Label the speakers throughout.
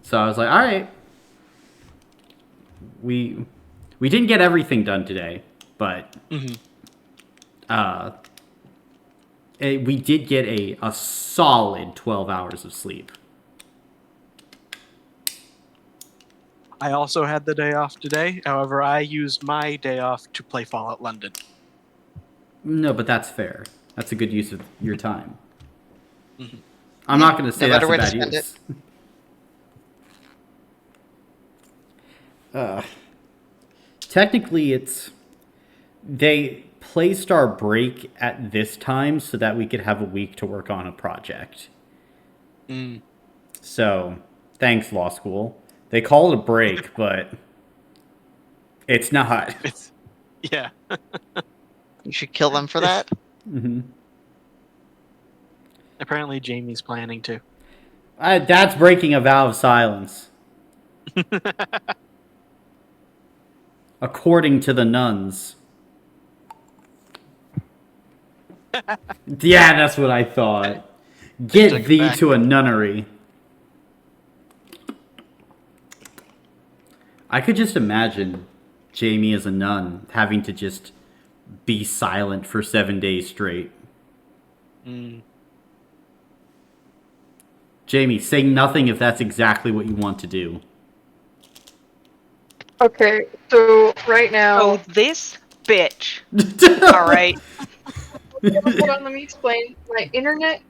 Speaker 1: So I was like, all right, we didn't get everything done today, but uh, we did get a solid 12 hours of sleep.
Speaker 2: I also had the day off today. However, I used my day off to play Fallout London.
Speaker 1: No, but that's fair. That's a good use of your time.
Speaker 2: Mm-hmm.
Speaker 1: I'm not going to say
Speaker 3: No
Speaker 1: that's
Speaker 3: better
Speaker 1: a
Speaker 3: way to
Speaker 1: bad
Speaker 3: spend it.
Speaker 1: use. Uh, technically, they placed our break at this time so that we could have a week to work on a project.
Speaker 2: Mm.
Speaker 1: So, thanks, law school. They call it a break, but it's not.
Speaker 2: It's yeah.
Speaker 3: You should kill them for
Speaker 2: It's
Speaker 3: that.
Speaker 1: Mm-hmm.
Speaker 2: apparently Jamie's planning to.
Speaker 1: That's breaking a vow of silence, according to the nuns. Yeah, that's what I thought.
Speaker 3: They
Speaker 1: Get
Speaker 3: took it
Speaker 1: thee
Speaker 3: back.
Speaker 1: to a nunnery. I could just imagine Jamie as a nun having to just be silent for 7 days straight.
Speaker 2: Mm.
Speaker 1: Jamie, say nothing if that's exactly what you want to do.
Speaker 4: Okay, so right
Speaker 5: Oh,
Speaker 4: now,
Speaker 5: this bitch. All right.
Speaker 4: hold on, let me explain. My internet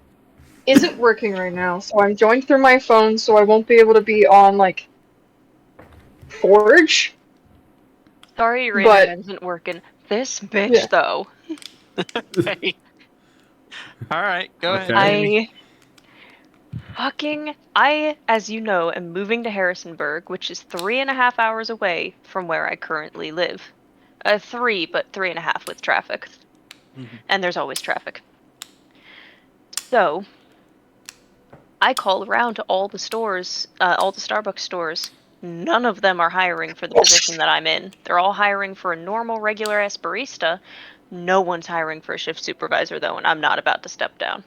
Speaker 4: isn't working right now, so I'm joined through my phone, so I won't be able to be on like Forge.
Speaker 5: Sorry your
Speaker 4: But
Speaker 5: internet isn't working. This bitch,
Speaker 4: yeah,
Speaker 5: though.
Speaker 2: Hey. All right, go ahead,
Speaker 1: Okay.
Speaker 2: Jamie.
Speaker 5: I, as you know, am moving to Harrisonburg, which is 3.5 hours away from where I currently live. 3, but 3.5 with traffic.
Speaker 2: Mhm.
Speaker 5: And there's always traffic. So, I call around to all the stores, all the Starbucks stores. None of them are hiring for the position that I'm in. They're all hiring for a normal, regular ass barista. No one's hiring for a shift supervisor, though, and I'm not about to step down.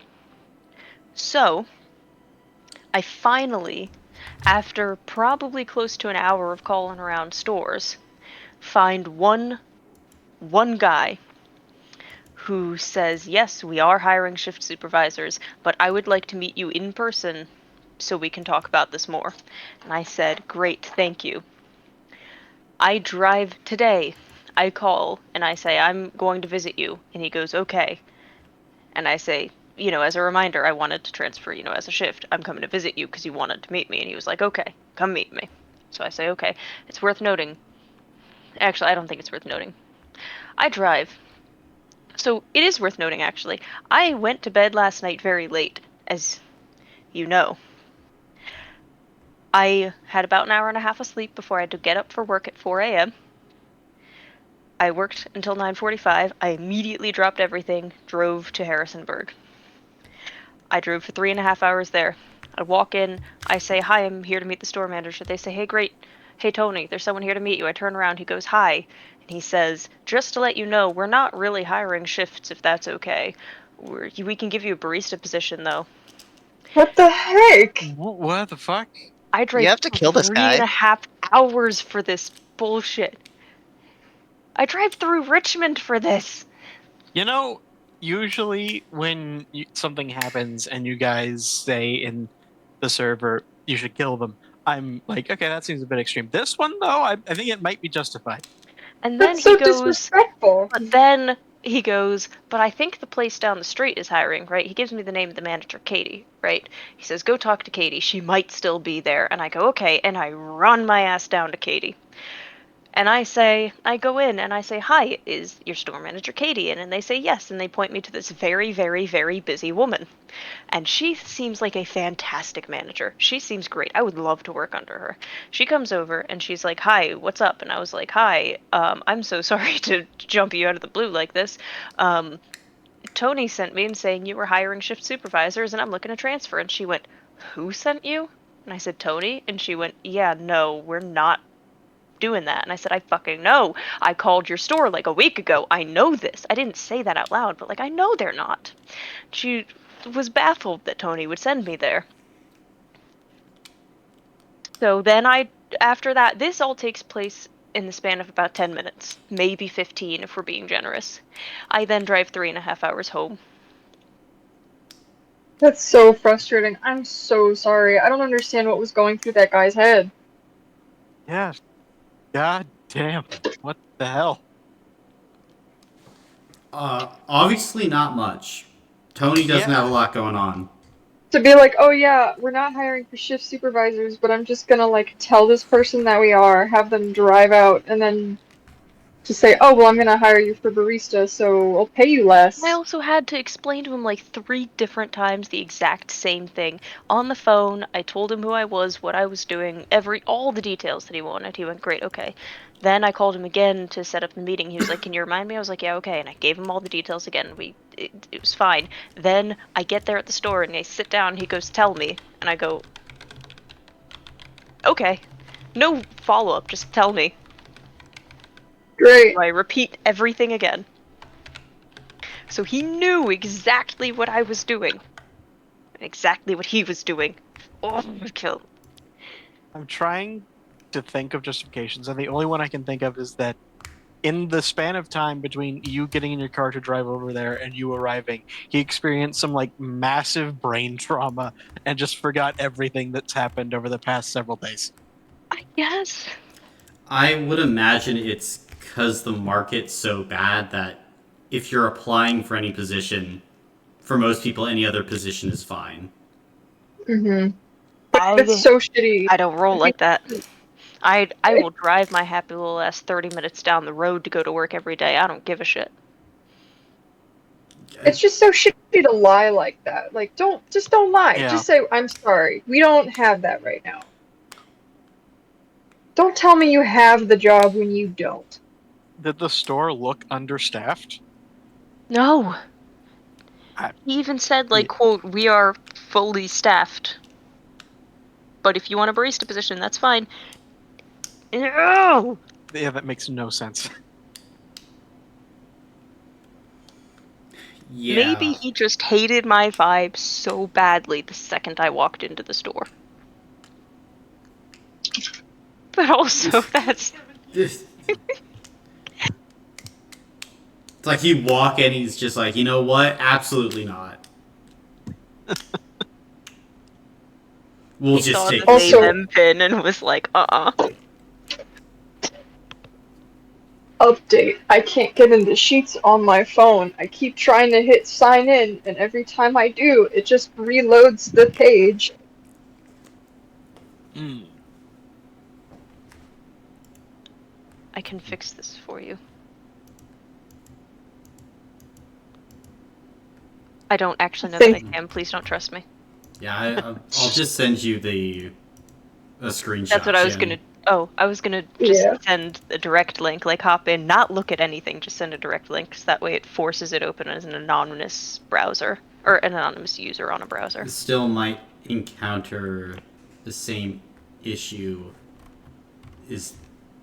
Speaker 5: So, I finally, after probably close to an hour of calling around stores, find one guy who says, "Yes, we are hiring shift supervisors, but I would like to meet you in person so we can talk about this more." And I said, "Great, thank you." I drive today. I call and I say, "I'm going to visit you." And he goes, "Okay." And I say, as a reminder, I wanted to transfer, as a shift. I'm coming to visit you because you wanted to meet me. And he was like, "Okay, come meet me." So I say, "Okay." It's worth noting. Actually, I don't think it's worth noting. I drive. So it is worth noting, actually. I went to bed last night very late, as you know. I had about an hour and a half of sleep before I had to get up for work at 4 a.m. I worked until 9:45. I immediately dropped everything, drove to Harrisonburg. I drove for 3.5 hours there. I walk in, I say, "Hi, I'm here to meet the store manager." They say, "Hey, great. Hey, Tony, there's someone here to meet you." I turn around, he goes, "Hi." And he says, "Just to let you know, we're not really hiring shifts if that's okay. We can give you a barista position, though."
Speaker 4: what the heck?
Speaker 2: What the fuck?
Speaker 5: I
Speaker 3: You
Speaker 5: drive
Speaker 3: have to kill this
Speaker 5: three and
Speaker 3: guy.
Speaker 5: a half hours for this bullshit. I drive through Richmond for this.
Speaker 2: You know, usually when something happens and you guys say in the server you should kill them, I'm like, okay, that seems a bit extreme. This one, though, I think it might be justified.
Speaker 5: And then
Speaker 4: That's
Speaker 5: he
Speaker 4: so
Speaker 5: goes,
Speaker 4: disrespectful.
Speaker 5: "But I think the place down the street is hiring," right? He gives me the name of the manager, Katie, right? He says, "Go talk to Katie. She might still be there." And I go, "Okay." And I run my ass down to Katie. And I go in and I say, "Hi, is your store manager Katie in?" And they say, "Yes." And they point me to this very, very, very busy woman. And she seems like a fantastic manager. She seems great. I would love to work under her. She comes over and she's like, "Hi, what's up?" And I was like, "Hi, I'm so sorry to jump you out of the blue like this. Um, Tony sent me and saying you were hiring shift supervisors and I'm looking to transfer." And she went, "Who sent you?" And I said, "Tony." And she went, "Yeah, no, we're not doing that." And I said, "I fucking know. I called your store like a week ago. I know this." I didn't say that out loud, but like, I know they're not. She was baffled that Tony would send me there. So then after that, this all takes place in the span of about 10 minutes, maybe 15 if we're being generous. I then drive 3.5 hours home.
Speaker 4: That's so frustrating. I'm so sorry. I don't understand what was going through that guy's head.
Speaker 2: Yeah. God damn. What the hell?
Speaker 1: Obviously not much. Tony doesn't
Speaker 2: Yeah.
Speaker 1: have a lot going on.
Speaker 4: To be like, oh yeah, we're not hiring for shift supervisors, but I'm just gonna like tell this person that we are, have them drive out, and then just say, oh well, I'm gonna hire you for barista, so I'll pay you less.
Speaker 5: I also had to explain to him like 3 different times the exact same thing. On the phone, I told him who I was, what I was doing, all the details that he wanted. He went, great, okay. Then I called him again to set up the meeting. He was like, can you remind me? I was like, yeah, okay. And I gave him all the details again. It was fine. Then I get there at the store and I sit down. He goes, tell me. And I go, okay. No follow-up, just tell me.
Speaker 4: Great.
Speaker 5: So I repeat everything again. So he knew exactly what I was doing. Exactly what he was doing. Oh, kill.
Speaker 2: I'm trying to think of justifications, and the only one I can think of is that in the span of time between you getting in your car to drive over there and you arriving, he experienced some like massive brain trauma and just forgot everything that's happened over the past several days.
Speaker 5: I guess.
Speaker 1: I would imagine it's because the market's so bad that if you're applying for any position, for most people, any other position is fine.
Speaker 4: Mm-hmm. It's so shitty.
Speaker 5: I don't roll like that. I will drive my happy little ass 30 minutes down the road to go to work every day. I don't give a shit.
Speaker 4: It's just so shitty to lie like that. Like, don't lie.
Speaker 2: Yeah.
Speaker 4: Just say, I'm sorry. We don't have that right now. Don't tell me you have the job when you don't.
Speaker 2: Did the store look understaffed?
Speaker 5: No.
Speaker 2: I-
Speaker 5: He even said, like, quote, we are fully staffed. But if you want a barista position, that's fine. No!
Speaker 2: Yeah, that makes no sense.
Speaker 1: Yeah.
Speaker 5: Maybe he just hated my vibe so badly the second I walked into the store. But also, that's...
Speaker 1: It's like you walk in, he's just like, you know what? Absolutely not. We'll
Speaker 5: He
Speaker 1: just
Speaker 5: saw
Speaker 1: take
Speaker 5: the
Speaker 1: this.
Speaker 4: Also-
Speaker 5: name pin and was like,
Speaker 4: Update. I can't get into Sheets on my phone. I keep trying to hit sign in, and every time I do, it just reloads the page.
Speaker 5: I can fix this for you. I don't actually know that I can. Please don't trust me.
Speaker 1: Yeah, I'll just send you a screenshot.
Speaker 5: That's what I was
Speaker 1: Jen.
Speaker 5: gonna... Oh, I was gonna just
Speaker 4: Yeah.
Speaker 5: send a direct link, like hop in, not look at anything, just send a direct link, because that way it forces it open as an anonymous browser, or an anonymous user on a browser.
Speaker 1: It still might encounter the same issue is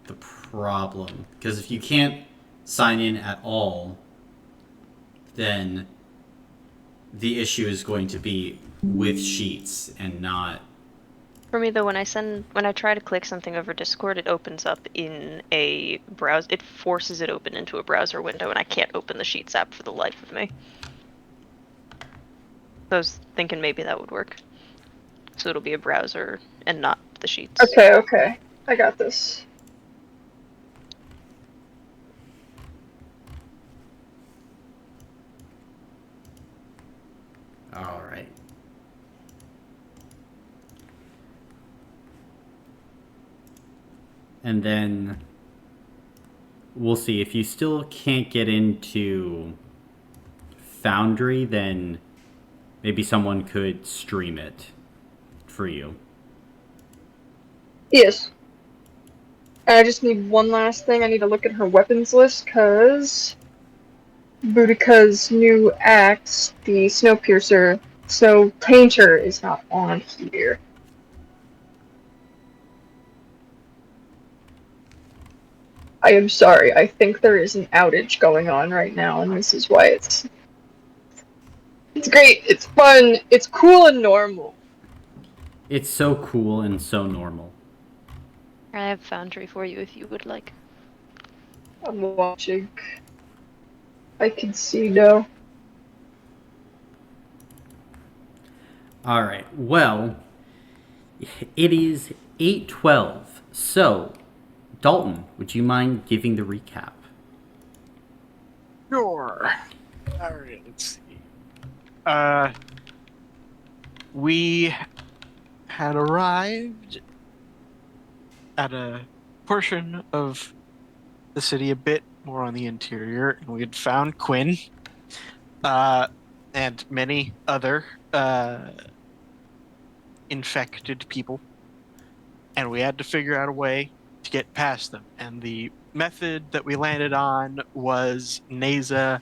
Speaker 1: the problem. Because if you can't sign in at all, then the issue is going to be with Sheets and not...
Speaker 5: For me though, when I try to click something over Discord, it opens up in a browser. It forces it open into a browser window, and I can't open the Sheets app for the life of me. So I was thinking maybe that would work. So it'll be a browser and not the Sheets.
Speaker 4: Okay. I got this.
Speaker 1: All right. And then we'll see. If you still can't get into Foundry, then maybe someone could stream it for you.
Speaker 4: Yes. And I just need one last thing. I need to look at her weapons list, because Boudica's new axe, the Snowpiercer, so Tainter is not on here. I am sorry, I think there is an outage going on right now, and this is why it's great, it's fun, it's cool and normal.
Speaker 1: It's so cool and so normal.
Speaker 5: I have foundry for you if you would like.
Speaker 4: I'm watching. I can see now.
Speaker 1: All right. Well, it is 8:12. So, Dalton, would you mind giving the recap?
Speaker 2: Sure. All right, let's see. We had arrived at a portion of the city a bit more on the interior, and we had found Quinn, and many other infected people, and we had to figure out a way to get past them. And the method that we landed on was Neza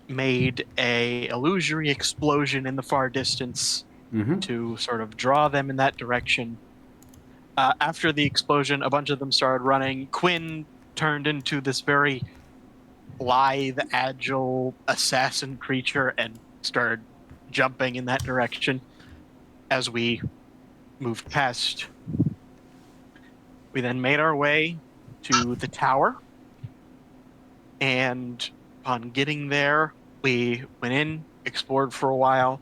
Speaker 2: made a illusory explosion in the far distance
Speaker 1: Mm-hmm.
Speaker 2: to sort of draw them in that direction. After the explosion, a bunch of them started running. Quinn turned into this very lithe, agile assassin creature and started jumping in that direction as we moved past. We then made our way to the tower, and upon getting there, we went in, explored for a while,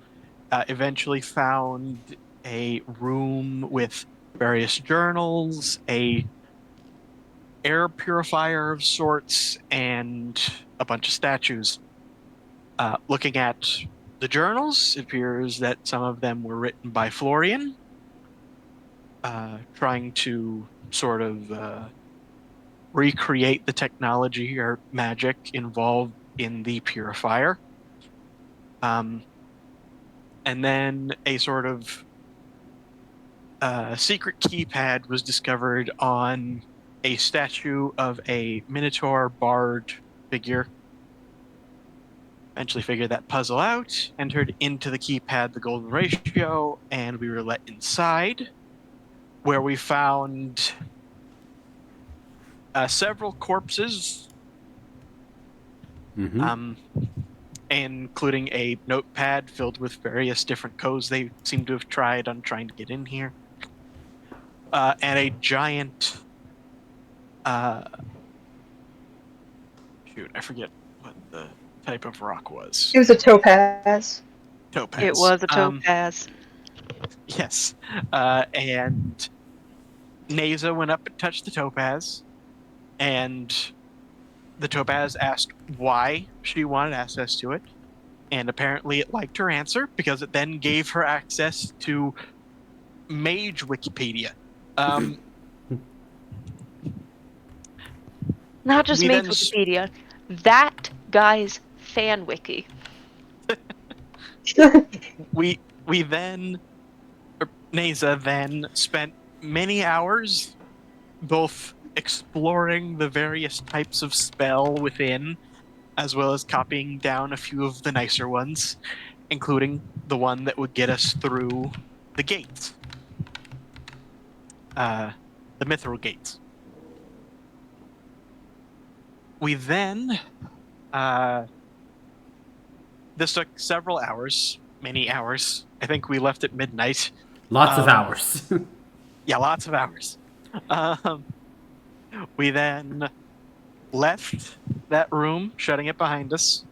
Speaker 2: eventually found a room with various journals, a air purifier of sorts, and a bunch of statues. Looking at the journals, it appears that some of them were written by Florian, trying to sort of recreate the technology or magic involved in the purifier. And then a sort of secret keypad was discovered on a statue of a Minotaur bard figure. Eventually figured that puzzle out, entered into the keypad the golden ratio, and we were let inside, where we found several corpses,
Speaker 1: Mm-hmm.
Speaker 2: including a notepad filled with various different codes they seem to have tried on trying to get in here, and a giant shoot, I forget what the type of rock was.
Speaker 4: It was a topaz.
Speaker 2: Topaz.
Speaker 3: It was a topaz.
Speaker 2: Yes. And Neza went up and touched the topaz, and the topaz asked why she wanted access to it. And apparently it liked her answer because it then gave her access to Mage Wikipedia.
Speaker 5: Not just
Speaker 2: We
Speaker 5: Mage
Speaker 2: then
Speaker 5: Wikipedia, that guy's fan wiki.
Speaker 2: we then Neza then spent many hours both exploring the various types of spell within, as well as copying down a few of the nicer ones, including the one that would get us through the gates. The mithril gates. We then this took several hours, many hours. I think we left at midnight.
Speaker 1: Lots of hours.
Speaker 2: Yeah, lots of hours. We then left that room, shutting it behind us,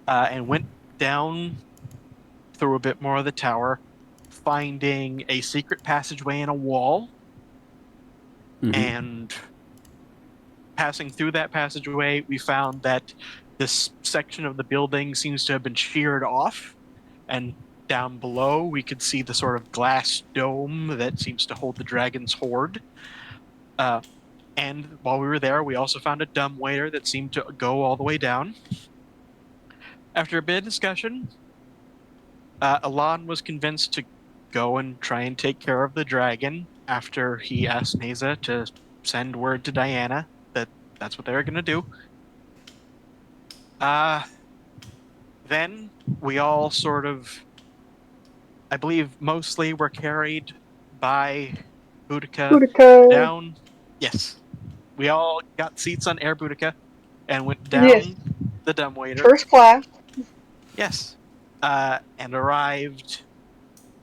Speaker 2: and went down through a bit more of the tower, finding a secret passageway in a wall,
Speaker 1: Mhm.
Speaker 2: and passing through that passageway, we found that this section of the building seems to have been sheared off, and down below we could see the sort of glass dome that seems to hold the dragon's hoard. And while we were there, we also found a dumbwaiter that seemed to go all the way down. After a bit of discussion, Alon was convinced to go and try and take care of the dragon after he asked Neza to send word to Diana that that's what they were going to do. Then we all sort of, I believe mostly were carried by Boudica
Speaker 4: Boudica.
Speaker 2: down. Yes. We all got seats on Air Boudica and went down
Speaker 4: Yes.
Speaker 2: the dumbwaiter.
Speaker 4: First class.
Speaker 2: Yes. And arrived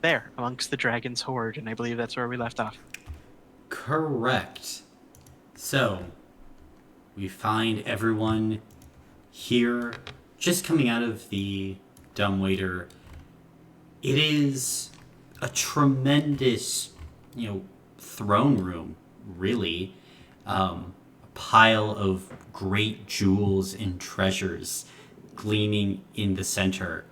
Speaker 2: there amongst the dragon's horde, and I believe that's where we left off.
Speaker 1: Correct. So, we find everyone here just coming out of the dumbwaiter. It is a tremendous, throne room, really. A pile of great jewels and treasures gleaming in the center.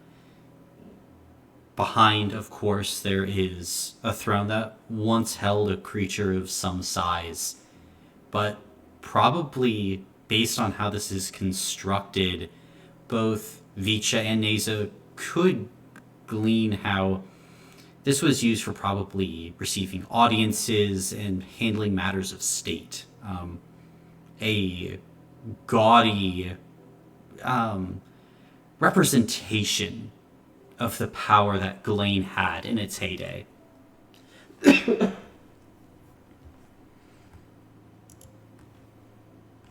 Speaker 1: Behind, of course, there is a throne that once held a creature of some size, but probably based on how this is constructed, both Vicha and Neza could glean how this was used for probably receiving audiences and handling matters of state. A gaudy representation of the power that Glane had in its heyday. And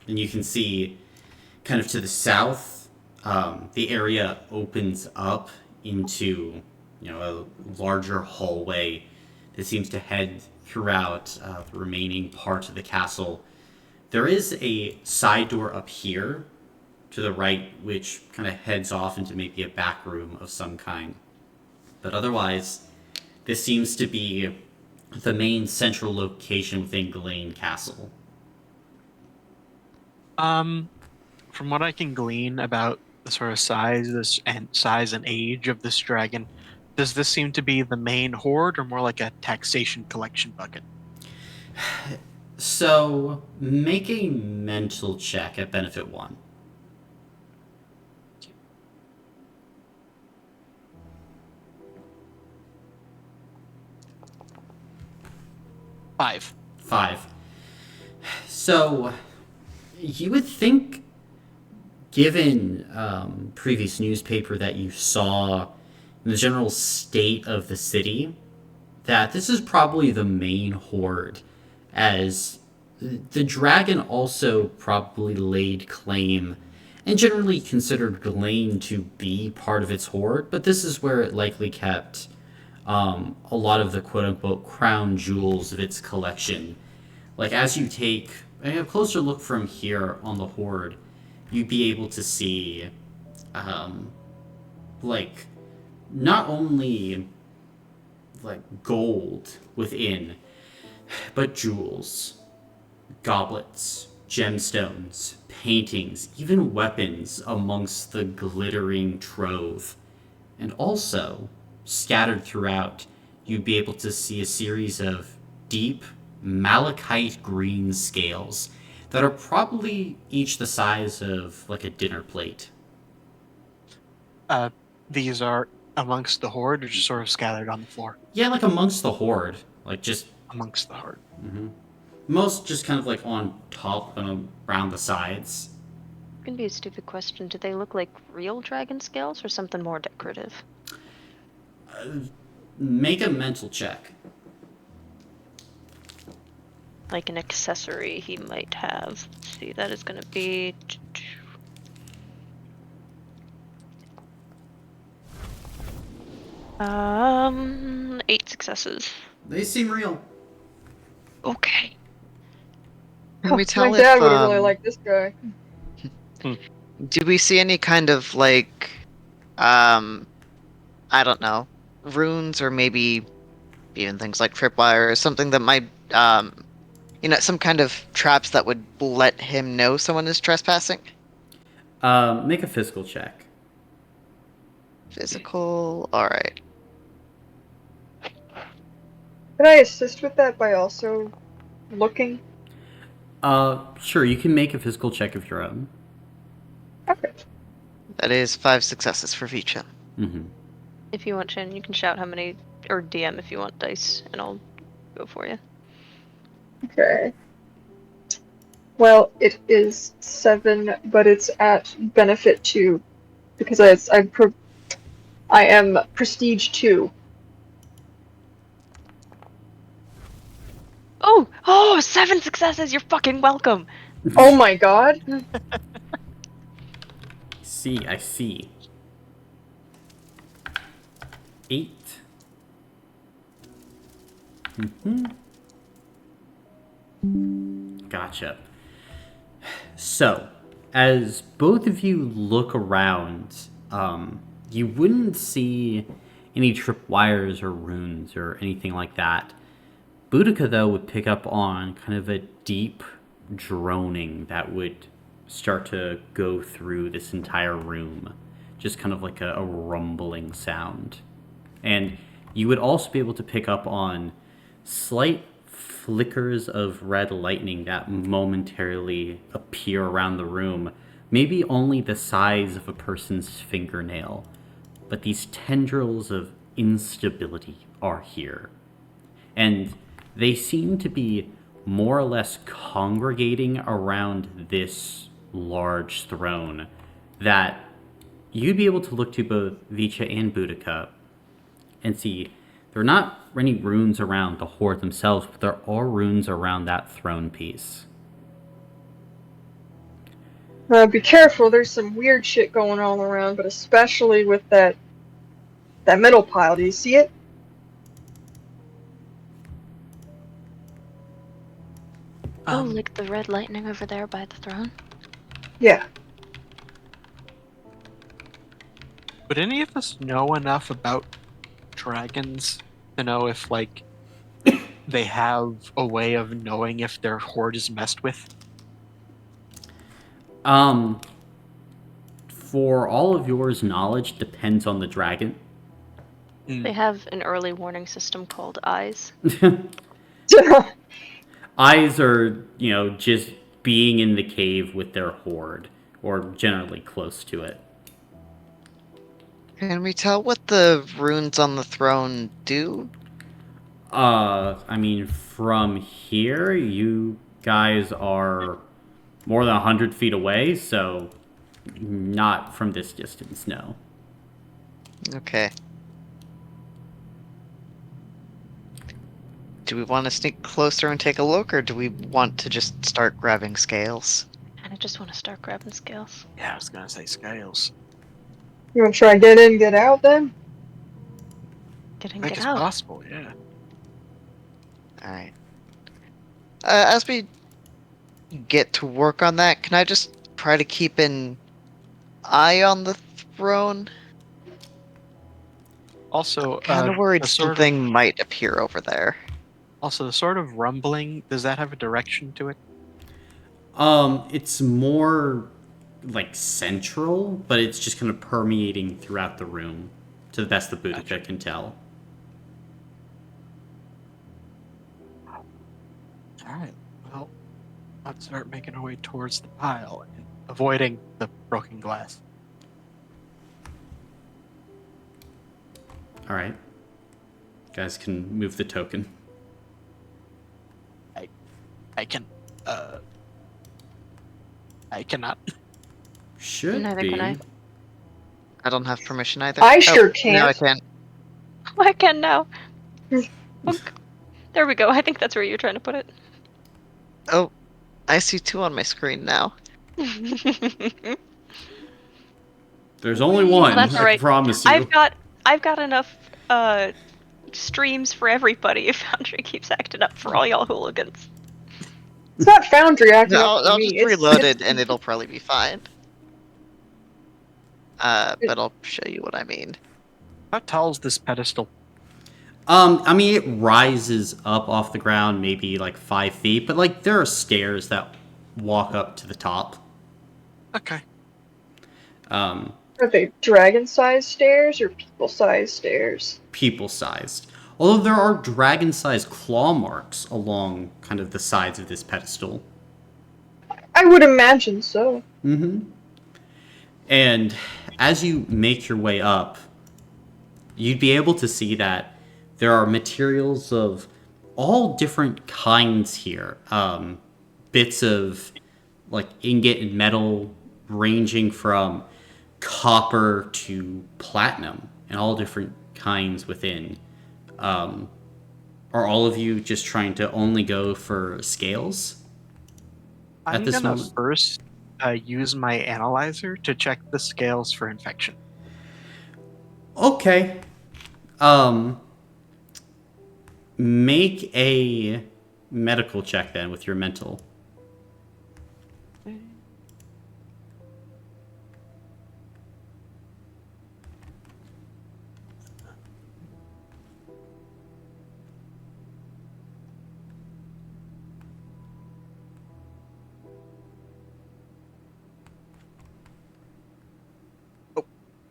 Speaker 1: you can see, kind of to the south, the area opens up into, a larger hallway that seems to head throughout the remaining part of the castle. There is a side door up here to the right, which kind of heads off into maybe a back room of some kind. But otherwise, this seems to be the main central location within Glane Castle.
Speaker 2: From what I can glean about the sort of size and age of this dragon, does this seem to be the main hoard or more like a taxation collection bucket?
Speaker 1: So, make a mental check at Benefit 1.
Speaker 2: Five.
Speaker 1: 5. So, you would think, given previous newspaper that you saw, and the general state of the city, that this is probably the main hoard, as the dragon also probably laid claim and generally considered Glane to be part of its hoard, but this is where it likely kept a lot of the quote-unquote crown jewels of its collection. Like, as you take a closer look from here on the hoard, you'd be able to see, not only, gold within, but jewels, goblets, gemstones, paintings, even weapons amongst the glittering trove. And also, scattered throughout, you'd be able to see a series of deep malachite green scales that are probably each the size of a dinner plate.
Speaker 2: These are amongst the hoard or just sort of scattered on the floor?
Speaker 1: Yeah, amongst the hoard. Just
Speaker 2: amongst the hoard.
Speaker 1: Mm-hmm. Most just kind of on top and around the sides.
Speaker 5: It's gonna be a stupid question. Do they look like real dragon scales or something more decorative?
Speaker 1: Make a mental check.
Speaker 5: Like an accessory he might have. Let's see, that is gonna be... Eight successes.
Speaker 1: They seem real.
Speaker 5: Okay.
Speaker 3: Can we tell
Speaker 4: My
Speaker 3: if,
Speaker 4: dad would have really liked this guy.
Speaker 3: do we see any kind of I don't know, runes or maybe even things like tripwire or something that might, some kind of traps that would let him know someone is trespassing?
Speaker 1: Make a physical check.
Speaker 3: Physical, alright.
Speaker 4: Could I assist with that by also looking?
Speaker 1: Sure, you can make a physical check of your own.
Speaker 4: Okay.
Speaker 3: That is 5 successes for Vicha.
Speaker 1: Mm-hmm.
Speaker 5: If you want, Shannon, you can shout how many, or DM if you want dice, and I'll go for you.
Speaker 4: Okay. Well, it is 7, but it's at benefit 2 because I am prestige 2.
Speaker 5: Oh, 7 successes! You're fucking welcome!
Speaker 4: Oh my god!
Speaker 1: I see. 8. Mm-hmm. Gotcha. So, as both of you look around, you wouldn't see any tripwires or runes or anything like that. Boudica, though, would pick up on kind of a deep droning that would start to go through this entire room. Just kind of like a rumbling sound. And you would also be able to pick up on slight flickers of red lightning that momentarily appear around the room, maybe only the size of a person's fingernail. But these tendrils of instability are here. And they seem to be more or less congregating around this large throne that you'd be able to look to both Vicha and Boudica and see there are not any runes around the horde themselves, but there are runes around that throne piece.
Speaker 4: Be careful, there's some weird shit going on around, but especially with that metal pile. Do you see it?
Speaker 5: Like the red lightning over there by the throne?
Speaker 4: Yeah.
Speaker 2: Would any of us know enough about dragons to know if, like, they have a way of knowing if their horde is messed with?
Speaker 1: For all of yours knowledge depends on the dragon.
Speaker 5: They have an early warning system called Eyes.
Speaker 1: Eyes are, just being in the cave with their horde, or generally close to it.
Speaker 3: Can we tell what the runes on the throne do?
Speaker 1: From here, you guys are more than 100 feet away, so not from this distance, no.
Speaker 3: Okay. Do we want to sneak closer and take a look, or do we want to just start grabbing scales?
Speaker 5: And I just want to start grabbing scales.
Speaker 2: Yeah, I was gonna say scales.
Speaker 4: You want to try get in, get out then?
Speaker 5: Get in,
Speaker 2: Make
Speaker 5: get
Speaker 2: it
Speaker 5: out.
Speaker 2: possible, yeah.
Speaker 3: Alright. As we get to work on that, can I just try to keep an eye on the throne?
Speaker 2: Also,
Speaker 3: Kind of worried
Speaker 2: the sort
Speaker 3: something might appear over there.
Speaker 2: Also, the sort of rumbling, does that have a direction to it?
Speaker 1: It's more like central, but it's just kind of permeating throughout the room, to the best that Boudica can tell.
Speaker 2: Alright, well, let's start making our way towards the pile and avoiding the broken glass.
Speaker 1: All right, guys can move the token.
Speaker 2: I cannot.
Speaker 1: Should
Speaker 5: Neither
Speaker 1: be.
Speaker 5: can I.
Speaker 3: I don't have permission either.
Speaker 4: I sure
Speaker 3: No,
Speaker 4: can't.
Speaker 3: I can't.
Speaker 5: Oh, I can now. Look. There we go. I think that's where you're trying to put it.
Speaker 3: Oh, I see two on my screen now.
Speaker 1: There's only one.
Speaker 5: That's all right.
Speaker 1: I promise you.
Speaker 5: I've got enough streams for everybody if Foundry keeps acting up for all y'all hooligans.
Speaker 4: It's not Foundry acting
Speaker 3: No,
Speaker 4: up for
Speaker 3: I'll
Speaker 4: me.
Speaker 3: just
Speaker 4: It's
Speaker 3: reload it and it'll probably be fine. But I'll show you what I mean.
Speaker 2: How tall is this pedestal?
Speaker 1: It rises up off the ground maybe like 5 feet, but like there are stairs that walk up to the top.
Speaker 2: Okay.
Speaker 4: Are they dragon-sized stairs or people-sized stairs?
Speaker 1: People-sized. Although there are dragon-sized claw marks along kind of the sides of this pedestal.
Speaker 4: I would imagine so.
Speaker 1: Mm-hmm. And as you make your way up, you'd be able to see that there are materials of all different kinds here. Bits of like ingot and metal ranging from copper to platinum and all different kinds within. Are all of you just trying to only go for scales
Speaker 2: I'm
Speaker 1: at this
Speaker 2: gonna
Speaker 1: moment?
Speaker 2: first use my analyzer to check the scales for infection.
Speaker 1: Okay. Make a medical check then with your mental.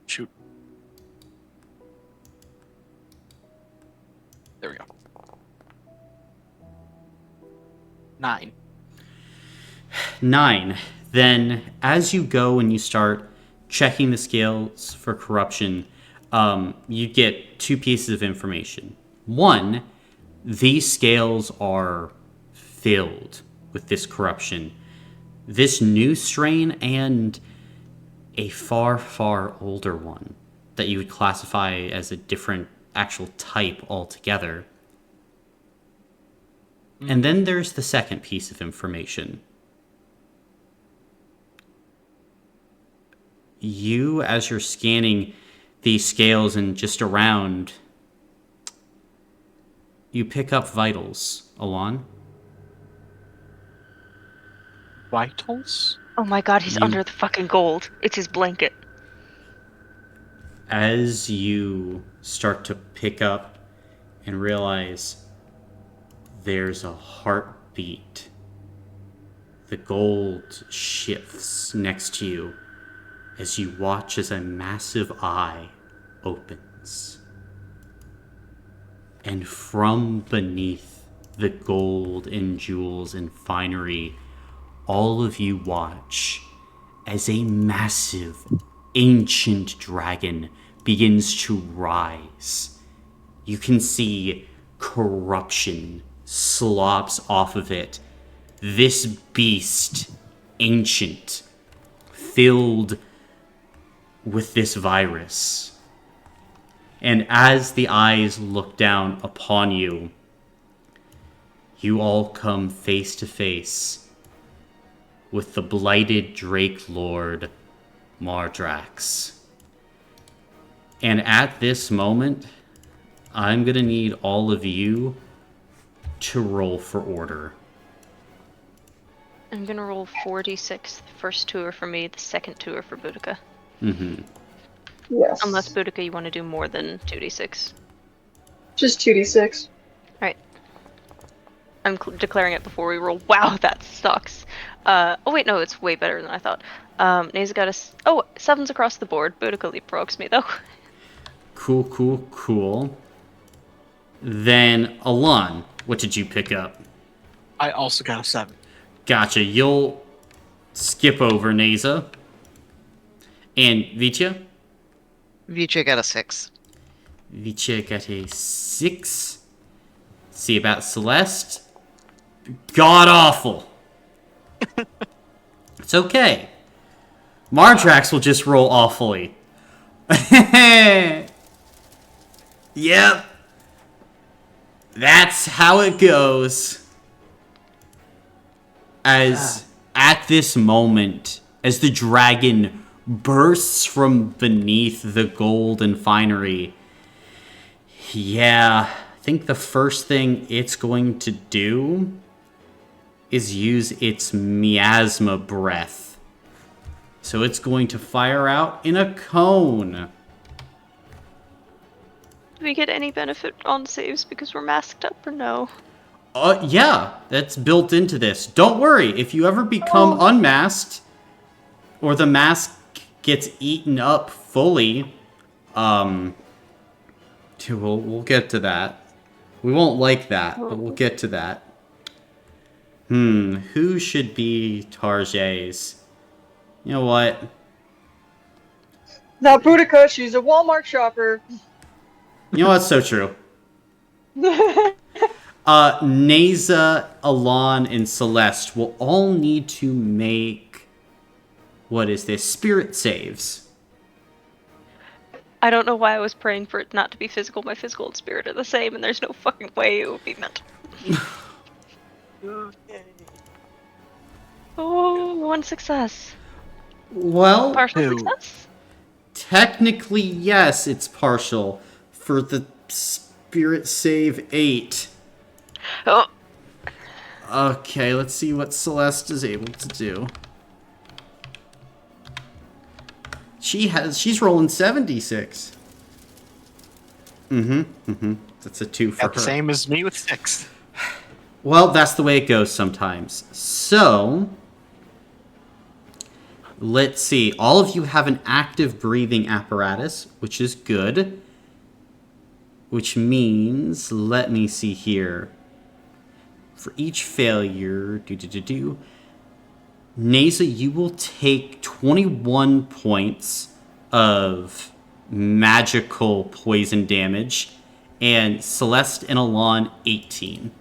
Speaker 2: Shoot. There we go. 9.
Speaker 1: 9. Then, as you go and you start checking the scales for corruption, you get 2 pieces of information. One, these scales are filled with this corruption. This new strain and a far, far older one that you would classify as a different actual type altogether. And then there's the second piece of information. You, as you're scanning these scales and just around, you pick up vitals, Alon.
Speaker 2: Vitals?
Speaker 5: Oh my god, he's
Speaker 1: You-
Speaker 5: under the fucking gold. It's his blanket.
Speaker 1: As you start to pick up and realize there's a heartbeat, the gold shifts next to you as you watch as a massive eye opens. And from beneath the gold and jewels and finery, all of you watch as a massive, ancient dragon begins to rise. You can see corruption slops off of it. This beast, ancient, filled with this virus. And as the eyes look down upon you, you all come face to face with the blighted Drake Lord, Mardrax. And at this moment, I'm gonna need all of you to roll for order.
Speaker 5: I'm gonna roll 4d6. The first 2 are for me, the second 2 are for Boudica.
Speaker 1: Mm-hmm.
Speaker 4: Yes.
Speaker 5: Unless Boudica, you want to do more than 2d6.
Speaker 4: Just 2d6.
Speaker 5: I'm declaring it before we roll. Wow, that sucks. Oh wait, no, it's way better than I thought. Naza got us. Oh, 7s across the board. Boudica leapfrogs me though.
Speaker 1: Cool. Then, Alon, what did you pick up?
Speaker 2: I also got a 7.
Speaker 1: Gotcha. You'll skip over Naza. And Vicha?
Speaker 3: Vicha got a 6.
Speaker 1: Vicha got a 6. See about Celeste. God awful. It's okay. Mardrax will just roll awfully. Yep. That's how it goes. As at this moment, as the dragon bursts from beneath the gold and finery, yeah, I think the first thing it's going to do is use its miasma breath. So it's going to fire out in a cone.
Speaker 5: Do we get any benefit on saves because we're masked up or no?
Speaker 1: Yeah, that's built into this. Don't worry, if you ever become unmasked, or the mask gets eaten up fully, we'll get to that. We won't like that, but we'll get to that. Who should be Tarjay's? You know what?
Speaker 4: Not Boudica, she's a Walmart shopper.
Speaker 1: You know what's so true? Naza, Alon, and Celeste will all need to make... What is this? Spirit saves.
Speaker 5: I don't know why I was praying for it not to be physical. My physical and spirit are the same, and there's no fucking way it would be mental. Oh, 1 success.
Speaker 1: Well,
Speaker 5: Partial
Speaker 2: 2.
Speaker 5: success?
Speaker 1: technically, yes, it's partial. For the spirit save 8.
Speaker 5: Oh,
Speaker 1: Okay, let's see what Celeste is able to do. She's rolling 76. That's a 2 for
Speaker 2: Got
Speaker 1: her.
Speaker 2: the same as me with 6.
Speaker 1: Well, that's the way it goes sometimes. So, let's see. All of you have an active breathing apparatus, which is good. Which means, let me see here. For each failure, Neza, you will take 21 points of magical poison damage, and Celeste and Alon 18.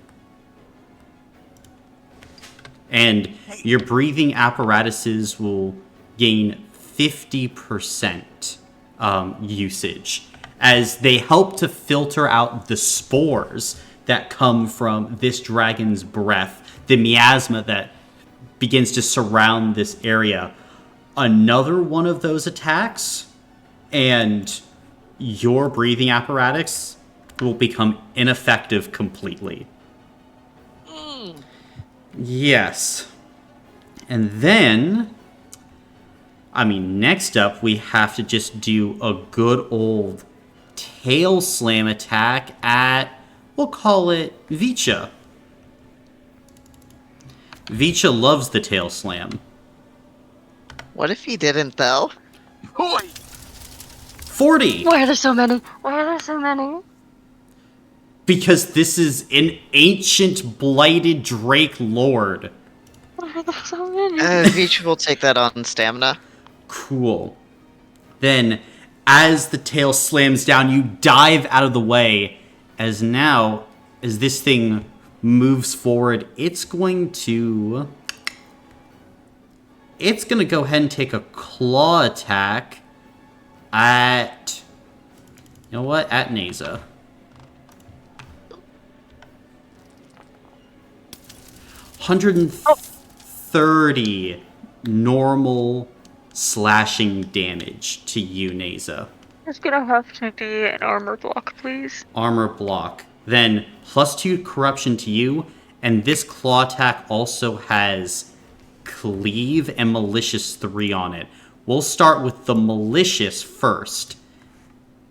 Speaker 1: And your breathing apparatuses will gain 50% usage, as they help to filter out the spores that come from this dragon's breath, the miasma that begins to surround this area. Another one of those attacks, and your breathing apparatus will become ineffective completely. Yes. And then, next up, we have to just do a good old tail slam attack at, we'll call it Vicha. Vicha loves the tail slam.
Speaker 3: What if he didn't, though?
Speaker 2: Boy!
Speaker 1: 40!
Speaker 5: Why are there so many? Why are there so many?
Speaker 1: Because this is an ancient blighted Drake Lord.
Speaker 5: Why are there so many?
Speaker 3: Veach will take that on stamina.
Speaker 1: Cool. Then, as the tail slams down, you dive out of the way. As this thing moves forward, it's going to go ahead and take a claw attack at, at Neza. 130 normal slashing damage to you, Neza.
Speaker 5: It's gonna have to be an armor block, please.
Speaker 1: Armor block. Then +2 corruption to you, and this claw attack also has cleave and malicious 3 on it. We'll start with the malicious first.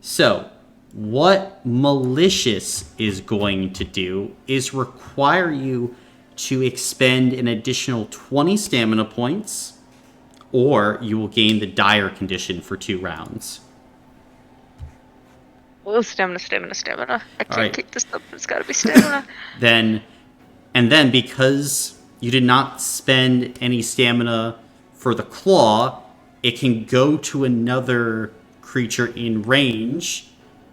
Speaker 1: So, what malicious is going to do is require you to expend an additional 20 stamina points, or you will gain the dire condition for 2 rounds.
Speaker 5: Oh, stamina. I can't
Speaker 1: right.
Speaker 5: keep this up. It's gotta be stamina.
Speaker 1: Then because you did not spend any stamina for the claw, it can go to another creature in range.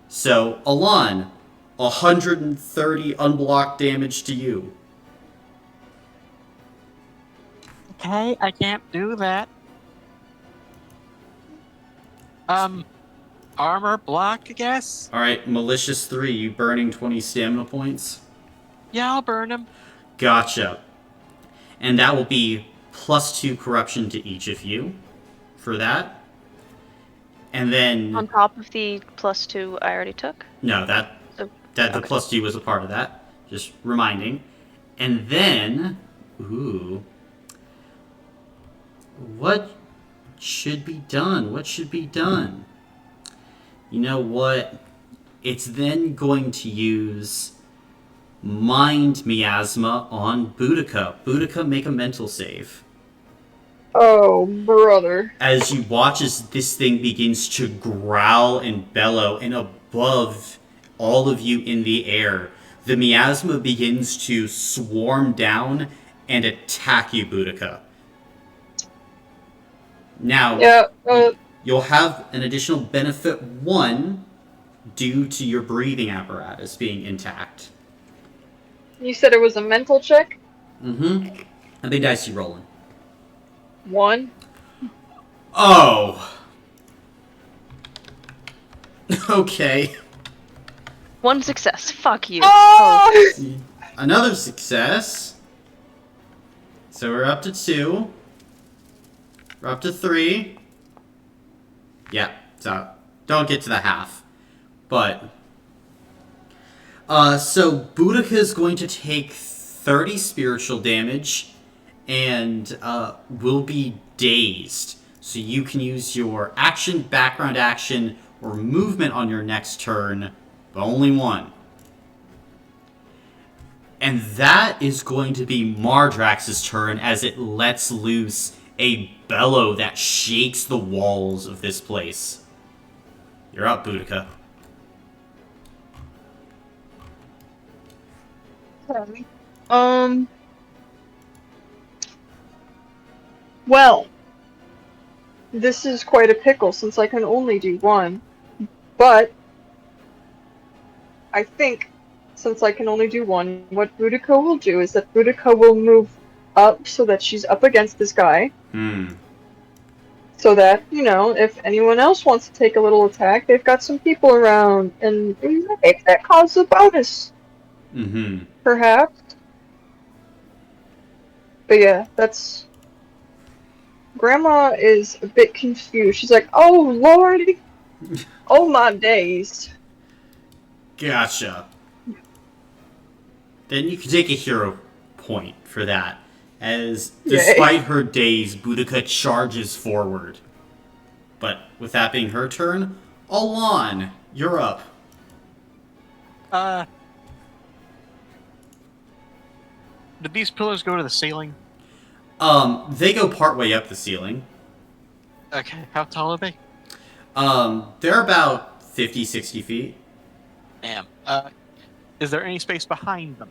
Speaker 1: So, Alon, 130 unblocked damage to you.
Speaker 2: Okay, I can't do that. Armor block, I guess?
Speaker 1: Alright, malicious 3, you burning 20 stamina points?
Speaker 2: Yeah, I'll burn him.
Speaker 1: Gotcha. And that will be +2 corruption to each of you for that. And then...
Speaker 5: On top of the +2 I already took?
Speaker 1: No, the +2 was a part of that. Just reminding. And then... Ooh. What should be done? You know what? It's then going to use Mind Miasma on Boudica. Boudica, make a mental save.
Speaker 4: Oh, brother.
Speaker 1: As you watch as this thing begins to growl and bellow, and above all of you in the air, the miasma begins to swarm down and attack you, Boudica. Now, you'll have an additional benefit 1 due to your breathing apparatus being intact.
Speaker 4: You said it was a mental check?
Speaker 1: Mm-hmm. How many dice you rolling?
Speaker 4: 1.
Speaker 1: Oh. Okay.
Speaker 5: 1 success. Fuck you.
Speaker 4: Oh!
Speaker 1: Another success. So we're up to 2. We're up to 3. Yeah, so don't get to the half. But, so Boudica is going to take 30 spiritual damage and will be dazed. So you can use your action, background action, or movement on your next turn, but only one. And that is going to be Mardrax's turn as it lets loose a bellow that shakes the walls of this place. You're up, Boudica.
Speaker 4: Okay. Well, this is quite a pickle since I can only do one. But I think since I can only do one, what Boudica will do is that Boudica will move up so that she's up against this guy. So that, if anyone else wants to take a little attack, they've got some people around, and maybe that causes a bonus. Perhaps. But yeah, that's... Grandma is a bit confused. She's like, oh lordy! Oh my days.
Speaker 1: Gotcha. Then you can take a hero point for that. As, despite her daze, Boudica charges forward. But with that being her turn, Alon, you're up.
Speaker 2: Did these pillars go to the ceiling?
Speaker 1: They go partway up the ceiling.
Speaker 2: Okay, how tall are they?
Speaker 1: They're about 50, 60 feet.
Speaker 2: Damn. Is there any space behind them?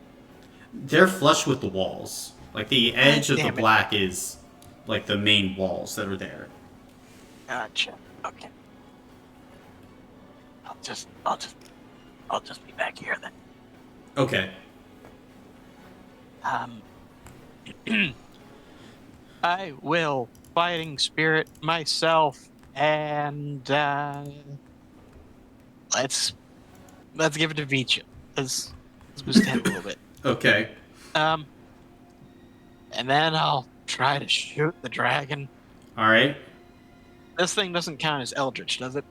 Speaker 1: They're flush with the walls. Like, the edge of the
Speaker 2: Damn it.
Speaker 1: black is, like, the main walls that are there.
Speaker 2: Gotcha. Okay. I'll just be back here then.
Speaker 1: Okay.
Speaker 2: I will fighting spirit myself, and let's give it to Vicha. Let's boost him a little bit.
Speaker 1: Okay.
Speaker 2: And then I'll try to shoot the dragon.
Speaker 1: Alright.
Speaker 2: This thing doesn't count as Eldritch, does it?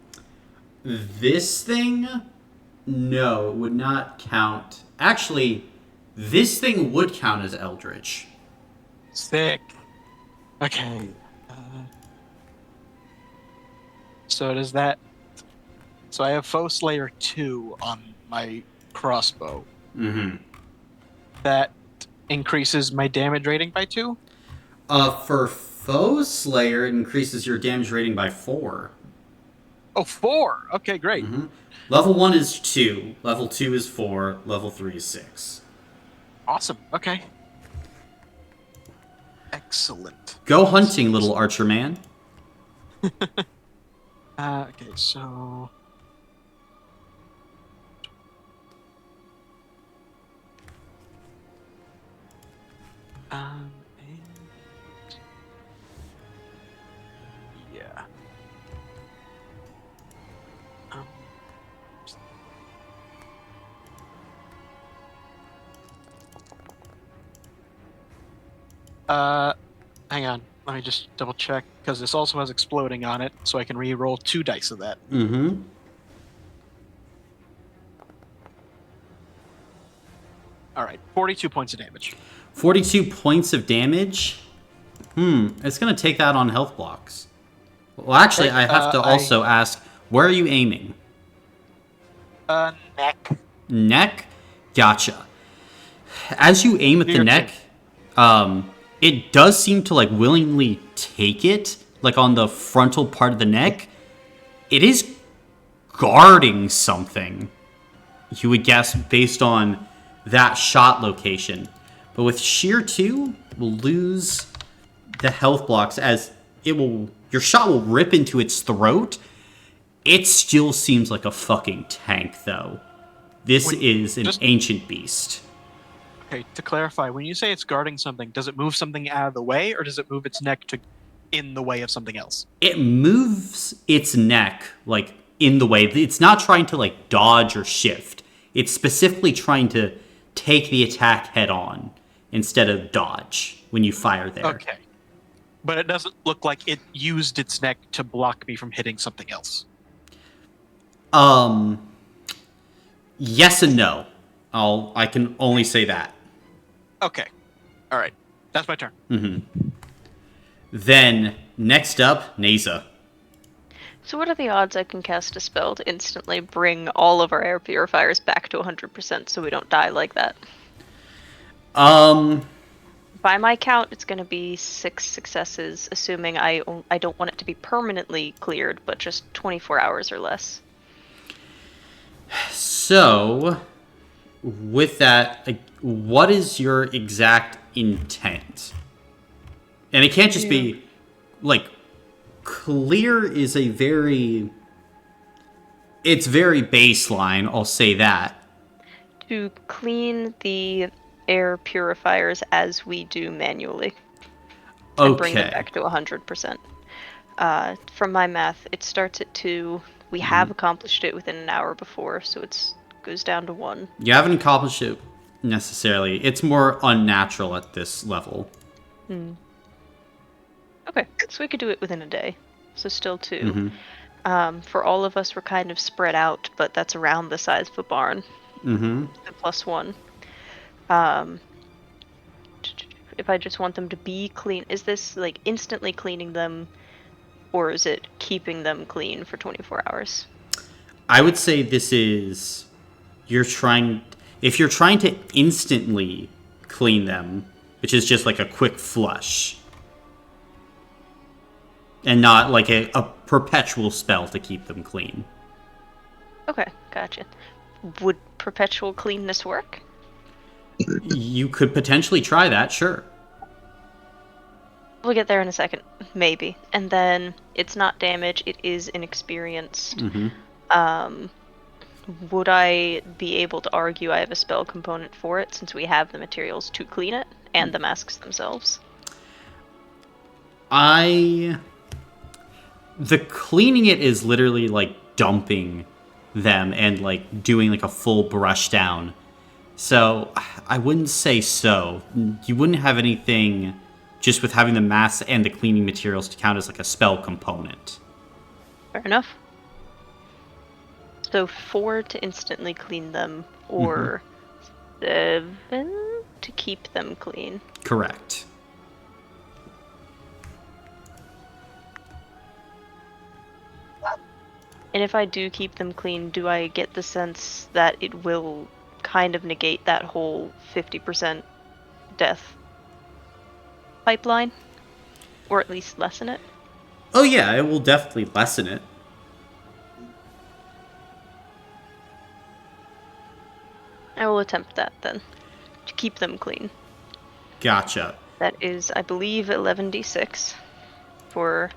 Speaker 1: This thing? No, it would not count. Actually, this thing would count as Eldritch.
Speaker 2: Sick. Okay. So does that... So I have Foe Slayer 2 on my crossbow. That increases my damage rating by 2?
Speaker 1: For Foe Slayer, it increases your damage rating by 4.
Speaker 2: Oh, 4! Okay, great.
Speaker 1: Level 1 is 2, level 2 is 4, level 3 is 6.
Speaker 2: Awesome. Okay. Excellent.
Speaker 1: Go hunting, little archer man.
Speaker 2: Okay, so... and... yeah. Hang on. Let me just double check, because this also has exploding on it, so I can re-roll 2 dice of that. Alright, 42 points of damage.
Speaker 1: 42 points of damage? It's gonna take that on health blocks. Well, actually, I have to also ask, where are you aiming?
Speaker 2: Neck.
Speaker 1: Neck? Gotcha. As you aim at the neck, it does seem to, like, willingly take it, like, on the frontal part of the neck. It is guarding something, you would guess, based on that shot location. But with Shear 2, we'll lose the health blocks as your shot will rip into its throat. It still seems like a fucking tank, though. This is an ancient beast.
Speaker 2: Okay, to clarify, when you say it's guarding something, does it move something out of the way, or does it move its neck in the way of something else?
Speaker 1: It moves its neck, like, in the way. It's not trying to, like, dodge or shift. It's specifically trying to take the attack head on instead of dodge when you fire there.
Speaker 2: Okay. But it doesn't look like it used its neck to block me from hitting something else.
Speaker 1: Yes and no. I can only say that.
Speaker 2: Okay. All right. That's my turn.
Speaker 1: Then Next up, Neza.
Speaker 5: So what are the odds I can cast a spell to instantly bring all of our air purifiers back to 100% so we don't die like that? By my count, it's going to be 6 successes, assuming I don't want it to be permanently cleared, but just 24 hours or less.
Speaker 1: So, with that, what is your exact intent? And it can't just be, like, clear is a very... It's very baseline, I'll say that.
Speaker 5: To clean the air purifiers as we do manually. And bring them back to 100%. From my math, it starts at 2. We have accomplished it within an hour before, so it goes down to 1.
Speaker 1: You haven't accomplished it necessarily. It's more unnatural at this level.
Speaker 5: Okay, so we could do it within a day. So still 2. For all of us, we're kind of spread out, but that's around the size of a barn.
Speaker 1: Mm-hmm.
Speaker 5: Plus 1. If I just want them to be clean, is this like instantly cleaning them, or is it keeping them clean for 24 hours?
Speaker 1: I would say this is... If you're trying to instantly clean them, which is just like a quick flush, and not like a perpetual spell to keep them clean.
Speaker 5: Okay, gotcha. Would perpetual cleanness work?
Speaker 1: You could potentially try that, sure.
Speaker 5: We'll get there in a second, maybe. And then it's not damage, it is inexperienced. Would I be able to argue I have a spell component for it since we have the materials to clean it and the masks themselves?
Speaker 1: The cleaning it is literally like dumping them and like doing like a full brush down. So I wouldn't say so. You wouldn't have anything just with having the masks and the cleaning materials to count as like a spell component.
Speaker 5: Fair enough. So 4 to instantly clean them, or 7 to keep them clean.
Speaker 1: Correct.
Speaker 5: And if I do keep them clean, do I get the sense that it will kind of negate that whole 50% death pipeline? Or at least lessen it?
Speaker 1: Oh yeah, it will definitely lessen it.
Speaker 5: I will attempt that then, to keep them clean.
Speaker 1: Gotcha.
Speaker 5: That is, I believe, 11d6 for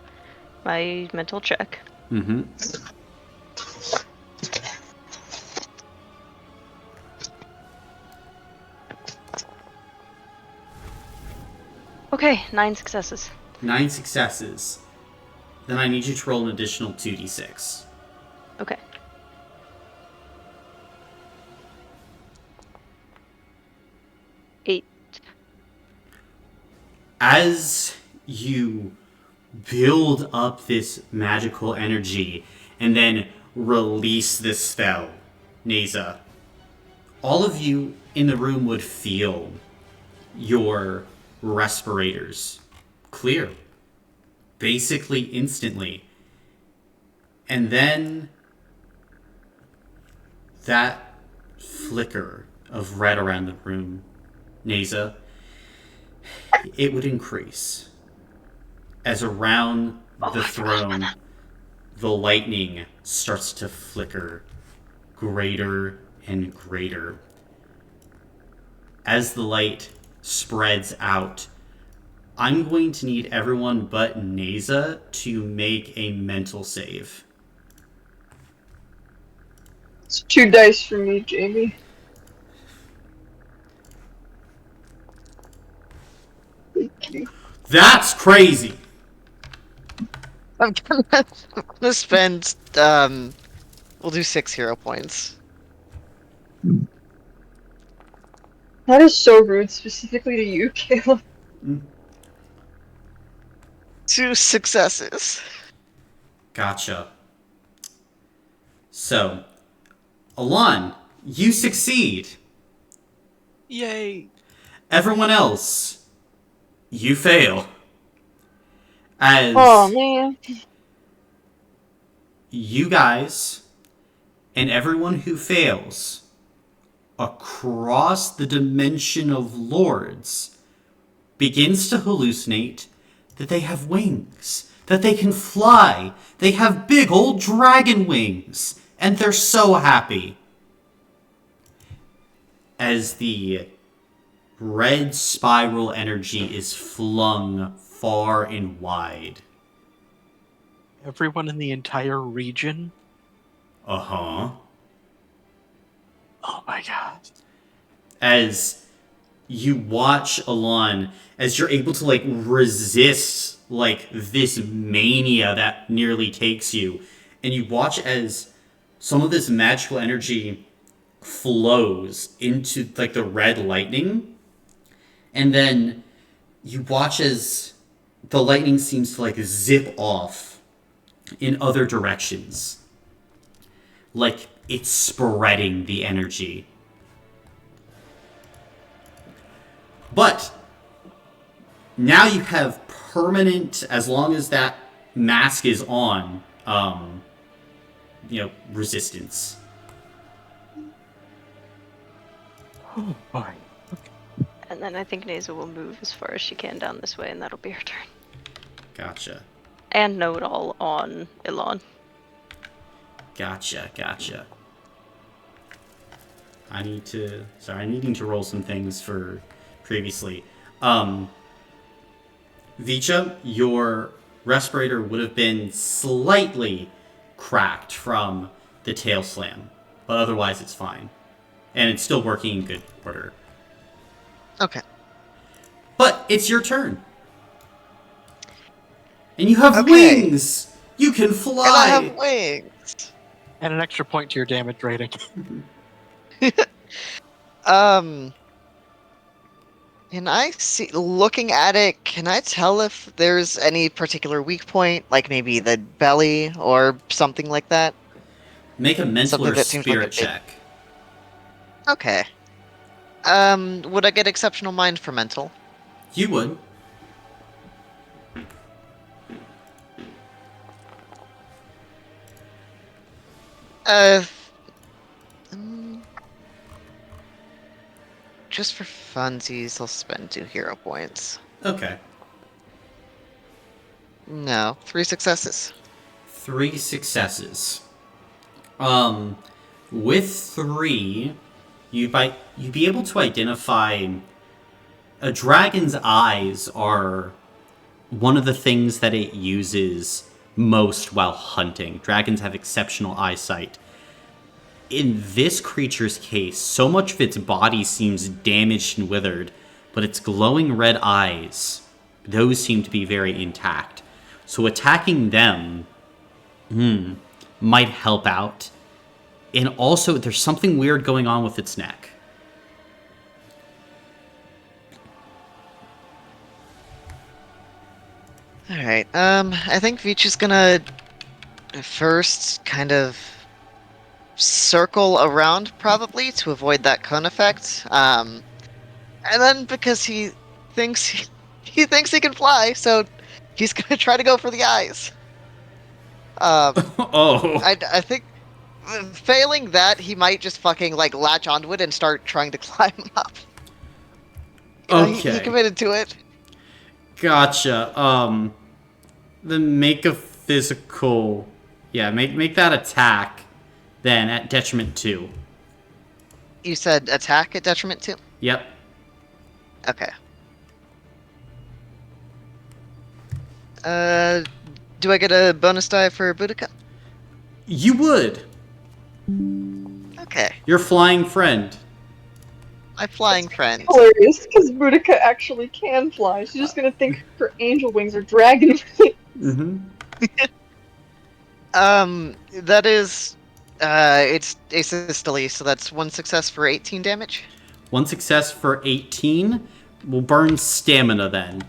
Speaker 5: my mental check.
Speaker 1: Mm-hmm.
Speaker 5: Okay, 9 successes.
Speaker 1: 9 successes. Then I need you to roll an additional 2d6.
Speaker 5: Okay.
Speaker 1: As you build up this magical energy and then release this spell, Neza, all of you in the room would feel your respirators clear. Basically instantly. And then that flicker of red around the room, Neza, it would increase as around the throne the lightning starts to flicker greater and greater. As the light spreads out, I'm going to need everyone but Neza to make a mental save.
Speaker 4: It's 2 dice for me, Jamie. Thank you.
Speaker 1: That's crazy!
Speaker 3: I'm gonna spend, we'll do 6 hero points.
Speaker 4: That is so rude, specifically to you, Caleb.
Speaker 3: 2 successes.
Speaker 1: Gotcha. So, Alon, you succeed.
Speaker 2: Yay!
Speaker 1: Everyone else, you fail. As
Speaker 4: Oh man.
Speaker 1: you guys and everyone who fails across the dimension of lords begins to hallucinate that they have wings, that they can fly, they have big old dragon wings, and they're so happy. As the red spiral energy is flung far and wide.
Speaker 2: Everyone in the entire region?
Speaker 1: Uh-huh.
Speaker 2: Oh my god.
Speaker 1: As you watch Alon, as you're able to, like, resist, like, this mania that nearly takes you, and you watch as some of this magical energy flows into, like, the red lightning, and then you watch as the lightning seems to, like, zip off in other directions. Like, it's spreading the energy. But now you have permanent, as long as that mask is on, resistance.
Speaker 2: Oh boy.
Speaker 5: And then I think Naza will move as far as she can down this way, and that'll be her turn.
Speaker 1: Gotcha.
Speaker 5: And know it all on Elon.
Speaker 1: Gotcha. I'm needing to roll some things for previously. Vicha, your respirator would have been slightly cracked from the tail slam, but otherwise it's fine. And it's still working in good order.
Speaker 3: Okay.
Speaker 1: But it's your turn. And you have
Speaker 3: Okay.
Speaker 1: wings! You can fly!
Speaker 3: And I have wings.
Speaker 2: And an extra point to your damage rating.
Speaker 3: Can I see, looking at it, can I tell if there's any particular weak point, like maybe the belly or something like that?
Speaker 1: Make a mental
Speaker 3: Something
Speaker 1: or
Speaker 3: that seems like
Speaker 1: spirit
Speaker 3: a bit-
Speaker 1: check.
Speaker 3: Okay. Would I get exceptional mind for mental?
Speaker 1: You would.
Speaker 3: Mm, just for funsies, I'll spend 2 hero points.
Speaker 1: Okay.
Speaker 3: No, 3 successes.
Speaker 1: 3 successes. With 3, you'd be able to identify a dragon's eyes are one of the things that it uses most while hunting. Dragons have exceptional eyesight. In this creature's case, so much of its body seems damaged and withered, but its glowing red eyes, those seem to be very intact. So attacking them, might help out. And also, there's something weird going on with its neck.
Speaker 3: Alright, I think Vichi's gonna first kind of circle around, probably, to avoid that cone effect. And then because he thinks he thinks he can fly, so he's gonna try to go for the eyes.
Speaker 1: Oh.
Speaker 3: I think failing that, he might just fucking like latch onto it and start trying to climb up. You know, he
Speaker 1: Okay.
Speaker 3: committed to it.
Speaker 1: Gotcha. Then make a physical... Yeah, make that attack, then, at detriment 2.
Speaker 3: You said attack at detriment 2?
Speaker 1: Yep.
Speaker 3: Okay. Do I get a bonus die for Boudica?
Speaker 1: You would.
Speaker 3: Okay.
Speaker 1: Your flying friend.
Speaker 3: My flying friend.
Speaker 4: Hilarious, because Boudica actually can fly. She's just gonna think her angel wings are dragon wings.
Speaker 1: Mm-hmm.
Speaker 3: That is, it's asystole, so that's 1 success for 18 damage.
Speaker 1: 1 success for 18. Will burn stamina then.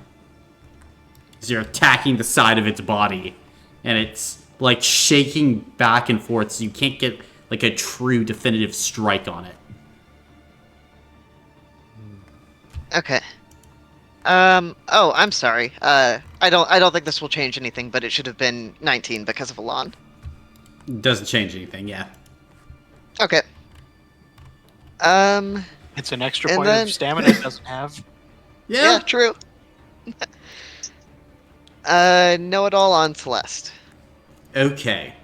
Speaker 1: As you're attacking the side of its body. And it's, like, shaking back and forth, so you can't get, like, a true definitive strike on it.
Speaker 3: Okay. Oh, I'm sorry. I don't think this will change anything, but it should have been 19 because of Alon.
Speaker 1: Doesn't change anything, yeah.
Speaker 3: Okay.
Speaker 2: It's an extra
Speaker 3: And
Speaker 2: point
Speaker 3: then-
Speaker 2: of stamina it doesn't have.
Speaker 3: Yeah, true. Know it all on Celeste.
Speaker 1: Okay.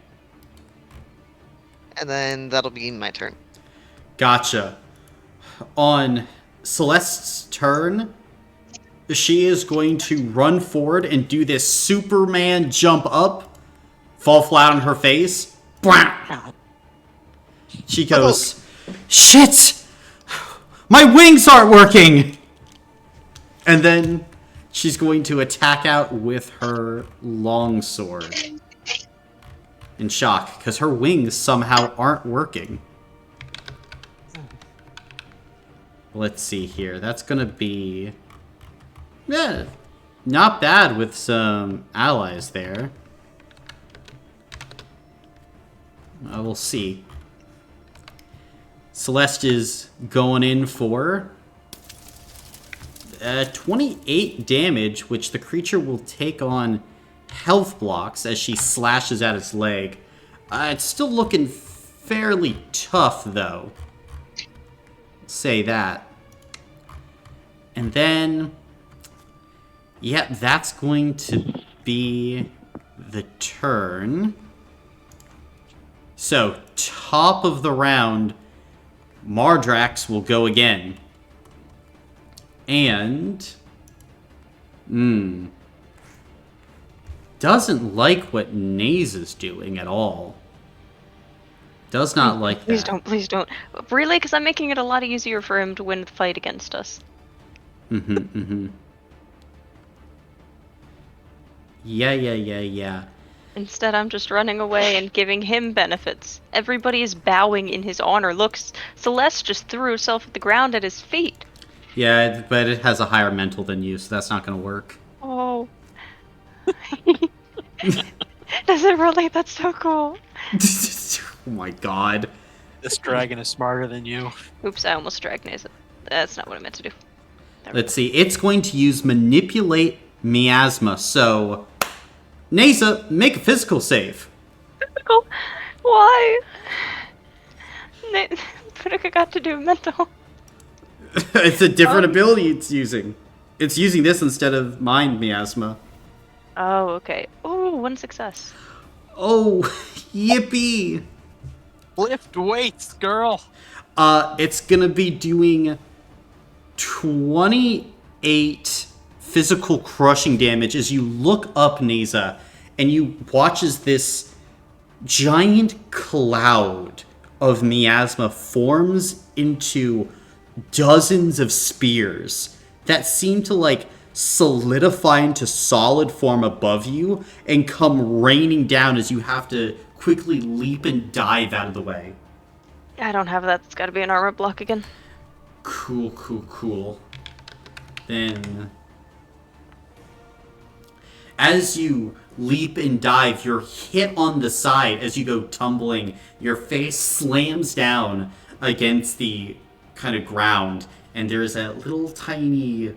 Speaker 3: And then that'll be my turn.
Speaker 1: Gotcha. On Celeste's turn, she is going to run forward and do this Superman jump up, fall flat on her face. Bwah! She goes, "Shit! My wings aren't working!" And then she's going to attack out with her longsword. In shock, because her wings somehow aren't working. Let's see here. That's gonna be... yeah, not bad with some allies there. We'll see. Celeste is going in for 28 damage, which the creature will take on health blocks as she slashes at its leg. It's still looking fairly tough, though. Say that. And then... yep, that's going to be the turn. So, top of the round, Mardrax will go again. And... doesn't like what Naze is doing at all. Does not like that.
Speaker 5: Please don't. Really? Because I'm making it a lot easier for him to win the fight against us.
Speaker 1: Yeah.
Speaker 5: Instead, I'm just running away and giving him benefits. Everybody is bowing in his honor. Look, Celeste just threw herself at the ground at his feet.
Speaker 1: Yeah, but it has a higher mental than you, so that's not going to work.
Speaker 5: Oh. Does it really? That's so cool.
Speaker 1: Oh my god.
Speaker 2: This dragon is smarter than you.
Speaker 5: Oops, I almost dragged Naza. That's not what I meant to do.
Speaker 1: Let's see. It's going to use Manipulate Miasma, so... Naza, make a physical save.
Speaker 5: Physical? Why? Boudica got to do mental.
Speaker 1: It's a different ability it's using. It's using this instead of Mind Miasma.
Speaker 5: Oh, okay. Oh, one success.
Speaker 1: Oh, yippee!
Speaker 2: Lift weights, girl.
Speaker 1: It's gonna be doing 28 physical crushing damage as you look up Naza and you watch as this giant cloud of miasma forms into dozens of spears that seem to like solidify into solid form above you and come raining down as you have to quickly leap and dive out of the way.
Speaker 5: I don't have that. It's got to be an armor block again.
Speaker 1: Cool. Then, as you leap and dive, you're hit on the side as you go tumbling. Your face slams down against the kind of ground, and there's a little tiny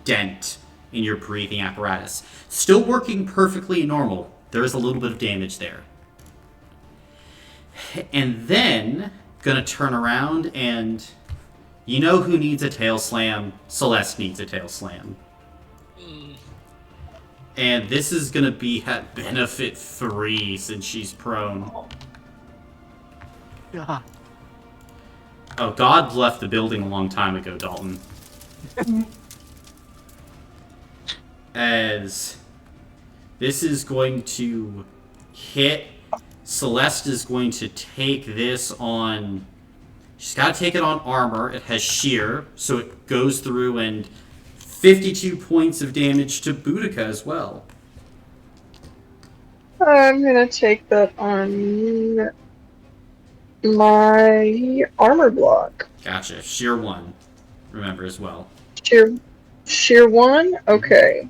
Speaker 1: dent in your breathing apparatus. Still working perfectly normal. There is a little bit of damage there. And then, gonna turn around and... you know who needs a tail slam? Celeste needs a tail slam. And this is gonna be at benefit 3 since she's prone.
Speaker 2: God.
Speaker 1: Oh, God left the building a long time ago, Dalton. As this is going to hit, Celeste is going to take this on... she's got to take it on armor. It has sheer, so it goes through, and 52 points of damage to Boudica as well.
Speaker 4: I'm gonna take that on my armor block.
Speaker 1: Gotcha. Sheer 1. Remember as well.
Speaker 4: Sheer 1? Okay.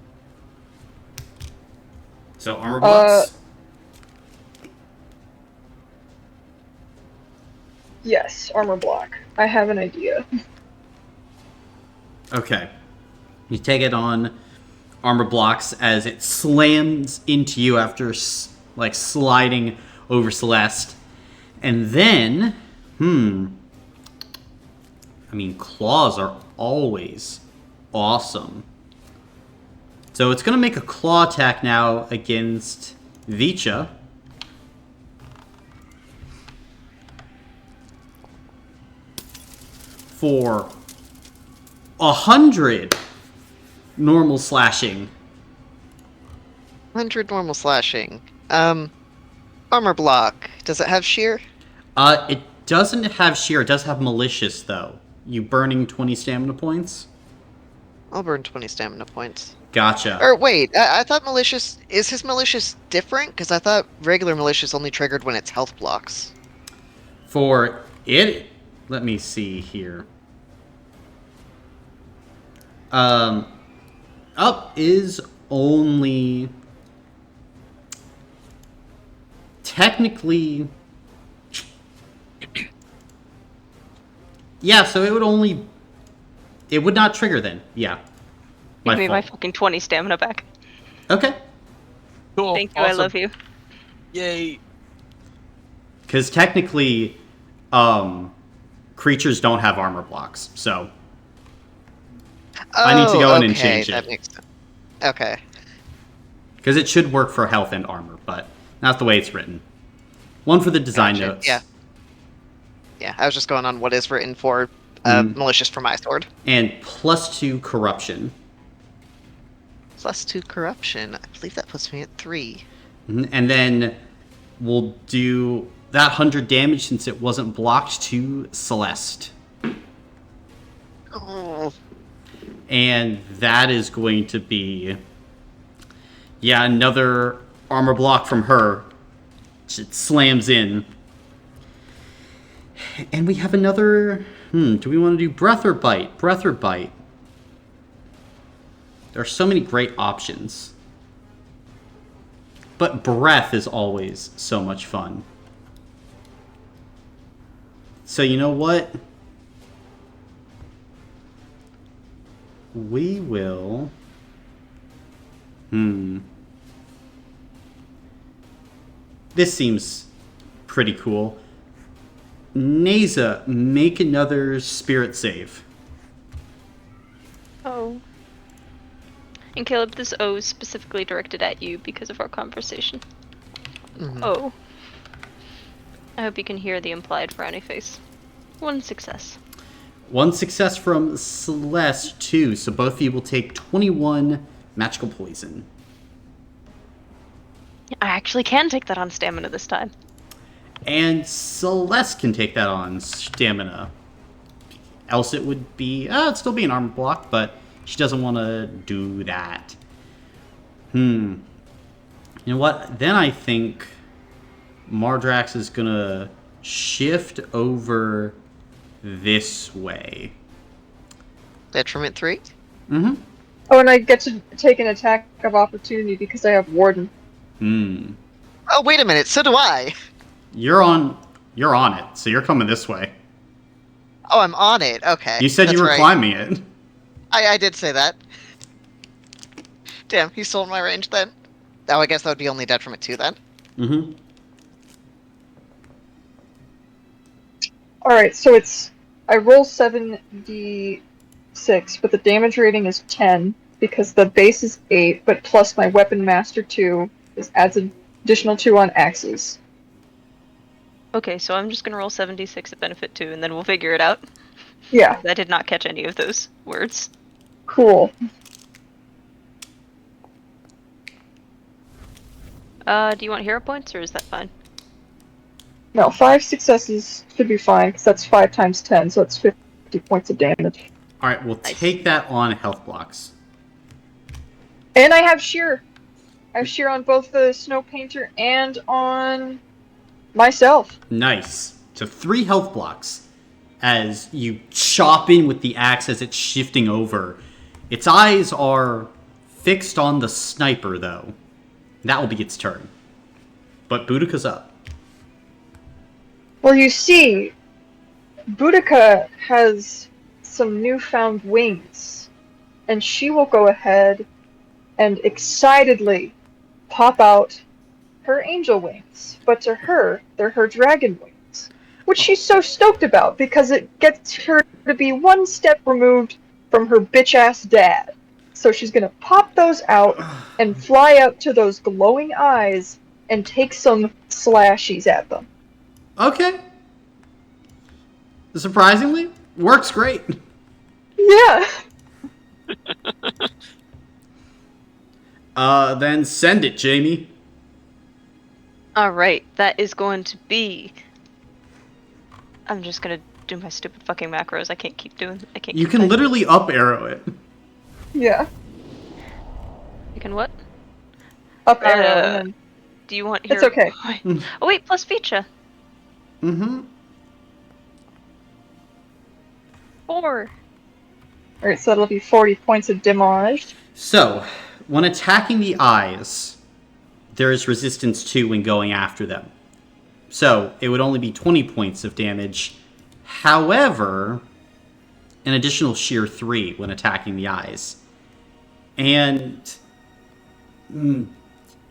Speaker 1: So armor blocks?
Speaker 4: Yes, armor block. I have an idea.
Speaker 1: Okay. You take it on armor blocks as it slams into you after like sliding over Celeste. And then, I mean, claws are always awesome. So it's going to make a claw attack now against Vicha. For 100 normal slashing.
Speaker 3: 100 normal slashing. Armor block. Does it have sheer?
Speaker 1: It doesn't have sheer. It does have malicious, though. You burning 20 stamina points?
Speaker 3: I'll burn 20 stamina points.
Speaker 1: Gotcha.
Speaker 3: Or wait, I thought malicious... Is his malicious different? Because I thought regular malicious only triggered when it's health blocks.
Speaker 1: For it... Let me see here. Up is only... Technically... Yeah, so it would only... It would not trigger then. Yeah.
Speaker 5: Give me my
Speaker 1: fault.
Speaker 5: fucking 20 stamina back.
Speaker 1: Okay.
Speaker 2: Cool.
Speaker 5: Thank you, I love you.
Speaker 2: Yay.
Speaker 1: Because technically, creatures don't have armor blocks, so... I need to go in and change
Speaker 3: that
Speaker 1: it.
Speaker 3: makes sense. Okay.
Speaker 1: Because it should work for health and armor, but not the way it's written. One for the design
Speaker 3: Gotcha.
Speaker 1: notes.
Speaker 3: Yeah. Yeah, I was just going on what is written for malicious for my sword.
Speaker 1: And +2 corruption.
Speaker 3: +2 corruption. I believe that puts me at 3.
Speaker 1: And then we'll do that 100 damage since it wasn't blocked to Celeste.
Speaker 3: Oh.
Speaker 1: And that is going to be... Yeah, another armor block from her. It slams in. And we have another... do we want to do breath or bite? Breath or bite? There are so many great options. But breath is always so much fun. So you know what? We will... This seems pretty cool. Naza, make another spirit save.
Speaker 5: Oh. And Caleb, this O is specifically directed at you because of our conversation.
Speaker 3: Mhm.
Speaker 5: Oh. I hope you can hear the implied frowny face. 1 success.
Speaker 1: 1 success from Celeste, 2. So both of you will take 21 magical poison.
Speaker 5: I actually can take that on stamina this time.
Speaker 1: And Celeste can take that on stamina. Else it would be... it'd still be an armor block, but she doesn't want to do that. You know what? Then I think Mardrax is going to shift over this way.
Speaker 3: Detriment 3?
Speaker 1: Mm-hmm.
Speaker 4: Oh, and I get to take an attack of opportunity because I have Warden.
Speaker 3: Oh, wait a minute, so do I!
Speaker 1: You're on it, so you're coming this way.
Speaker 3: Oh, I'm on it, okay.
Speaker 1: You said
Speaker 3: That's
Speaker 1: you were
Speaker 3: right.
Speaker 1: climbing it.
Speaker 3: I did say that. Damn, he stole my range then. Oh, I guess that would be only detriment 2 then.
Speaker 1: Mm-hmm.
Speaker 4: Alright, so it's... I roll 7d6, but the damage rating is 10, because the base is 8, but plus my Weapon Master 2 adds an additional 2 on axes.
Speaker 5: Okay, so I'm just gonna roll 76 at benefit 2, and then we'll figure it out.
Speaker 4: Yeah,
Speaker 5: I did not catch any of those words.
Speaker 4: cool.
Speaker 5: Do you want hero points, or is that fine?
Speaker 4: No, 5 successes should be fine, because that's 5 times 10, so that's 50 points of damage.
Speaker 1: Alright, we'll
Speaker 5: Nice.
Speaker 1: take that on health blocks.
Speaker 4: And I have sheer. I have sheer on both the Snow Painter and on myself.
Speaker 1: Nice. So 3 health blocks as you chop in with the axe as it's shifting over. Its eyes are fixed on the sniper, though. That will be its turn. But Boudica's up.
Speaker 4: Well, you see, Boudica has some newfound wings. and she will go ahead and excitedly pop out her angel wings. But to her, they're her dragon wings, which she's so stoked about because it gets her to be one step removed from her bitch-ass dad. So she's gonna pop those out and fly up to those glowing eyes and take some slashies at them.
Speaker 1: Okay. Surprisingly, works great.
Speaker 4: Yeah.
Speaker 1: Then send it, Jamie.
Speaker 5: Alright, that is going to be... I'm just gonna do my stupid fucking macros. I can't keep doing...
Speaker 1: You
Speaker 5: keep
Speaker 1: can
Speaker 5: typing.
Speaker 1: literally up arrow it.
Speaker 4: Yeah.
Speaker 5: You can what?
Speaker 4: Up arrow and then
Speaker 5: Do you want your...
Speaker 4: it's okay.
Speaker 5: Oh wait, plus feature.
Speaker 1: Mm-hmm.
Speaker 5: 4.
Speaker 4: Alright, so that'll be 40 points of damage.
Speaker 1: So, when attacking the eyes, there is resistance 2 when going after them. So, it would only be 20 points of damage. However, an additional sheer 3 when attacking the eyes. And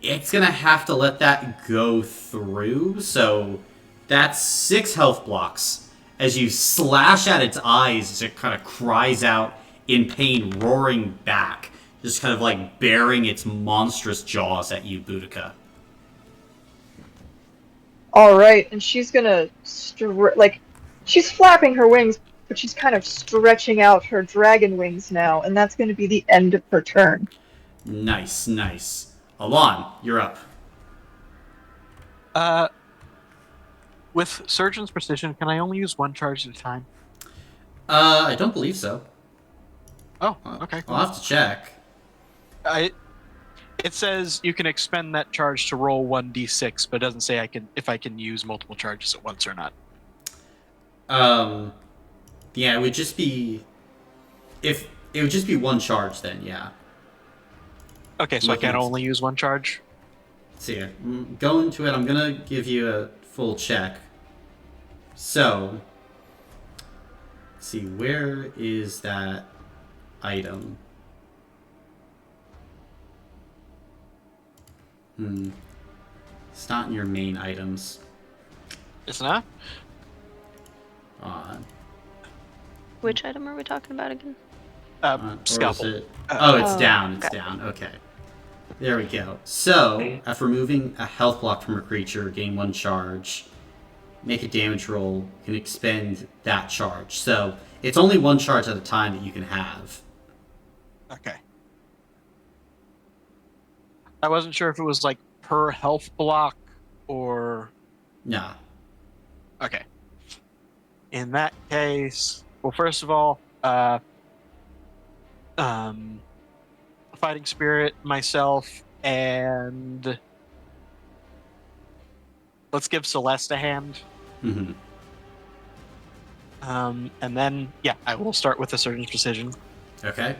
Speaker 1: it's going to have to let that go through. So, that's 6 health blocks. As you slash at its eyes, as it kind of cries out in pain, roaring back. Just kind of like baring its monstrous jaws at you, Boudica.
Speaker 4: Alright, and she's gonna she's flapping her wings, but she's kind of stretching out her dragon wings now, and that's gonna be the end of her turn.
Speaker 1: Nice, nice. Alon, you're up.
Speaker 2: With Surgeon's Precision, can I only use one charge at a time?
Speaker 1: I don't believe so.
Speaker 2: Oh, okay.
Speaker 1: I'll have to check.
Speaker 2: It says you can expend that charge to roll 1d6, but it doesn't say if I can use multiple charges at once or not.
Speaker 1: Yeah, it would just be... It would just be one charge then, yeah.
Speaker 2: Okay, so I can only use one charge?
Speaker 1: Let's see, go into it. I'm gonna give you a full check. So, let's see, where is that item? It's not in your main items.
Speaker 2: It's not?
Speaker 5: Which item are we talking about again?
Speaker 1: Or is
Speaker 2: Scalpel.
Speaker 1: it... it's
Speaker 5: Oh,
Speaker 1: down. It's
Speaker 5: got it.
Speaker 1: down. Okay. There we go. So, after removing a health block from a creature, gain 1 charge. Make a damage roll. You can expend that charge. So, it's only 1 charge at a time that you can have.
Speaker 2: Okay. I wasn't sure if it was like per health block or...
Speaker 1: Nah.
Speaker 2: Okay. In that case, well, first of all, Fighting Spirit, myself, and let's give Celeste a hand.
Speaker 1: Mm-hmm.
Speaker 2: And then, yeah, I will start with the Surgeon's Precision.
Speaker 1: Okay.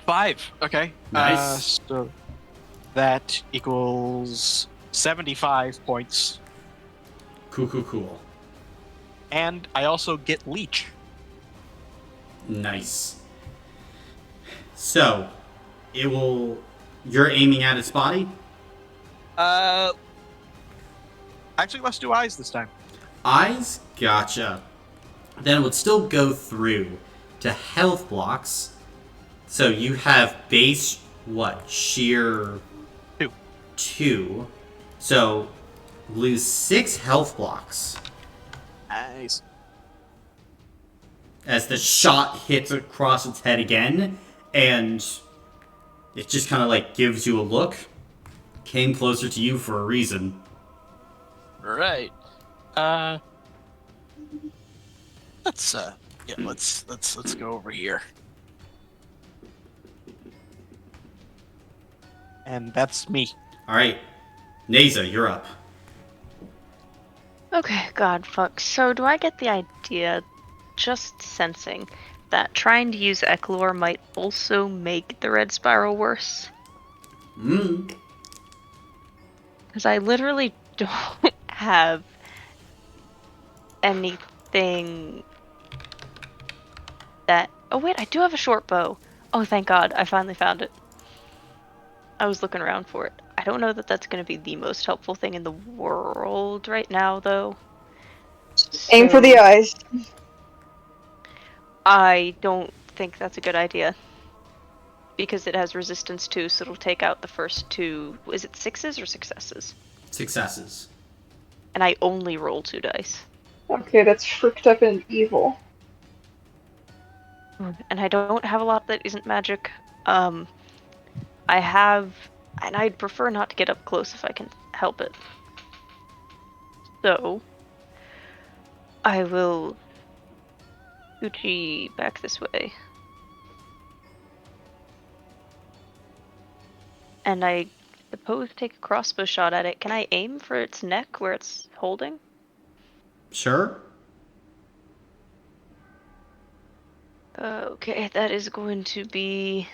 Speaker 2: 5. Okay.
Speaker 1: Nice.
Speaker 2: So that equals 75 points.
Speaker 1: Cool.
Speaker 2: And I also get Leech.
Speaker 1: Nice. So, it will... You're aiming at its body?
Speaker 2: Actually, let's do eyes this time.
Speaker 1: Eyes? Gotcha. Then it would still go through to health blocks. So you have base, sheer...
Speaker 2: 2.
Speaker 1: 2. So, lose 6 health blocks.
Speaker 2: Nice.
Speaker 1: As the shot hits across its head again, and it just kind of like gives you a look. Came closer to you for a reason.
Speaker 2: Right. Let's go over here. And that's me.
Speaker 1: Alright. Naza, you're up.
Speaker 5: Okay, god fuck. So do I get the idea, just sensing, that trying to use Eclore might also make the red spiral worse? Because I literally don't have anything that Oh wait, I do have a short bow. Oh, thank God, I finally found it. I was looking around for it. I don't know that that's going to be the most helpful thing in the world right now, though.
Speaker 4: Aim for the
Speaker 5: So,
Speaker 4: eyes.
Speaker 5: I don't think that's a good idea. Because it has resistance too, so it'll take out the first two. Is it sixes or successes?
Speaker 1: Successes.
Speaker 5: And I only roll 2 dice.
Speaker 4: Okay, that's fricked up and evil.
Speaker 5: And I don't have a lot that isn't magic. I have, and I'd prefer not to get up close if I can help it. So, I will Gucci back this way. And I suppose take a crossbow shot at it. Can I aim for its neck where it's holding?
Speaker 1: Sure.
Speaker 5: Okay, that is going to be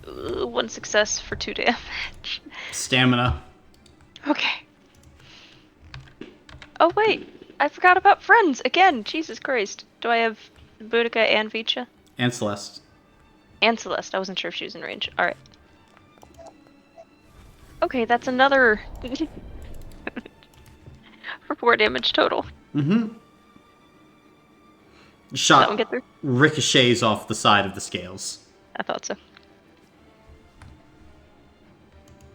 Speaker 5: 1 success for 2 damage.
Speaker 1: Stamina.
Speaker 5: Okay. Oh wait, I forgot about friends again. Jesus Christ. Do I have Boudica and Vicha?
Speaker 1: And Celeste.
Speaker 5: And Celeste. I wasn't sure if she was in range. Alright. Okay, that's another for 4 damage total.
Speaker 1: Mm-hmm.
Speaker 5: That one
Speaker 1: Shot
Speaker 5: get through?
Speaker 1: ricochets off the side of the scales.
Speaker 5: I thought so.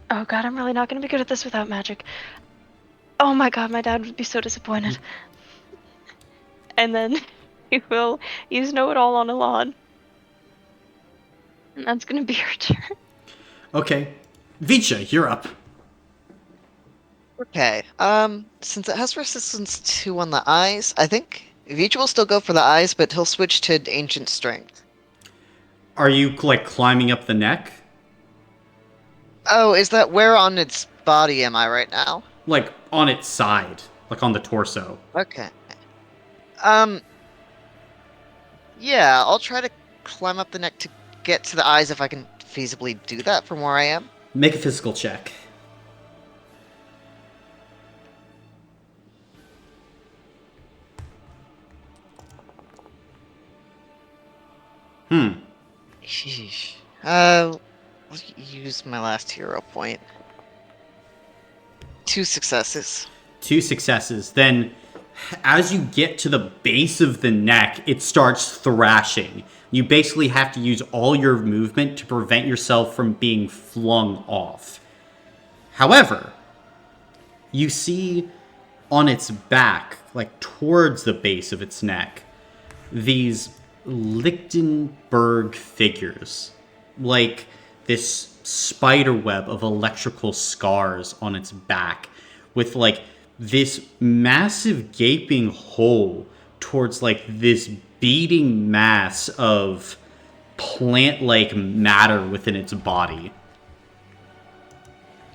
Speaker 5: Oh god, I'm really not gonna be good at this without magic. Oh my god, my dad would be so disappointed. And then he will use Know It All on Elan. And that's gonna be her turn.
Speaker 1: Okay. Vicha, you're up.
Speaker 3: Okay. Since it has resistance 2 on the eyes, I think Veach will still go for the eyes, but he'll switch to Ancient Strength.
Speaker 1: Are you, like, climbing up the neck?
Speaker 3: Oh, is that where on its body am I right now?
Speaker 1: Like, on its side. Like, on the torso.
Speaker 3: Okay. Yeah, I'll try to climb up the neck to get to the eyes if I can feasibly do that from where I am.
Speaker 1: Make a physical check.
Speaker 3: Sheesh. I'll use my last hero point. 2 successes.
Speaker 1: 2 successes. Then, as you get to the base of the neck, it starts thrashing. You basically have to use all your movement to prevent yourself from being flung off. However, you see on its back, like towards the base of its neck, these Lichtenberg figures. Like this spider web of electrical scars on its back, with like this massive gaping hole towards like this beating mass of plant-like matter within its body.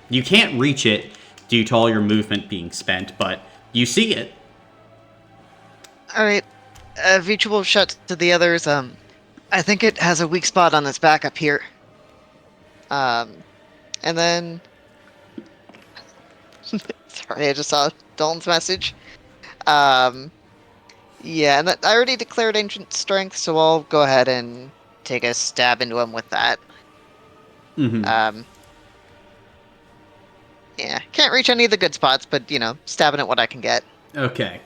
Speaker 1: You can't reach it due to all your movement being spent, but you see it.
Speaker 3: Alright. Veach will shout to the others, I think it has a weak spot on its back up here. And then... Sorry, I just saw Dalton's message. Yeah, and that, I already declared Ancient Strength, so I'll go ahead and take a stab into him with that.
Speaker 1: Mm-hmm.
Speaker 3: Yeah, can't reach any of the good spots, but, you know, stabbing at what I can get.
Speaker 1: Okay.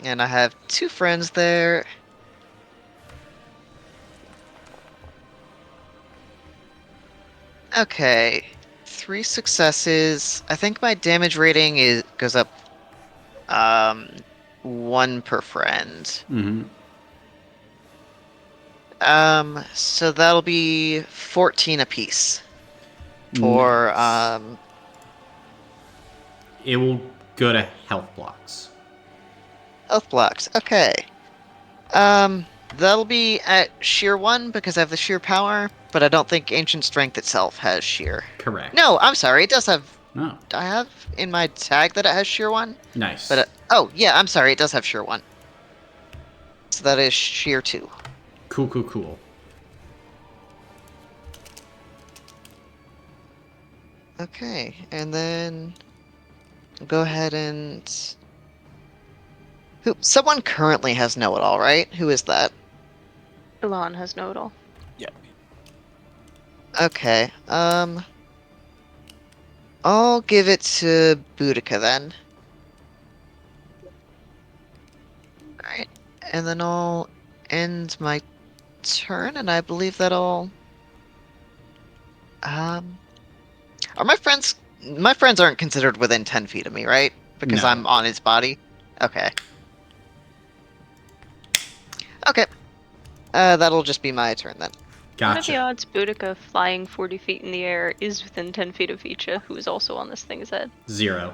Speaker 3: And I have 2 friends there. Okay, 3 successes. I think my damage rating goes up 1 per friend.
Speaker 1: Mm-hmm.
Speaker 3: So that'll be 14 apiece. For
Speaker 1: Nice. It will go to health blocks.
Speaker 3: health blocks. Okay. That'll be at sheer 1 because I have the sheer power, but I don't think Ancient Strength itself has sheer.
Speaker 1: Correct.
Speaker 3: No, I'm sorry. It does have.
Speaker 1: Oh,
Speaker 3: I have in my tag that it has sheer 1.
Speaker 1: nice.
Speaker 3: But oh yeah, I'm sorry. It does have sheer 1. So that is sheer 2.
Speaker 1: Cool, cool, cool.
Speaker 3: Okay, and then go ahead and Someone currently has know-it-all, right? Who is that?
Speaker 5: Elon has know-it-all.
Speaker 2: Yeah.
Speaker 3: Okay, I'll give it to Boudica then. Alright, and then I'll end my turn, and I believe that'll... Are my friends... My friends aren't considered within 10 feet of me, right? Because
Speaker 1: No.
Speaker 3: I'm on his body? Okay. Okay. That'll just be my turn then.
Speaker 5: What are the
Speaker 1: Gotcha.
Speaker 5: odds Boudica flying 40 feet in the air is within 10 feet of Vicha, who is also on this thing's head?
Speaker 1: 0.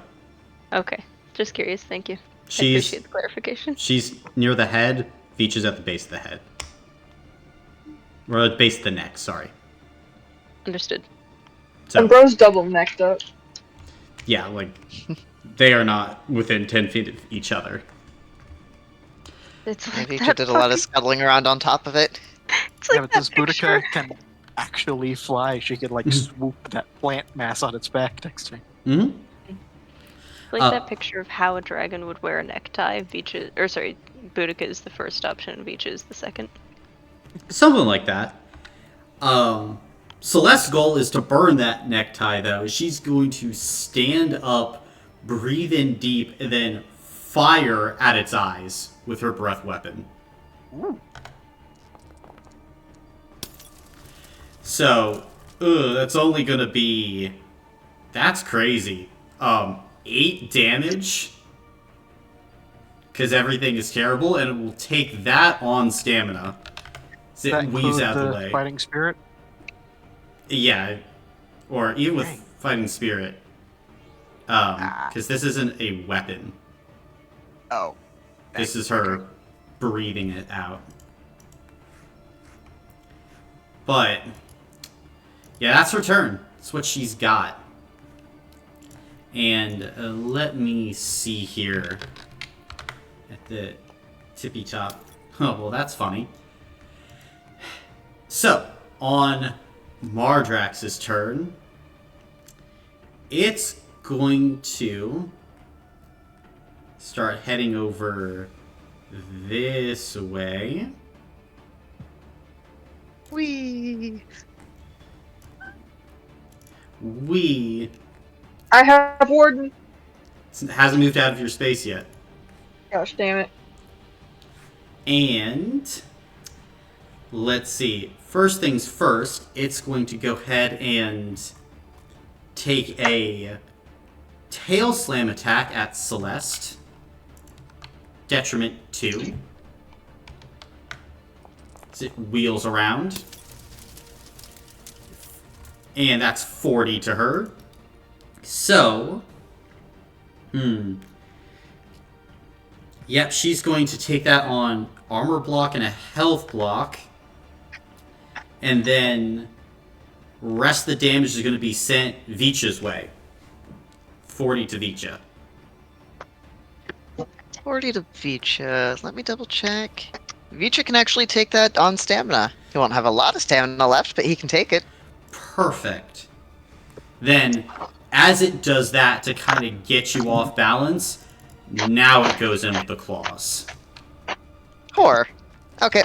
Speaker 5: Okay. Just curious, thank you. I
Speaker 1: She's
Speaker 5: appreciate the clarification.
Speaker 1: she's near the head. Veach is at the base of the head. Or at the base of the neck, sorry.
Speaker 5: Understood.
Speaker 1: So,
Speaker 4: And bro's double necked up.
Speaker 1: yeah, like, they are not within 10 feet of each other.
Speaker 5: It's like
Speaker 3: Maybe you
Speaker 5: that
Speaker 3: did a lot of
Speaker 5: fucking-
Speaker 3: scuttling around on top of it.
Speaker 5: It's like
Speaker 2: Yeah, but
Speaker 5: that
Speaker 2: this
Speaker 5: picture.
Speaker 2: Boudica can actually fly. She could like swoop that plant mass on its back next to me.
Speaker 1: Mm-hmm.
Speaker 5: Like that picture of how a dragon would wear a necktie. Boudica is the first option, Vicha is the second.
Speaker 1: Something like that. Celeste's goal is to burn that necktie, though. She's going to stand up, breathe in deep, and then fire at its eyes with her breath weapon.
Speaker 2: Ooh.
Speaker 1: So, that's only gonna be... That's crazy. 8 damage. Because everything is terrible, and it will take that on stamina. So
Speaker 2: That
Speaker 1: it weaves
Speaker 2: include
Speaker 1: out of the
Speaker 2: the
Speaker 1: way.
Speaker 2: fighting spirit.
Speaker 1: Yeah, or even with
Speaker 2: Dang.
Speaker 1: fighting spirit. Because this isn't a weapon.
Speaker 2: Oh.
Speaker 1: This is her breathing it out. But, yeah, that's her turn. That's what she's got. And let me see here. At the tippy top. Oh, well, that's funny. So, on Mardrax's turn, it's going to start heading over this way.
Speaker 3: Whee!
Speaker 4: I have Warden.
Speaker 1: Hasn't moved out of your space yet.
Speaker 4: Gosh damn it.
Speaker 1: And let's see. First things first, it's going to go ahead and take a tail slam attack at Celeste. Detriment 2. As it wheels around. And that's 40 to her. So, yep, she's going to take that on armor block and a health block. And then rest of the damage is going to be sent Vicha's way. 40 to Vicha.
Speaker 3: 40 to Vicha. Let me double check. Vicha can actually take that on stamina. He won't have a lot of stamina left, but he can take it.
Speaker 1: Perfect. Then, as it does that to kind of get you off balance, now it goes in with the claws.
Speaker 3: Or, okay.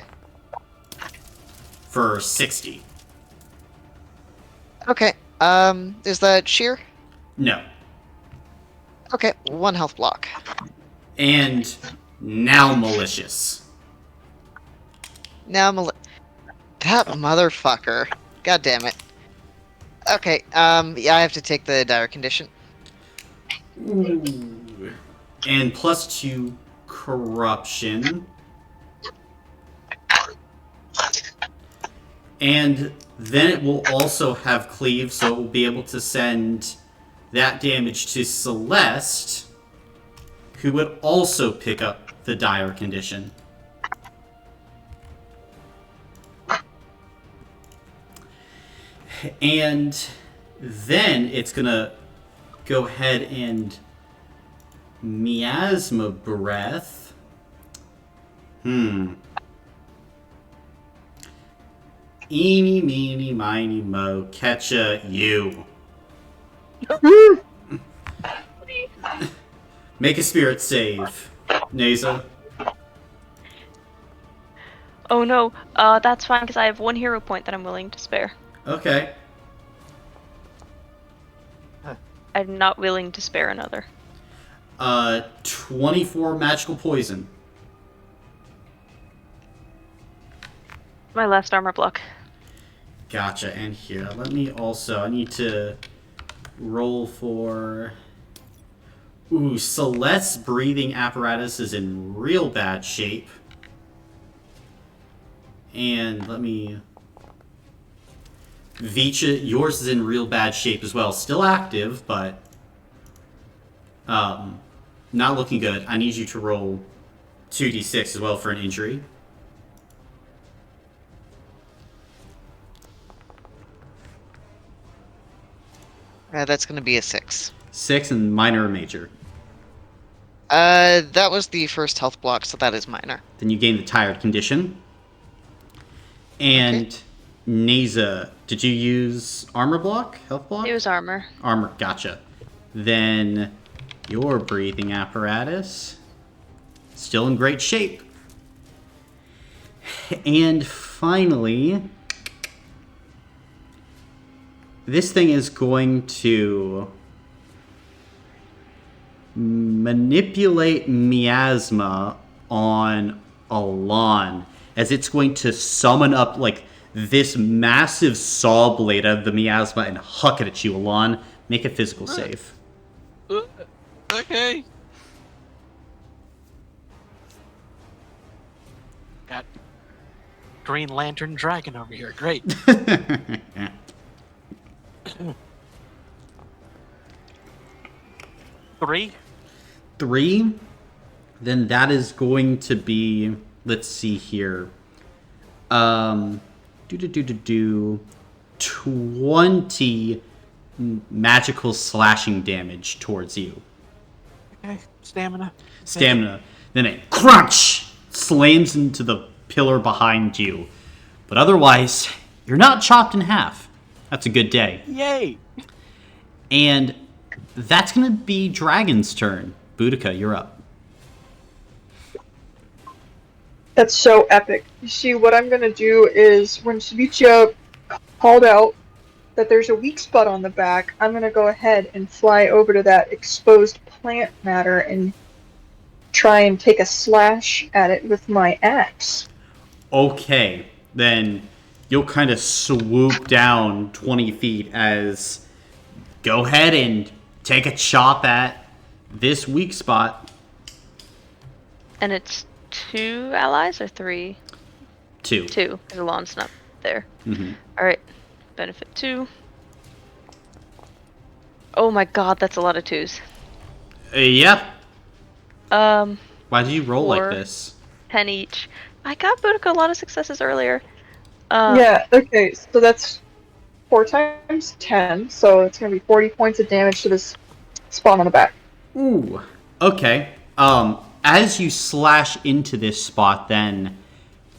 Speaker 1: For 60.
Speaker 3: Okay. Is that sheer?
Speaker 1: No.
Speaker 3: Okay, 1 health block.
Speaker 1: And now malicious.
Speaker 3: Now, that motherfucker. God damn it. Okay, yeah, I have to take the dire condition.
Speaker 1: Ooh. And +2 corruption. And then it will also have cleave, so it will be able to send that damage to Celeste, who would also pick up the dire condition. And then it's gonna go ahead and miasma breath. Eeny, meeny, miny, mo, catcha you. Make a spirit save, Neza.
Speaker 5: Oh no, that's fine because I have 1 hero point that I'm willing to spare.
Speaker 1: Okay.
Speaker 5: I'm not willing to spare another.
Speaker 1: 24 magical poison.
Speaker 5: My last armor block.
Speaker 1: Gotcha. And here, let me also, I need to roll for... Ooh, Celeste's breathing apparatus is in real bad shape. And let me... Vicha, yours is in real bad shape as well. Still active, but... not looking good. I need you to roll 2d6 as well for an injury.
Speaker 3: That's going to be a 6.
Speaker 1: 6 and minor or major.
Speaker 3: That was the first health block, so that is minor.
Speaker 1: Then you gain the tired condition. And
Speaker 3: Okay.
Speaker 1: Naza, did you use armor block? Health block?
Speaker 5: It was armor.
Speaker 1: Armor, gotcha. Then your breathing apparatus, still in great shape. And finally, this thing is going to manipulate miasma on Alon, as it's going to summon up like this massive saw blade of the miasma and huck it at you, Alon. Make a physical save.
Speaker 2: Okay. Got Green Lantern Dragon over here. Great. 3.
Speaker 1: 3, then that is going to be, let's see here, 20 magical slashing damage towards you.
Speaker 2: Okay. Stamina.
Speaker 1: Stamina. Then it crunch slams into the pillar behind you. But otherwise, you're not chopped in half. That's a good day.
Speaker 2: Yay.
Speaker 1: And that's going to be Dragon's turn. Boudica, you're up.
Speaker 4: That's so epic. You see, what I'm gonna do is, when Ceviche called out that there's a weak spot on the back, I'm gonna go ahead and fly over to that exposed plant matter and try and take a slash at it with my axe.
Speaker 1: Okay, then you'll kind of swoop down 20 feet as go ahead and take a chop at this weak spot.
Speaker 5: And it's 2 allies or 3?
Speaker 1: 2.
Speaker 5: 2, because Alon's not there.
Speaker 1: Mm-hmm.
Speaker 5: Alright, benefit 2. Oh my god, that's a lot of 2s.
Speaker 1: Yeah.
Speaker 5: Why
Speaker 1: Why did you roll like
Speaker 5: 4.
Speaker 1: this?
Speaker 5: 10 each. I got Boudica a lot of successes earlier.
Speaker 4: Yeah, okay, so that's 4 times 10, so it's gonna be 40 points of damage to this spot on the back.
Speaker 1: Ooh. Okay. As you slash into this spot, then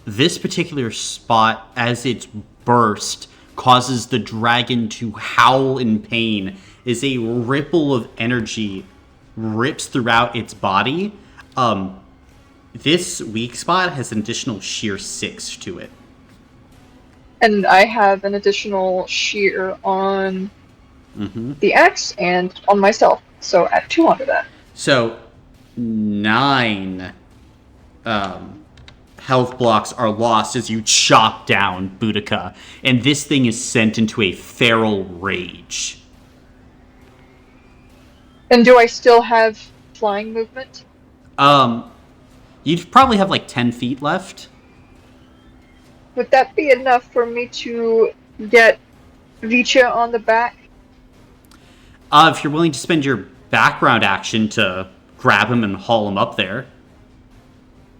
Speaker 1: this particular spot, as it's burst, causes the dragon to howl in pain as a ripple of energy rips throughout its body. This weak spot has an additional sheer 6 to it.
Speaker 4: And I have an additional shear on the axe and on myself, so add 2 onto that.
Speaker 1: So 9 health blocks are lost as you chop down Boudica, and this thing is sent into a feral rage.
Speaker 4: And do I still have flying movement?
Speaker 1: You'd probably have like 10 feet left.
Speaker 4: Would that be enough for me to get Vicha on the back?
Speaker 1: If you're willing to spend your background action to grab him and haul him up there,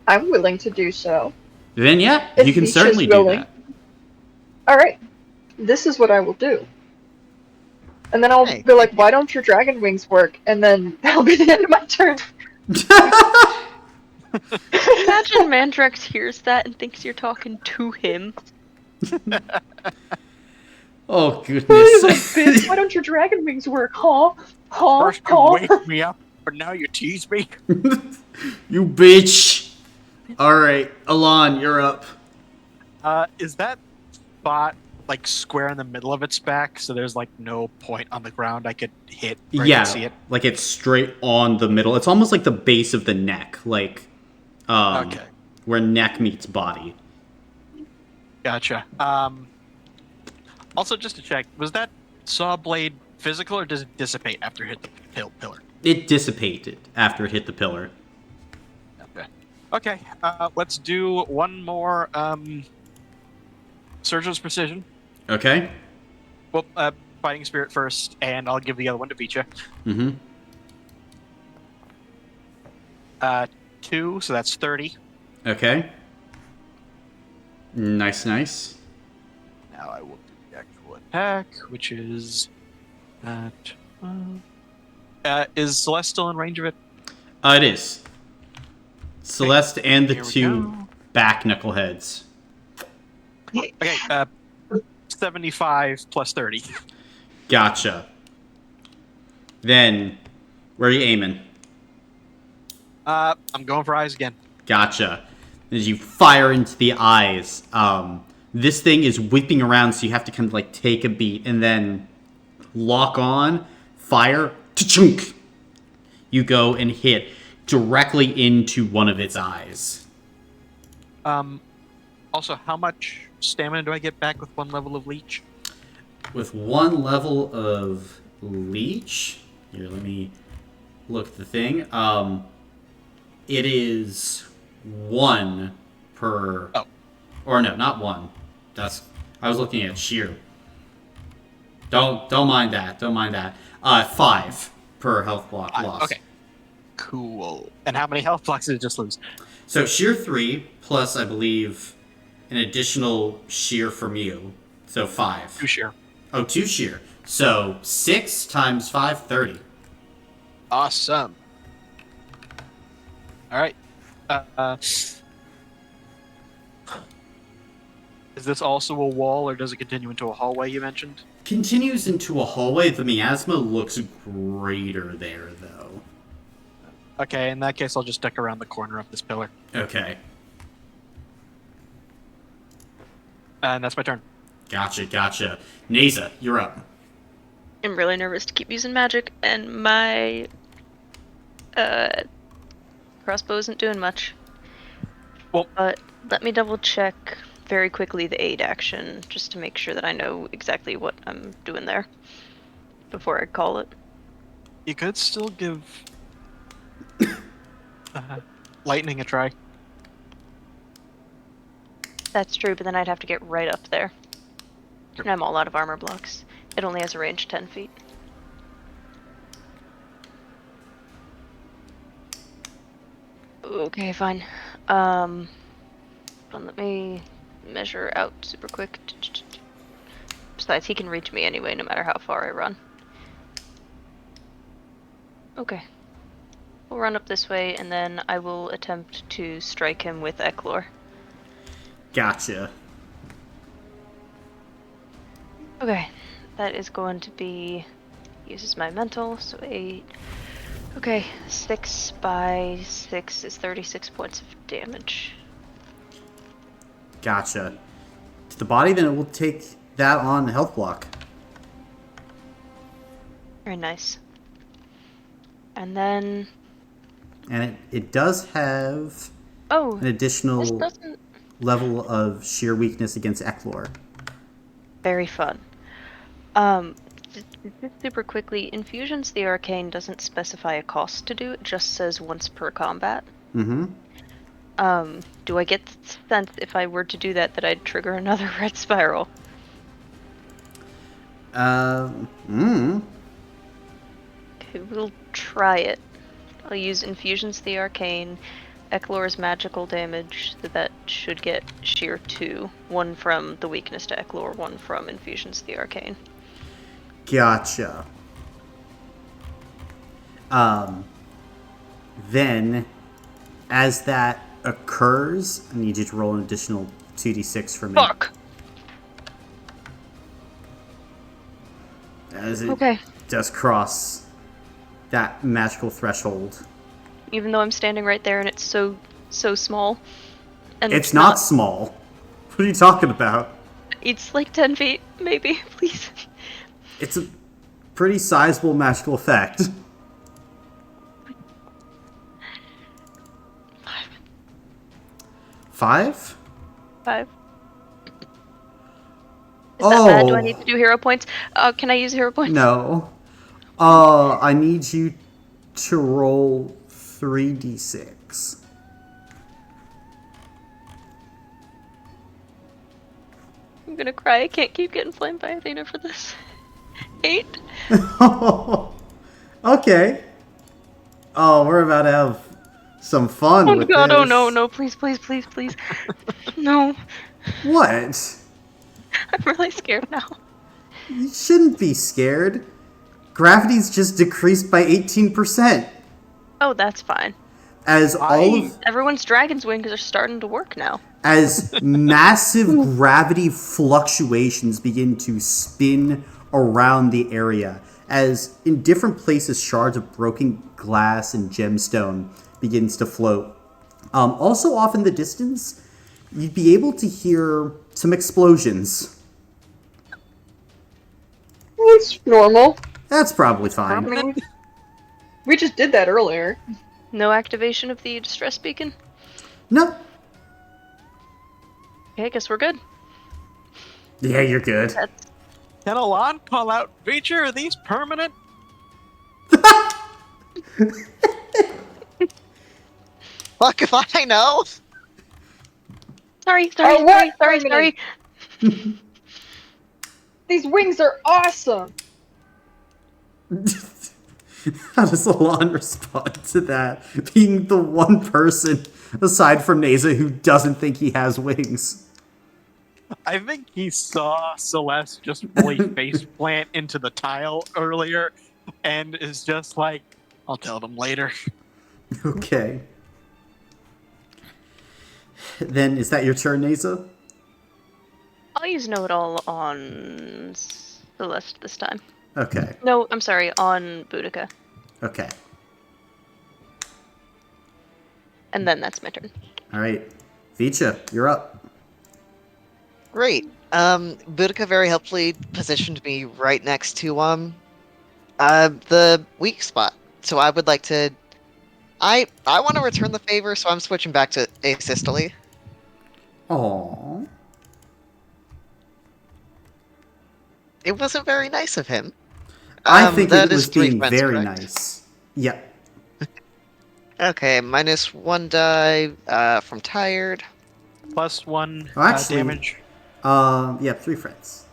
Speaker 4: I'm willing to do so.
Speaker 1: then yeah,
Speaker 4: If
Speaker 1: you can
Speaker 4: Vicha's
Speaker 1: certainly do
Speaker 4: willing.
Speaker 1: that.
Speaker 4: Alright, this is what I will do. And then I'll
Speaker 3: Hey.
Speaker 4: be like, why don't your dragon wings work? And then that'll be the end of my turn.
Speaker 5: Imagine Mandrex hears that and thinks you're talking to him.
Speaker 1: Oh
Speaker 4: He's like,
Speaker 1: goodness.
Speaker 4: bitch, why don't your dragon wings work? Huh? Huh?
Speaker 2: First you
Speaker 4: Huh?
Speaker 2: wake me up, but now you tease me.
Speaker 1: You bitch. Alright, Alon, you're up.
Speaker 2: Is that spot like square in the middle of its back, so there's like no point on the ground I could hit where I could see
Speaker 1: Yeah,
Speaker 2: it?
Speaker 1: like it's straight on the middle. It's almost like the base of the neck, like
Speaker 2: Okay,
Speaker 1: where neck meets body.
Speaker 2: gotcha. Also, just to check, was that saw blade physical or does it dissipate after it hit the pillar?
Speaker 1: It dissipated after it hit the pillar.
Speaker 2: Okay. Okay. Let's do one more Surgeon's Precision.
Speaker 1: Okay.
Speaker 2: Well, Fighting Spirit first, and I'll give the other one to Vicha.
Speaker 1: Mm-hmm.
Speaker 2: 2, so that's 30.
Speaker 1: Okay. Nice, nice.
Speaker 2: Now I will do the actual attack, which is at 12. Is Celeste still in range of it?
Speaker 1: It is. Celeste and the
Speaker 2: Here we
Speaker 1: two
Speaker 2: go.
Speaker 1: back knuckleheads.
Speaker 2: Okay, 75 plus 30.
Speaker 1: Gotcha. Then, where are you aiming?
Speaker 2: I'm going for eyes again.
Speaker 1: Gotcha. As you fire into the eyes, this thing is whipping around, so you have to kind of like take a beat and then lock on, fire, ta-chunk. You go and hit directly into one of its eyes.
Speaker 2: Also, how much stamina do I get back with 1 level of leech?
Speaker 1: With 1 level of leech, here, let me look at the thing. It is 1 per.
Speaker 2: Oh.
Speaker 1: Or no, not 1. I was looking at sheer. Don't mind that. Don't mind that. 5 per health block loss.
Speaker 2: Okay. Cool. And how many health blocks did it just lose?
Speaker 1: So sheer 3 plus, I believe, an additional sheer from you. So 5.
Speaker 2: 2 sheer.
Speaker 1: Oh, 2 sheer. So 6 times 5, 30.
Speaker 2: Awesome. All right. Is this also a wall, or does it continue into a hallway you mentioned?
Speaker 1: Continues into a hallway. The miasma looks greater there, though.
Speaker 2: Okay, in that case, I'll just duck around the corner of this pillar.
Speaker 1: Okay.
Speaker 2: And that's my turn.
Speaker 1: Gotcha. Naza, you're up.
Speaker 5: I'm really nervous to keep using magic, and my crossbow isn't doing much.
Speaker 2: Well-
Speaker 5: But let me double check very quickly the aid action, just to make sure that I know exactly what I'm doing there before I call it.
Speaker 2: You could still give lightning a try.
Speaker 5: That's true, but then I'd have to get right up there. And I'm all out of armor blocks. It only has a range 10 feet. Okay, fine. Hold on, let me measure out super quick. Besides, he can reach me anyway, no matter how far I run. Okay. We'll run up this way, and then I will attempt to strike him with Eclor.
Speaker 1: Gotcha.
Speaker 5: Okay, that is going to be, uses my mental, so 8. Okay, 6 by 6 is 36 points of damage.
Speaker 1: Gotcha. To the body, then it will take that on the health block.
Speaker 5: Very nice. And then,
Speaker 1: And it does have
Speaker 5: oh,
Speaker 1: an
Speaker 5: this
Speaker 1: additional
Speaker 5: doesn't,
Speaker 1: level of sheer weakness against Eclor.
Speaker 5: very fun. Just super quickly, Infusions the Arcane doesn't specify a cost to do, it just says once per combat.
Speaker 1: Mm-hmm.
Speaker 5: Do I get the sense if I were to do that I'd trigger another red spiral?
Speaker 1: Mm.
Speaker 5: Okay, we'll try it. I'll use Infusions the Arcane, Eclor's magical damage, so that should get sheer 2. 1 from the weakness to Eclor, 1 from Infusions the Arcane.
Speaker 1: Gotcha. Then, as that occurs, I need you to roll an additional 2d6 for me.
Speaker 5: Fuck!
Speaker 1: As it
Speaker 5: Okay.
Speaker 1: does cross that magical threshold.
Speaker 5: Even though I'm standing right there and it's so small. And
Speaker 1: It's not small. What are you talking about?
Speaker 5: It's like 10 feet, maybe. Please.
Speaker 1: It's a pretty sizable magical effect. 5?
Speaker 5: 5. Is that bad? Do I need
Speaker 1: Oh,
Speaker 5: to do hero points? Can I use hero points?
Speaker 1: no. I need you to roll 3d6.
Speaker 5: I'm gonna cry. I can't keep getting flamed by Athena for this. 8.
Speaker 1: Okay. Oh, we're about to have some fun
Speaker 5: Oh
Speaker 1: with
Speaker 5: god,
Speaker 1: this.
Speaker 5: oh no, no, please, please, please, please. No.
Speaker 1: What?
Speaker 5: I'm really scared now.
Speaker 1: You shouldn't be scared. Gravity's just decreased by 18%.
Speaker 5: Oh, that's fine.
Speaker 1: As all of
Speaker 5: Everyone's dragon's wings are starting to work now.
Speaker 1: as massive gravity fluctuations begin to spin around the area, as in different places shards of broken glass and gemstone begins to float. Also off in the distance, you'd be able to hear some explosions.
Speaker 4: It's normal.
Speaker 1: That's probably fine.
Speaker 4: I mean, we just did that earlier.
Speaker 5: No activation of the distress beacon?
Speaker 1: No.
Speaker 5: Okay, I guess we're good.
Speaker 1: Yeah, you're good.
Speaker 2: Can Alon call out, Feature, are these permanent?
Speaker 3: Fuck if I know.
Speaker 5: Sorry.
Speaker 4: These wings are awesome.
Speaker 1: How does Alon respond to that? Being the one person, aside from Neza, who doesn't think he has wings.
Speaker 2: I think he saw Celeste just fully faceplant into the tile earlier and is just like, I'll tell them later.
Speaker 1: Okay. Then, is that your turn, Neza?
Speaker 5: I'll use Know It All on Celeste this time.
Speaker 1: Okay.
Speaker 5: No, I'm sorry, on Boudica.
Speaker 1: Okay.
Speaker 5: And then that's my turn.
Speaker 1: Alright. Vicha, you're up.
Speaker 3: Great. Boudica very helpfully positioned me right next to the weak spot. So I would like to. I want to return the favor, so I'm switching back to asystole.
Speaker 1: Aww.
Speaker 3: It wasn't very nice of him.
Speaker 1: I think
Speaker 3: that
Speaker 1: it was
Speaker 3: is 3
Speaker 1: being
Speaker 3: friends,
Speaker 1: very
Speaker 3: correct?
Speaker 1: nice. Yep.
Speaker 3: Okay, -1 die from tired.
Speaker 2: +1
Speaker 1: Oh, actually-
Speaker 2: damage.
Speaker 1: Yeah, 3 friends.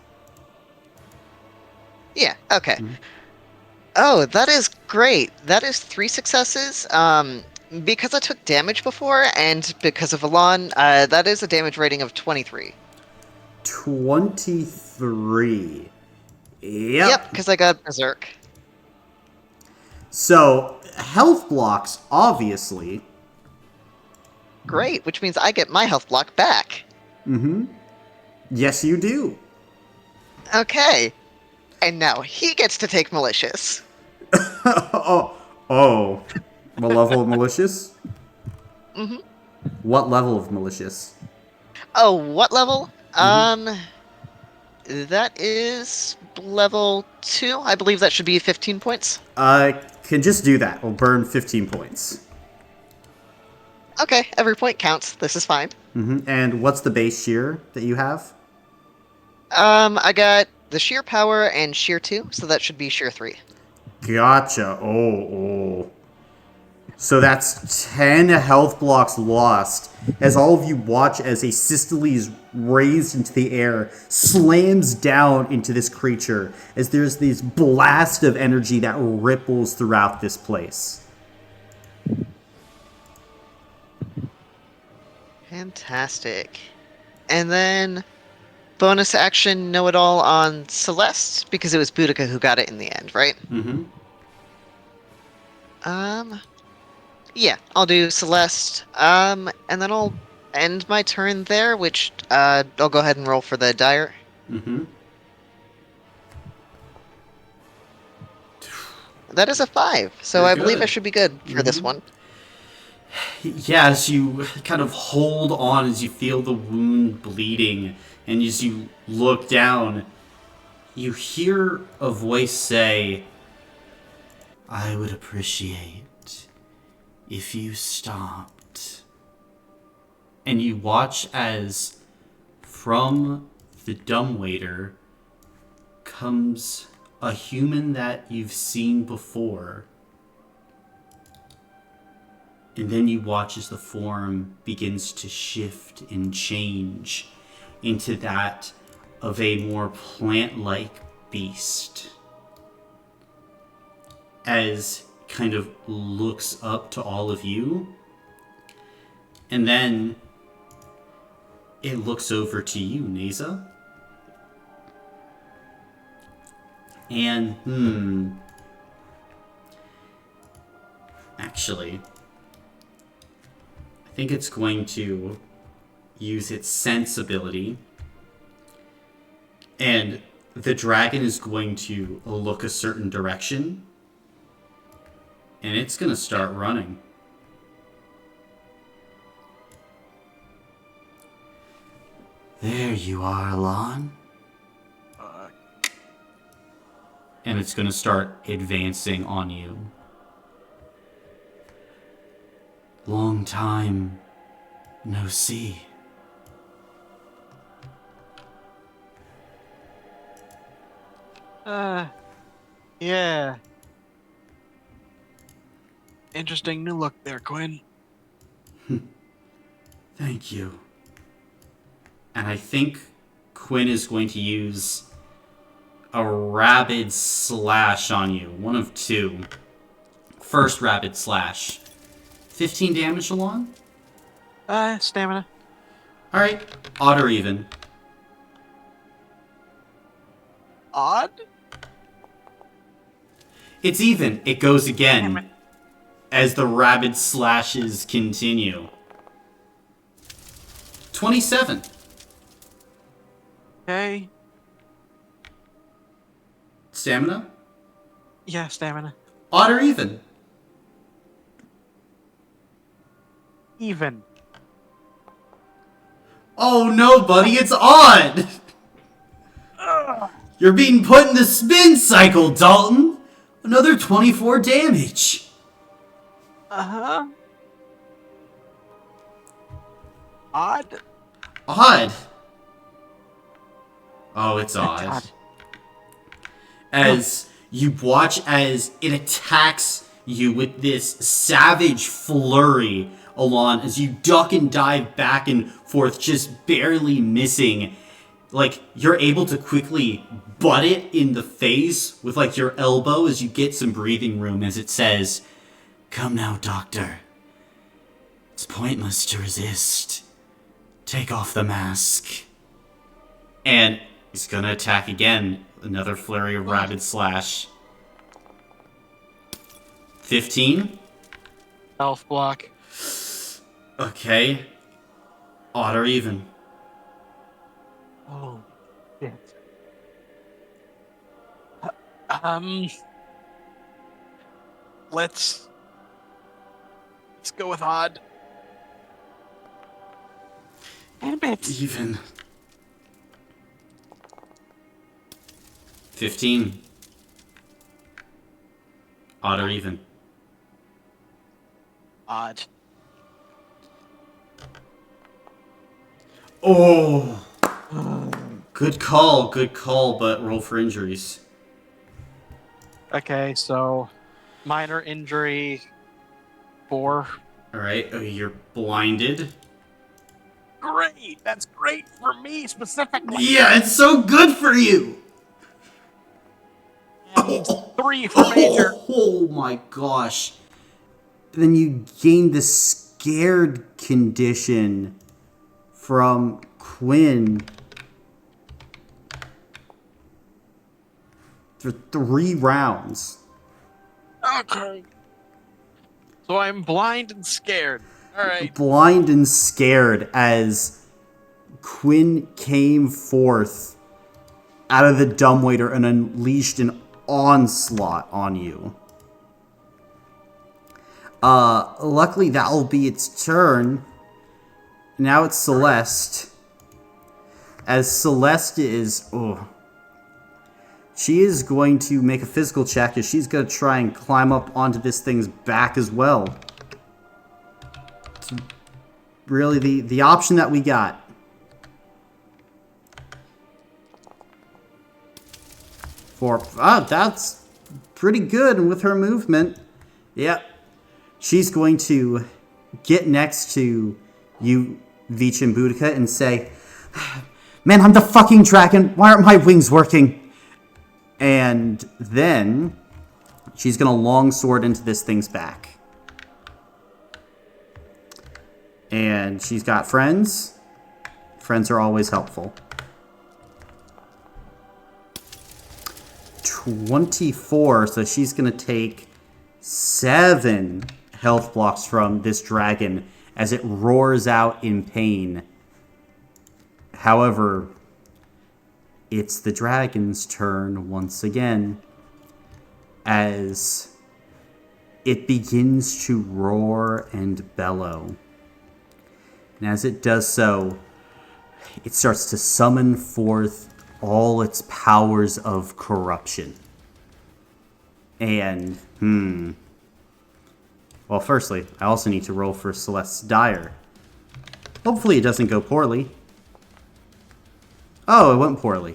Speaker 3: Yeah, okay.
Speaker 1: Mhm.
Speaker 3: Oh, that is great. That is 3 successes. Because I took damage before, and because of Alon, that is a damage rating of 23.
Speaker 1: 23.
Speaker 3: Yep, because I got Berserk.
Speaker 1: So, health blocks, obviously.
Speaker 3: Great, which means I get my health block back.
Speaker 1: Mm-hmm. Yes, you do.
Speaker 3: Okay. And now he gets to take Malicious.
Speaker 1: oh. What level of malicious?
Speaker 3: Mm-hmm.
Speaker 1: What level of malicious?
Speaker 3: Oh, what level?
Speaker 1: Mm-hmm.
Speaker 3: That is level 2. I believe that should be 15 points.
Speaker 1: Can just do that. We'll burn 15 points.
Speaker 3: Okay, every point counts. This is fine.
Speaker 1: Mm-hmm. And what's the base shear that you have?
Speaker 3: I got the sheer power and sheer 2, so that should be sheer 3.
Speaker 1: Gotcha. Oh. So that's 10 health blocks lost as all of you watch as a systole is raised into the air, slams down into this creature as there's this blast of energy that ripples throughout this place.
Speaker 3: Fantastic. And then bonus action Know It All on Celeste, because it was Boudica who got it in the end, right?
Speaker 1: Mm-hmm.
Speaker 3: Yeah, I'll do Celeste. And then I'll end my turn there, which I'll go ahead and roll for the dire.
Speaker 1: Mm-hmm.
Speaker 3: That is a 5, so
Speaker 1: You're
Speaker 3: I believe I
Speaker 1: good.
Speaker 3: should be good for this
Speaker 1: Mhm.
Speaker 3: one.
Speaker 1: Yeah, as you kind of hold on as you feel the wound bleeding, and as you look down, you hear a voice say, "I would appreciate if you stopped." And you watch as from the dumbwaiter comes a human that you've seen before. And then you watch as the form begins to shift and change into that of a more plant-like beast. As kind of looks up to all of you. And then it looks over to you, Neza. And, actually, I think it's going to use its sense ability. And the dragon is going to look a certain direction. And it's going to start running. There you are, Alon. And it's going to start advancing on you. Long time no see.
Speaker 2: Yeah. Interesting new look there, Quinn.
Speaker 1: Thank you. And I think Quinn is going to use a rabid slash on you. One of two. First rabid slash. 15 damage, Alon?
Speaker 2: Stamina.
Speaker 1: Alright. Odd or even?
Speaker 2: Odd?
Speaker 1: It's even. It goes
Speaker 2: Damn
Speaker 1: again.
Speaker 2: it.
Speaker 1: As the rabid slashes continue. 27.
Speaker 2: Okay.
Speaker 1: Stamina?
Speaker 2: Yeah, stamina.
Speaker 1: Odd or even?
Speaker 2: Even.
Speaker 1: Oh no, buddy, it's odd! You're being put in the spin cycle, Dalton! Another 24 damage.
Speaker 2: Uh-huh. Odd?
Speaker 1: Odd. Oh, it's odd.
Speaker 2: God.
Speaker 1: As you watch as it attacks you with this savage flurry, Alon, as you duck and dive back and forth, just barely missing. Like, you're able to quickly butt it in the face with, like, your elbow as you get some breathing room as it says, "Come now, Doctor. It's pointless to resist. Take off the mask." And he's gonna attack again. Another flurry of rabid slash. 15?
Speaker 2: Elf block.
Speaker 1: Okay. Odd or even?
Speaker 2: Oh, shit. Let's go with odd. Damn it.
Speaker 1: Even. 15. Odd or even?
Speaker 2: Odd.
Speaker 1: Oh! Good call, but roll for injuries.
Speaker 2: Okay, so minor injury 4.
Speaker 1: Alright, you're blinded.
Speaker 2: Great! That's great for me specifically.
Speaker 1: Yeah, it's so good for you!
Speaker 2: And 3 for major.
Speaker 1: Oh my gosh. Then you gain the scared condition from Quinn for 3 rounds.
Speaker 2: Okay. So I'm blind and scared. Alright.
Speaker 1: Blind and scared as Quinn came forth out of the dumbwaiter and unleashed an onslaught on you. Luckily that'll be its turn. Now it's Celeste. As Celeste is... Oh, she is going to make a physical check as she's going to try and climb up onto this thing's back as well. It's really the option that we got. That's pretty good with her movement. Yep. She's going to get next to you, Veach and Boudica, and say, "Man, I'm the fucking dragon. Why aren't my wings working?" And then she's going to longsword into this thing's back. And she's got friends. Friends are always helpful. 24, so she's going to take 7 health blocks from this dragon as it roars out in pain. However, it's the dragon's turn once again as it begins to roar and bellow. And as it does so, it starts to summon forth all its powers of corruption. And, well, firstly, I also need to roll for Celeste's Dire. Hopefully it doesn't go poorly. Oh, it went poorly.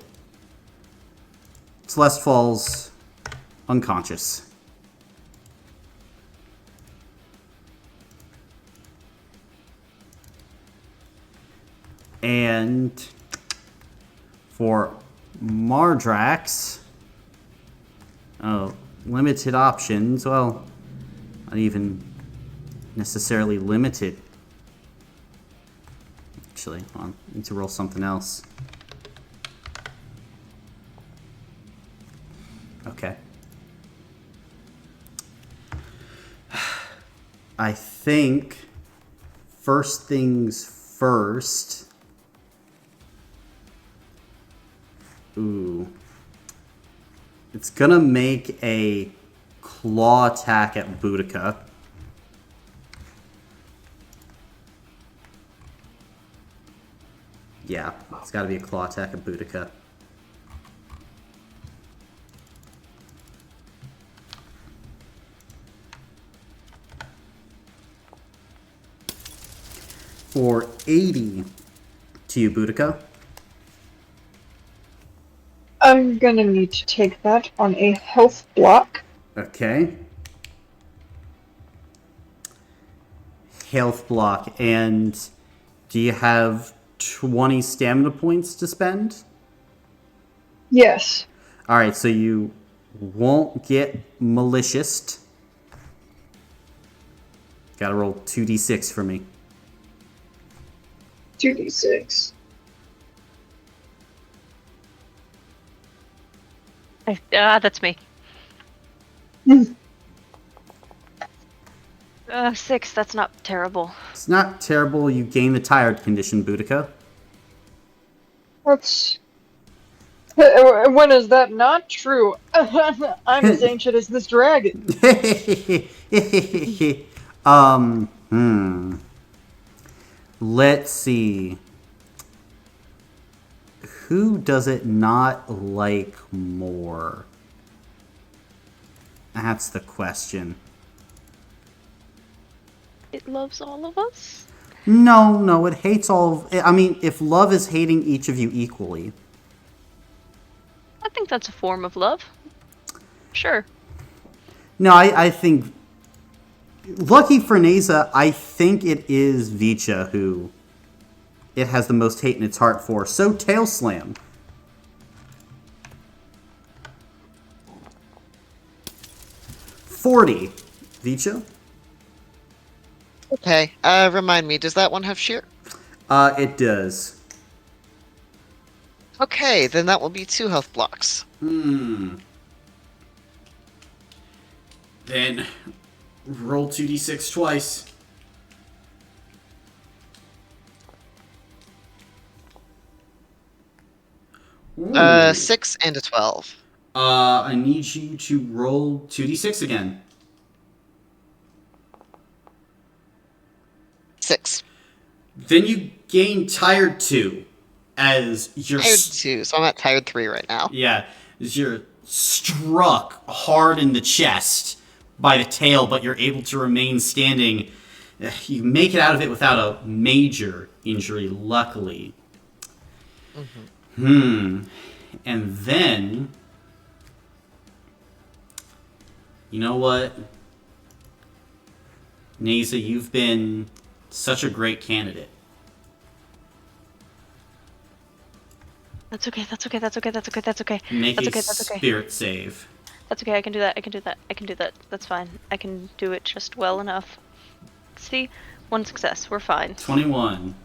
Speaker 1: Celeste falls unconscious. And for Mardrax, limited options. Well, not even necessarily limited. Actually, hold on. I need to roll something else. Okay. I think first things first. Ooh. It's gonna make a claw attack at Boudica. Yeah, it's gotta be a claw attack at Boudica. For 80 to you, Boudica.
Speaker 4: I'm gonna need to take that on a health block.
Speaker 1: Okay. Health block. And do you have 20 stamina points to spend?
Speaker 4: Yes.
Speaker 1: Alright, so you won't get malicious. Gotta roll 2d6 for me.
Speaker 4: 2d6.
Speaker 5: That's me.
Speaker 4: Hmm.
Speaker 5: 6, that's not terrible.
Speaker 1: It's not terrible. You gain the tired condition, Boudica.
Speaker 4: That's... When is that not true? I'm as ancient as this dragon.
Speaker 1: Let's see. Who does it not like more? That's the question.
Speaker 5: It loves all of us?
Speaker 1: No, it hates all of... I mean, if love is hating each of you equally.
Speaker 5: I think that's a form of love. Sure.
Speaker 1: No, I think... Lucky for Neza, I think it is Vicha who it has the most hate in its heart for. So, Tail Slam. $40. Vicha?
Speaker 3: Okay, remind me, does that one have sheer?
Speaker 1: It does.
Speaker 3: Okay, then that will be 2 health blocks.
Speaker 1: Then roll 2d6 twice. Ooh.
Speaker 3: 6 and a 12.
Speaker 1: I need you to roll 2d6 again. Then you gain tired 2 as you're
Speaker 3: Tired 2, so I'm at tired 3 right now.
Speaker 1: yeah, as you're struck hard in the chest by the tail, but you're able to remain standing. You make it out of it without a major injury, luckily. And then, you know what? Neza, you've been such a great candidate.
Speaker 5: That's okay. That's okay. That's okay. That's okay. That's okay.
Speaker 1: Make
Speaker 5: That's
Speaker 1: a
Speaker 5: okay. That's okay.
Speaker 1: spirit save.
Speaker 5: That's okay. I can do that. I can do that. I can do that. That's fine. I can do it just well enough. See, 1 success. We're fine.
Speaker 1: 21.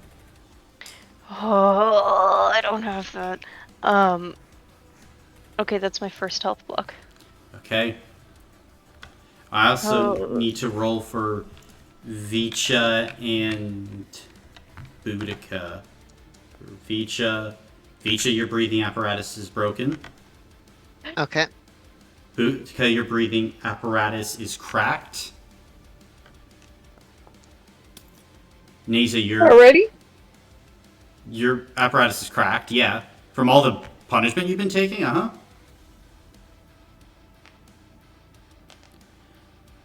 Speaker 5: Oh, I don't have that. Okay, that's my first health block.
Speaker 1: Okay. I also
Speaker 5: Oh.
Speaker 1: need to roll for Vicha and Boudica. Vicha, your breathing apparatus is broken.
Speaker 3: Okay.
Speaker 1: Boudica, your breathing apparatus is cracked. Neza,
Speaker 4: Already?
Speaker 1: your apparatus is cracked, yeah. From all the punishment you've been taking,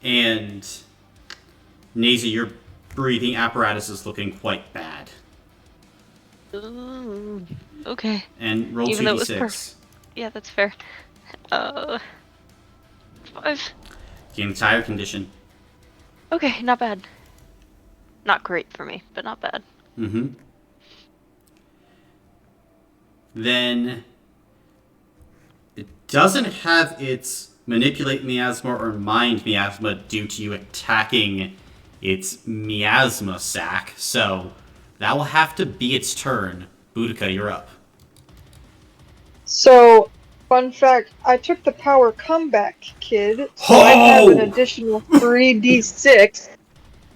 Speaker 1: And Neza, your breathing apparatus is looking quite bad.
Speaker 5: Ooh, okay.
Speaker 1: And roll
Speaker 5: Even though it was
Speaker 1: 2d6.
Speaker 5: Yeah, that's fair. 5.
Speaker 1: Gain the tire condition.
Speaker 5: Okay, not bad. Not great for me, but not bad.
Speaker 1: Then it doesn't have its manipulate miasma or mind miasma due to you attacking its miasma sac, so that will have to be its turn. Boudica, you're up.
Speaker 4: So, fun fact, I took the power comeback kid, so I have an additional 3d6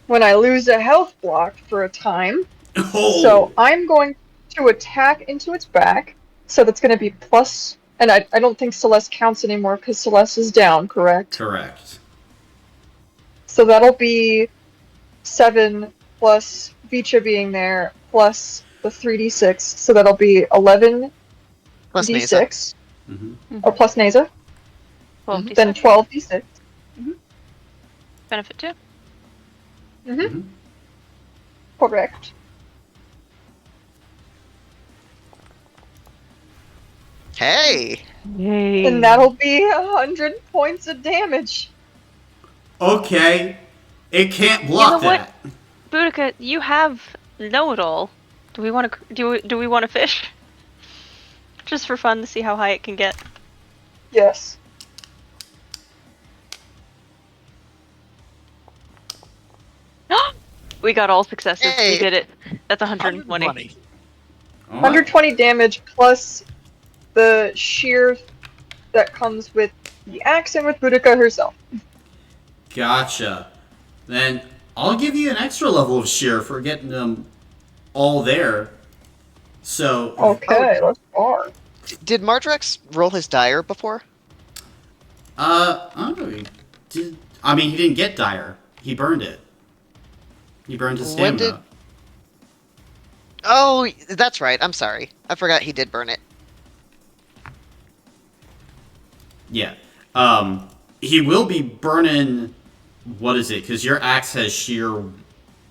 Speaker 4: when I lose a health block for a time. So I'm going to attack into its back, so that's going to be plus, and I don't think Celeste counts anymore because Celeste is down, correct?
Speaker 1: Correct.
Speaker 4: So that'll be 7 plus Vicha being there, plus the 3d6, so that'll be 11
Speaker 3: Plus Neza.
Speaker 4: d6, or plus Neza,
Speaker 5: 12
Speaker 4: then 12 d6.
Speaker 5: Benefit 2.
Speaker 4: Correct.
Speaker 3: Hey!
Speaker 5: Yay.
Speaker 4: And that'll be 100 points of damage.
Speaker 1: Okay. It can't block
Speaker 5: You know what?
Speaker 1: that.
Speaker 5: Boudica, you have know-it-all. Do we want to do we want to fish? Just for fun to see how high it can get.
Speaker 4: Yes.
Speaker 5: We got all successes.
Speaker 3: Hey.
Speaker 5: We did it. That's 120.
Speaker 2: 120.
Speaker 1: Oh,
Speaker 4: 120 damage plus the shear that comes with the axe and with Boudica herself.
Speaker 1: Gotcha. Then I'll give you an extra level of sheer for getting them all there. So,
Speaker 4: Okay, let's bar.
Speaker 3: Did Mardrex roll his dire before?
Speaker 1: I don't know. He didn't get dire. He burned it. He burned his
Speaker 3: When
Speaker 1: stamina.
Speaker 3: Oh, that's right. I'm sorry. I forgot he did burn it.
Speaker 1: Yeah. He will be burning. What is it? Because your axe has sheer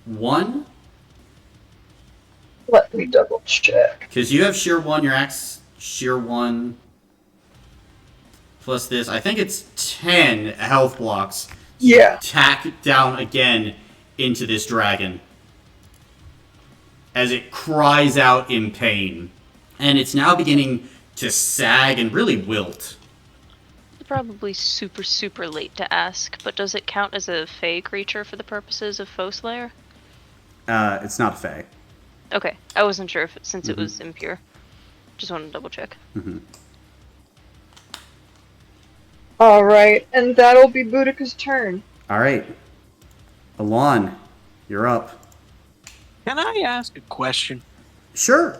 Speaker 1: 1.
Speaker 4: Let me double check.
Speaker 1: Because you have sheer 1, your axe sheer 1. Plus this, I think it's 10 health blocks.
Speaker 4: Yeah.
Speaker 1: Tack down again into this dragon as it cries out in pain. And it's now beginning to sag and really wilt.
Speaker 5: It's probably super, super late to ask, but does it count as a fey creature for the purposes of Foe Slayer?
Speaker 1: It's not a fae.
Speaker 5: Okay, I wasn't sure if since it was impure. Just wanted to double check.
Speaker 4: Alright, and that'll be Boudica's turn.
Speaker 1: Alright. Alon, you're up.
Speaker 2: Can I ask a question?
Speaker 1: Sure.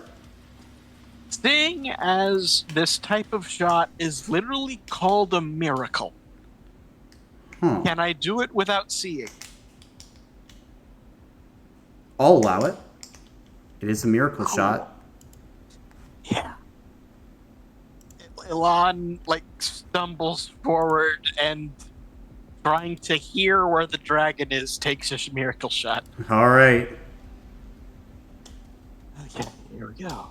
Speaker 2: Seeing as this type of shot is literally called a miracle,
Speaker 1: Huh.
Speaker 2: can I do it without seeing?
Speaker 1: I'll allow it. It is a miracle
Speaker 2: Cool.
Speaker 1: shot.
Speaker 2: Yeah. Elon like stumbles forward and trying to hear where the dragon is takes a miracle shot.
Speaker 1: All right.
Speaker 2: Okay, here we go.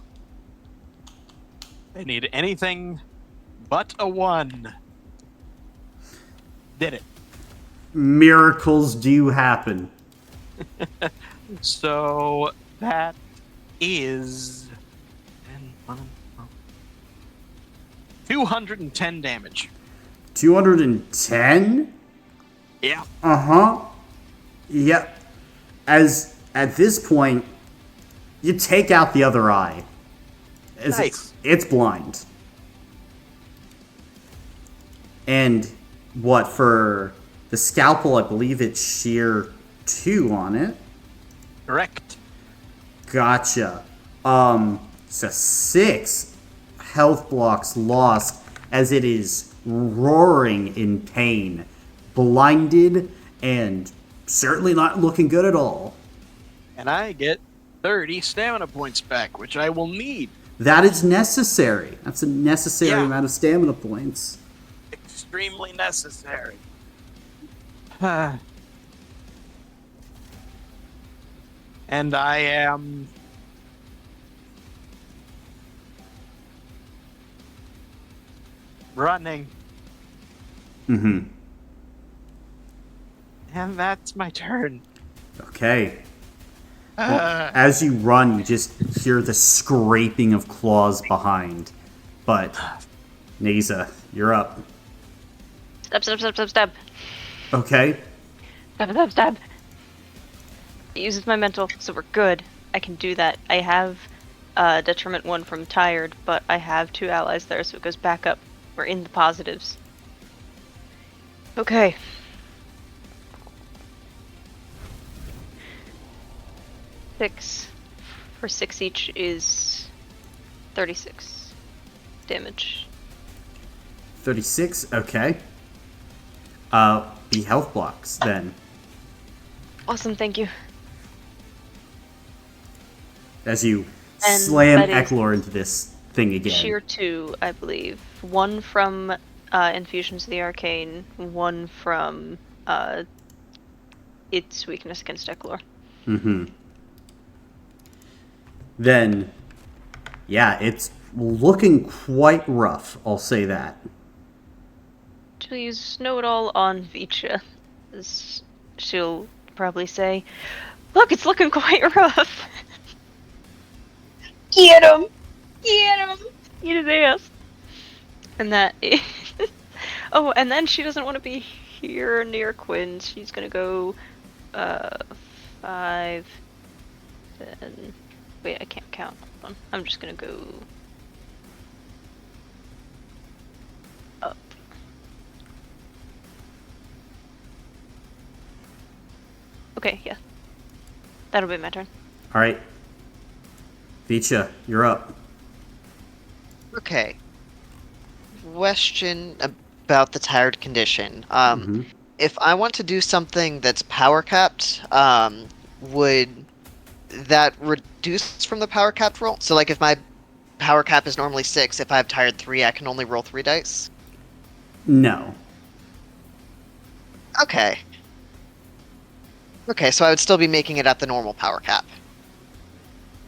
Speaker 2: They need anything but a 1. Did it.
Speaker 1: Miracles do happen.
Speaker 2: So that is 210 damage.
Speaker 1: 210?
Speaker 2: Yeah.
Speaker 1: Uh-huh. Yep. As at this point, you take out the other eye. As
Speaker 2: Nice.
Speaker 1: it's blind. And what, for the scalpel, I believe it's sheer 2 on it.
Speaker 2: Correct.
Speaker 1: Gotcha. So 6 health blocks lost as it is roaring in pain, blinded, and certainly not looking good at all.
Speaker 2: And I get 30 stamina points back, which I will need.
Speaker 1: That is necessary. That's a necessary
Speaker 2: Yeah.
Speaker 1: amount of stamina points.
Speaker 2: Extremely necessary. And I am running.
Speaker 1: Mm-hmm.
Speaker 2: And that's my turn.
Speaker 1: Okay. Well, as you run, you just hear the scraping of claws behind. But, Naza, you're up.
Speaker 5: Stab, stab, stab, stab, stab.
Speaker 1: Okay.
Speaker 5: Stab, stab, stab. It uses my mental, so we're good. I can do that. I have detriment 1 from tired, but I have 2 allies there, so it goes back up. We're in the positives. Okay. Six for 6 each is 36 damage.
Speaker 1: 36, okay. Be health blocks, then.
Speaker 5: Awesome, thank you.
Speaker 1: As you
Speaker 5: And
Speaker 1: slam
Speaker 5: that is
Speaker 1: Eklor into this thing again.
Speaker 5: Sheer 2, I believe. 1 from Infusions of the Arcane, 1 from its weakness against Eklor.
Speaker 1: Mm-hmm. Then, yeah, it's looking quite rough, I'll say that.
Speaker 5: She'll use Know It All on Vicha. As she'll probably say, "Look, it's looking quite rough."
Speaker 4: Get him! Get him!
Speaker 5: Eat his ass. And that is... Oh, and then she doesn't want to be here near Quinn. She's gonna go 5, 10... Wait, I can't count. Hold on. I'm just gonna go up. Okay, yeah. That'll be my turn.
Speaker 1: Alright. Vicha, you're up.
Speaker 3: Okay. Question about the tired condition.
Speaker 1: Mhm.
Speaker 3: If I want to do something that's power capped, would that reduce from the power capped roll? So, like, if my power cap is normally 6, if I have tired 3, I can only roll 3 dice?
Speaker 1: No.
Speaker 3: Okay. Okay, so I would still be making it at the normal power cap.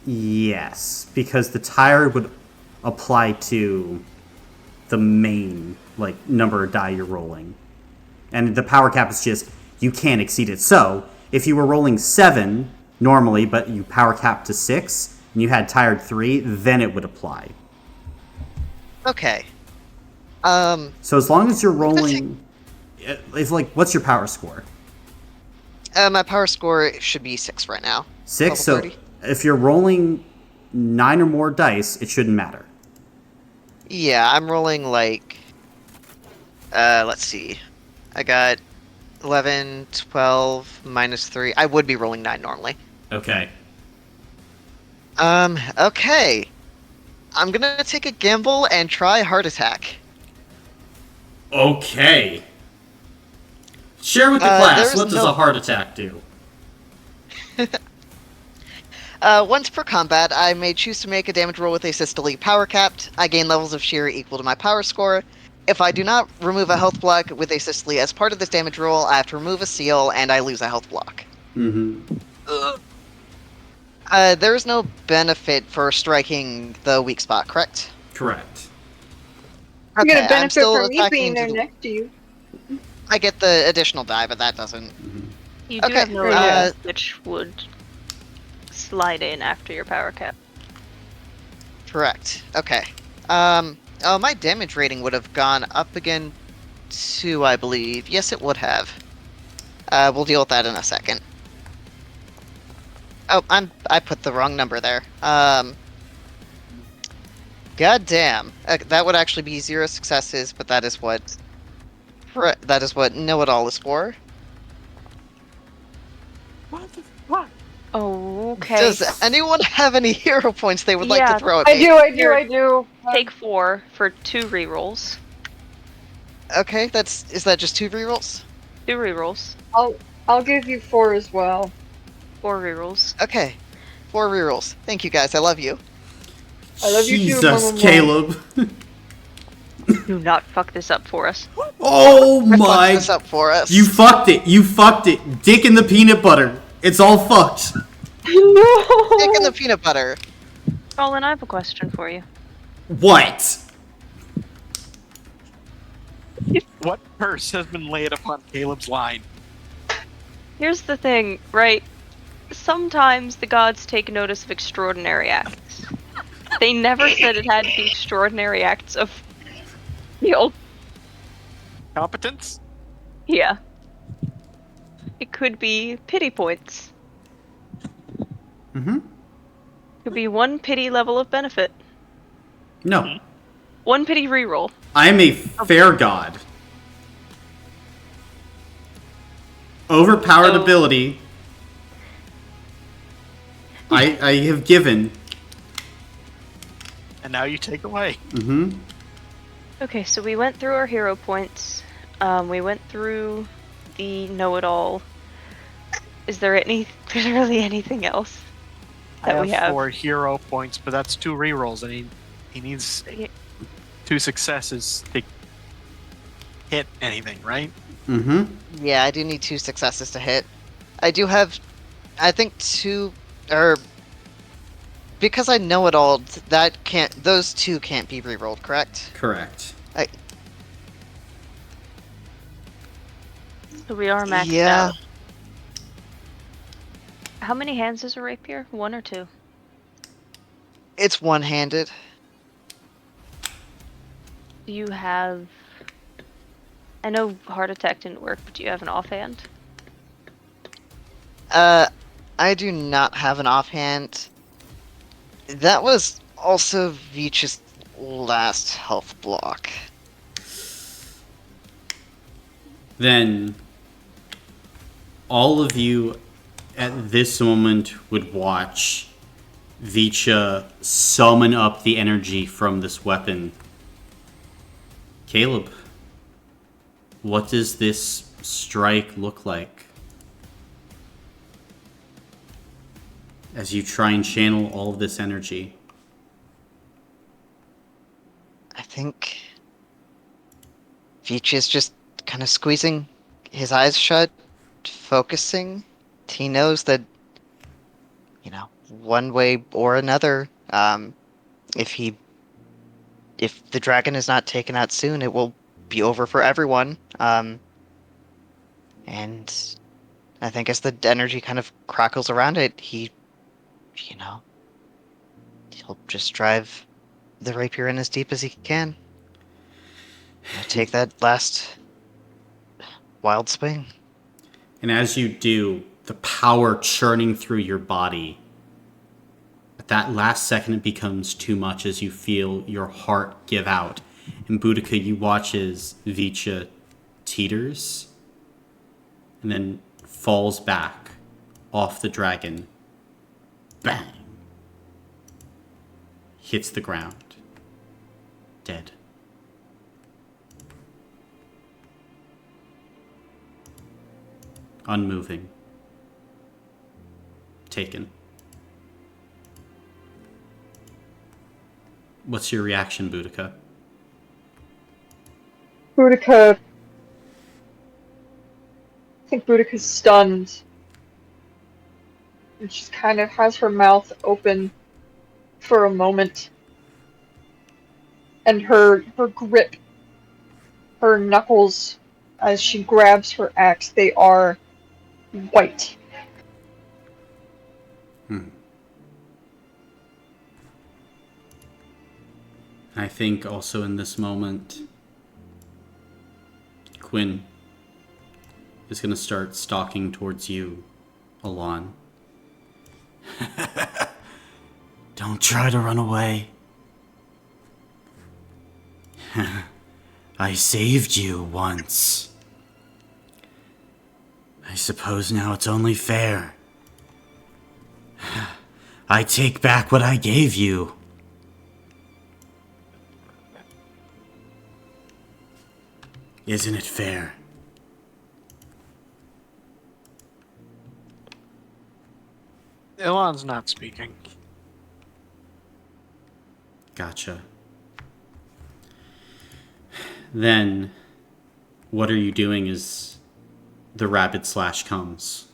Speaker 1: Yes, because the tire would apply to the main, like, number of die you're rolling. And the power cap is just, you can't exceed it. So, if you were rolling 7 normally, but you power cap to 6, and you had tired 3, then it would apply.
Speaker 3: Okay.
Speaker 1: So as long as you're rolling... It's like, what's your power score?
Speaker 3: My power score should be 6 right now.
Speaker 1: 6? So
Speaker 3: Level 30.
Speaker 1: if you're rolling 9 or more dice, it shouldn't matter.
Speaker 3: Yeah, I'm rolling like... let's see. I got 11, 12, minus 3. I would be rolling 9 normally.
Speaker 1: Okay.
Speaker 3: Okay. I'm gonna take a gamble and try heart attack.
Speaker 1: Okay. Share with the class,
Speaker 3: there's
Speaker 1: what does
Speaker 3: no-
Speaker 1: a heart attack do?
Speaker 3: Once per combat, I may choose to make a damage roll with a systole power capped. I gain levels of shear equal to my power score. If I do not remove a health block with a systole as part of this damage roll, I have to remove a seal and I lose a health block.
Speaker 1: Mm-hmm.
Speaker 3: There is no benefit for striking the weak spot, correct?
Speaker 1: Correct.
Speaker 4: You're gonna
Speaker 3: I'm
Speaker 4: benefit
Speaker 3: still
Speaker 4: from me
Speaker 3: attacking
Speaker 4: being there
Speaker 3: into the...
Speaker 4: next to you.
Speaker 3: I get the additional die, but that doesn't...
Speaker 5: You do
Speaker 3: Okay,
Speaker 5: have no
Speaker 4: yeah.
Speaker 5: which would slide in after your power cap.
Speaker 3: Correct. Okay. My damage rating would have gone up again too, I believe. Yes, it would have. We'll deal with that in a second. Oh, I put the wrong number there. God damn. That would actually be 0 successes, but that is what Know-It-All is for.
Speaker 2: What the fuck?
Speaker 5: Oh, okay.
Speaker 3: Does anyone have any hero points they would like
Speaker 5: Yeah,
Speaker 3: to throw at
Speaker 4: I
Speaker 3: me?
Speaker 4: do, I do,
Speaker 5: Here,
Speaker 4: I do.
Speaker 5: Take 4 for 2 rerolls.
Speaker 3: Okay, is that just 2 rerolls?
Speaker 5: 2 rerolls.
Speaker 4: I'll give you 4 as well.
Speaker 5: 4 rerolls.
Speaker 3: Okay. 4 rerolls. Thank you guys, I love you.
Speaker 4: I love you too,
Speaker 1: Jesus,
Speaker 4: Mama.
Speaker 1: Caleb.
Speaker 5: Do not fuck this up for us.
Speaker 1: Oh
Speaker 3: I fucked
Speaker 1: my!
Speaker 3: this up for us.
Speaker 1: You fucked it. You fucked it. Dick in the peanut butter. It's all fucked.
Speaker 4: No!
Speaker 3: Dick in the peanut butter.
Speaker 5: Colin, I have a question for you.
Speaker 1: What?
Speaker 2: What curse has been laid upon Caleb's line?
Speaker 5: Here's the thing, right? Sometimes the gods take notice of extraordinary acts. They never said it had to be extraordinary acts of skill.
Speaker 2: Competence?
Speaker 5: Yeah. It could be pity points.
Speaker 1: Mm-hmm.
Speaker 5: Could be 1 pity level of benefit.
Speaker 1: No.
Speaker 5: 1 pity reroll.
Speaker 1: I am a fair god. Overpowered
Speaker 5: So-
Speaker 1: ability. I have given.
Speaker 2: And now you take away.
Speaker 1: Mm-hmm.
Speaker 5: Okay, so we went through our hero points. We went through the know-it-all. Is there literally anything else
Speaker 2: I
Speaker 5: that we have?
Speaker 2: 4 hero points, but that's 2 rerolls, and he needs 2 successes to hit anything, right?
Speaker 1: Mm-hmm.
Speaker 3: Yeah, I do need 2 successes to hit. I do have, I think 2, because I know it all, those 2 can't be rerolled, correct?
Speaker 1: Correct.
Speaker 5: So we are maxed
Speaker 3: Yeah.
Speaker 5: out. How many hands is a rapier? 1 or 2?
Speaker 3: It's one-handed.
Speaker 5: Do you have... I know heart attack didn't work, but do you have an offhand?
Speaker 3: I do not have an offhand. That was also Veach's last health block.
Speaker 1: Then all of you at this moment would watch Vicha summon up the energy from this weapon. Caleb, what does this strike look like? As you try and channel all of this energy.
Speaker 3: I think Veach is just kind of squeezing his eyes shut, focusing. He knows that, one way or another, if the dragon is not taken out soon, it will be over for everyone. And I think as the energy kind of crackles around it, he'll just drive the rapier in as deep as he can. Take that last wild swing.
Speaker 1: And as you do, the power churning through your body, at that last second it becomes too much as you feel your heart give out. And Boudica, you watch as Vicha teeters and then falls back off the dragon. Bang! Hits the ground. Dead. Unmoving. Taken. What's your reaction, Boudica?
Speaker 4: Boudica. I think Boudica's stunned. And she kind of has her mouth open for a moment. And her grip, her knuckles, as she grabs her axe, they are white.
Speaker 1: I think also in this moment, Quinn is going to start stalking towards you, Alon. Don't try to run away. I saved you once. I suppose now it's only fair. I take back what I gave you. Isn't it fair?
Speaker 2: Elon's not speaking.
Speaker 1: Gotcha. Then, what are you doing as the rapid slash comes?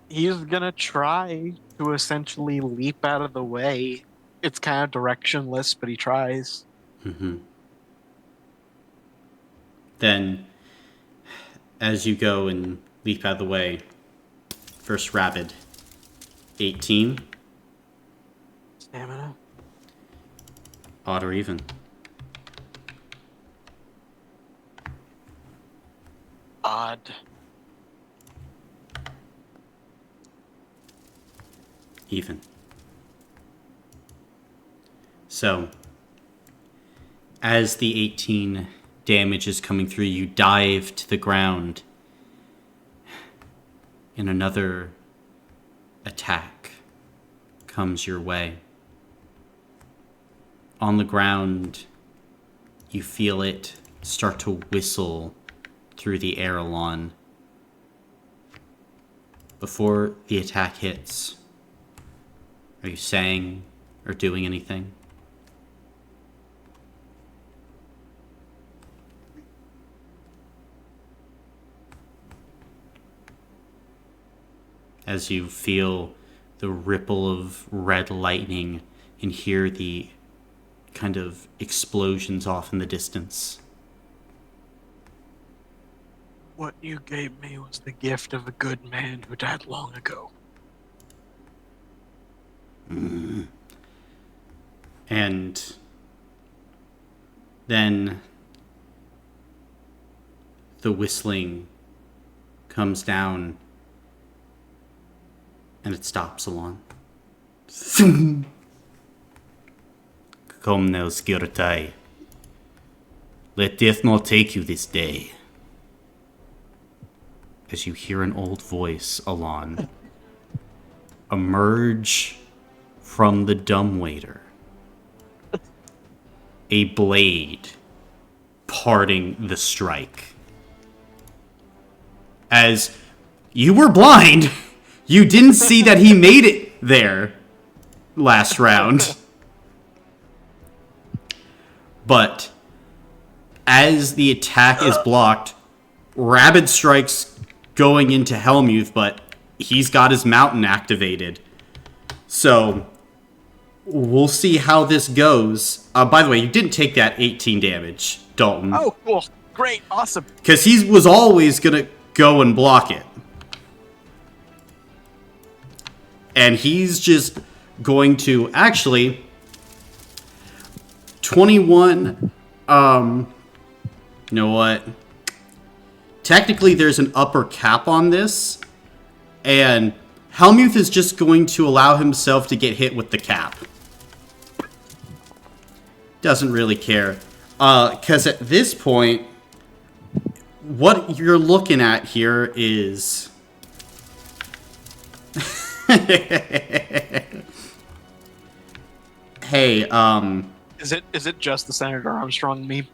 Speaker 2: He's gonna try to essentially leap out of the way. It's kind of directionless, but he tries.
Speaker 1: Mm-hmm. Then, as you go and leap out of the way, first rapid, 18,
Speaker 2: Stamina.
Speaker 1: odd or even.
Speaker 2: Odd.
Speaker 1: Even. So, as the 18 damage is coming through, you dive to the ground, and another attack comes your way. On the ground, you feel it start to whistle through the air, Alon. Before the attack hits, are you saying or doing anything? As you feel the ripple of red lightning and hear the kind of explosions off in the distance.
Speaker 2: What you gave me was the gift of a good man who died long ago.
Speaker 1: And then the whistling comes down and it stops, Alon. Come now, Skirtai. Let death not take you this day. As you hear an old voice, Alon, emerge from the dumbwaiter. A blade parting the strike. As you were blind, you didn't see that he made it there last round. But as the attack is blocked, Rabid strikes going into Helmuth, but he's got his mountain activated. So we'll see how this goes. By the way, you didn't take that 18 damage, Dalton.
Speaker 2: Oh, cool. Great. Awesome.
Speaker 1: Because he was always going to go and block it. And he's just going to actually 21. You know what? Technically, there's an upper cap on this, and Helmuth is just going to allow himself to get hit with the cap. Doesn't really care. Because at this point, what you're looking at here is... Hey,
Speaker 2: Is it just the Senator Armstrong meme?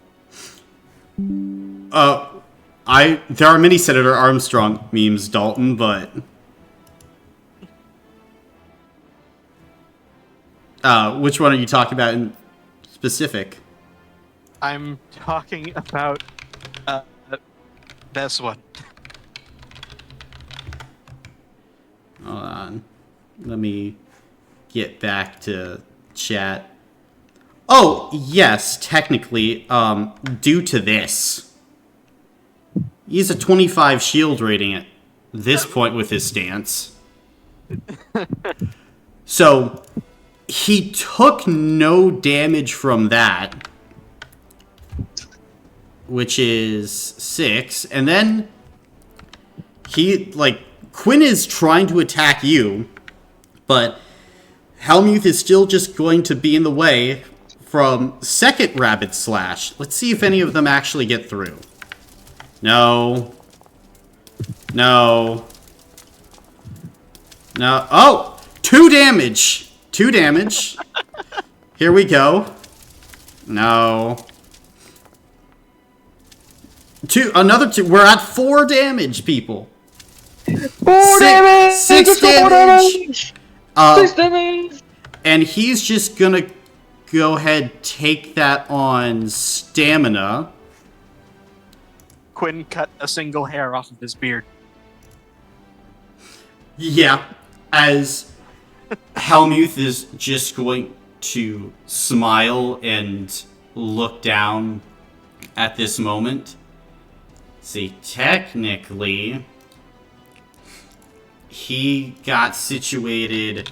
Speaker 1: there are many Senator Armstrong memes, Dalton, but Which one are you talking about in specific?
Speaker 2: I'm talking about this one.
Speaker 1: Hold on. Let me get back to chat. Oh, yes, technically, due to this. He's a 25 shield rating at this point with his stance. So, he took no damage from that, which is 6, and then Quinn is trying to attack you, but Helmuth is still just going to be in the way from second Rabid Slash. Let's see if any of them actually get through. No. No. No. Oh! 2 damage! 2 damage. Here we go. No. Another 2. We're at 4 damage, people.
Speaker 4: 4 damage!
Speaker 1: 6 damage!
Speaker 4: 6 damage!
Speaker 1: And he's just gonna go ahead, take that on stamina.
Speaker 2: Quinn cut a single hair off of his beard.
Speaker 1: Yeah, as Helmuth is just going to smile and look down at this moment. See, technically, he got situated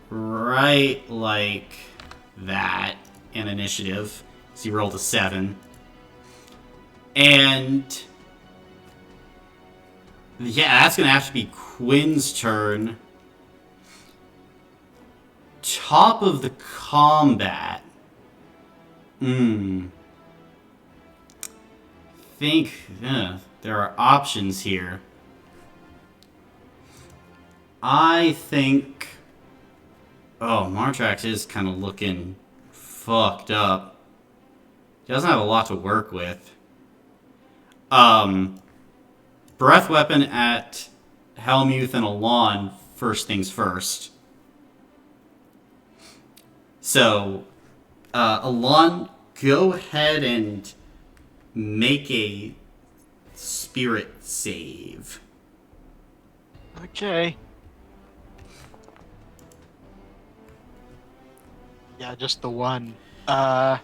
Speaker 1: right like that in initiative. So he rolled a 7. And yeah, that's gonna have to be Quinn's turn. Top of the combat. Think there are options here. I think. Oh, Martrax is kind of looking fucked up. He doesn't have a lot to work with. Breath weapon at Helmuth and Alon, first things first. So, Alon, go ahead and make a spirit save.
Speaker 2: Okay. Yeah, just the one. I'll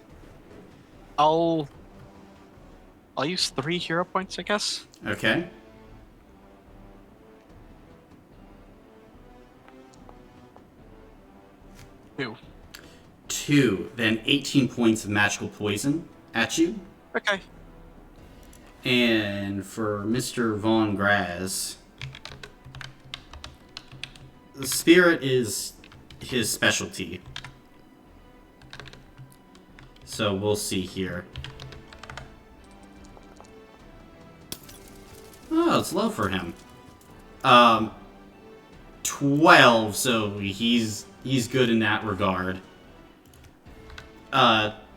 Speaker 2: use 3 hero points, I guess.
Speaker 1: Okay. Two. Then 18 points of magical poison at you.
Speaker 2: Okay.
Speaker 1: And for Mr. Von Graz, the spirit is his specialty. So we'll see here. Oh, it's low for him. 12, so he's good in that regard.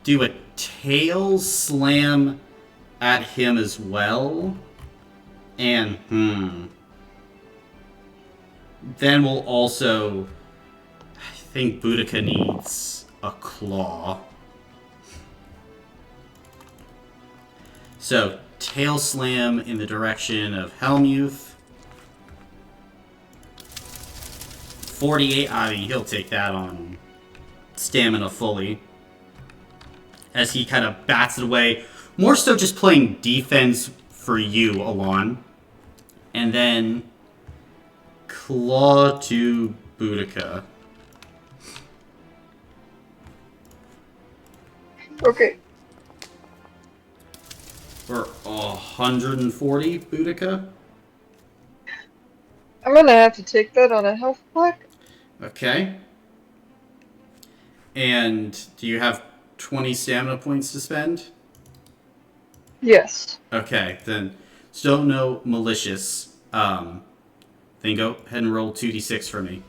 Speaker 1: Do a tail slam at him as well. And, Then we'll also... I think Boudica needs a claw. So, tail slam in the direction of Helmuth. 48, I mean, he'll take that on stamina fully. As he kind of bats it away. More so just playing defense for you, Alon. And then claw to Boudica.
Speaker 4: Okay.
Speaker 1: For 140, Boudica.
Speaker 4: I'm gonna have to take that on a health pack.
Speaker 1: Okay. And do you have 20 stamina points to spend?
Speaker 4: Yes.
Speaker 1: Okay, then still no malicious. Then go ahead and roll 2d6 for me.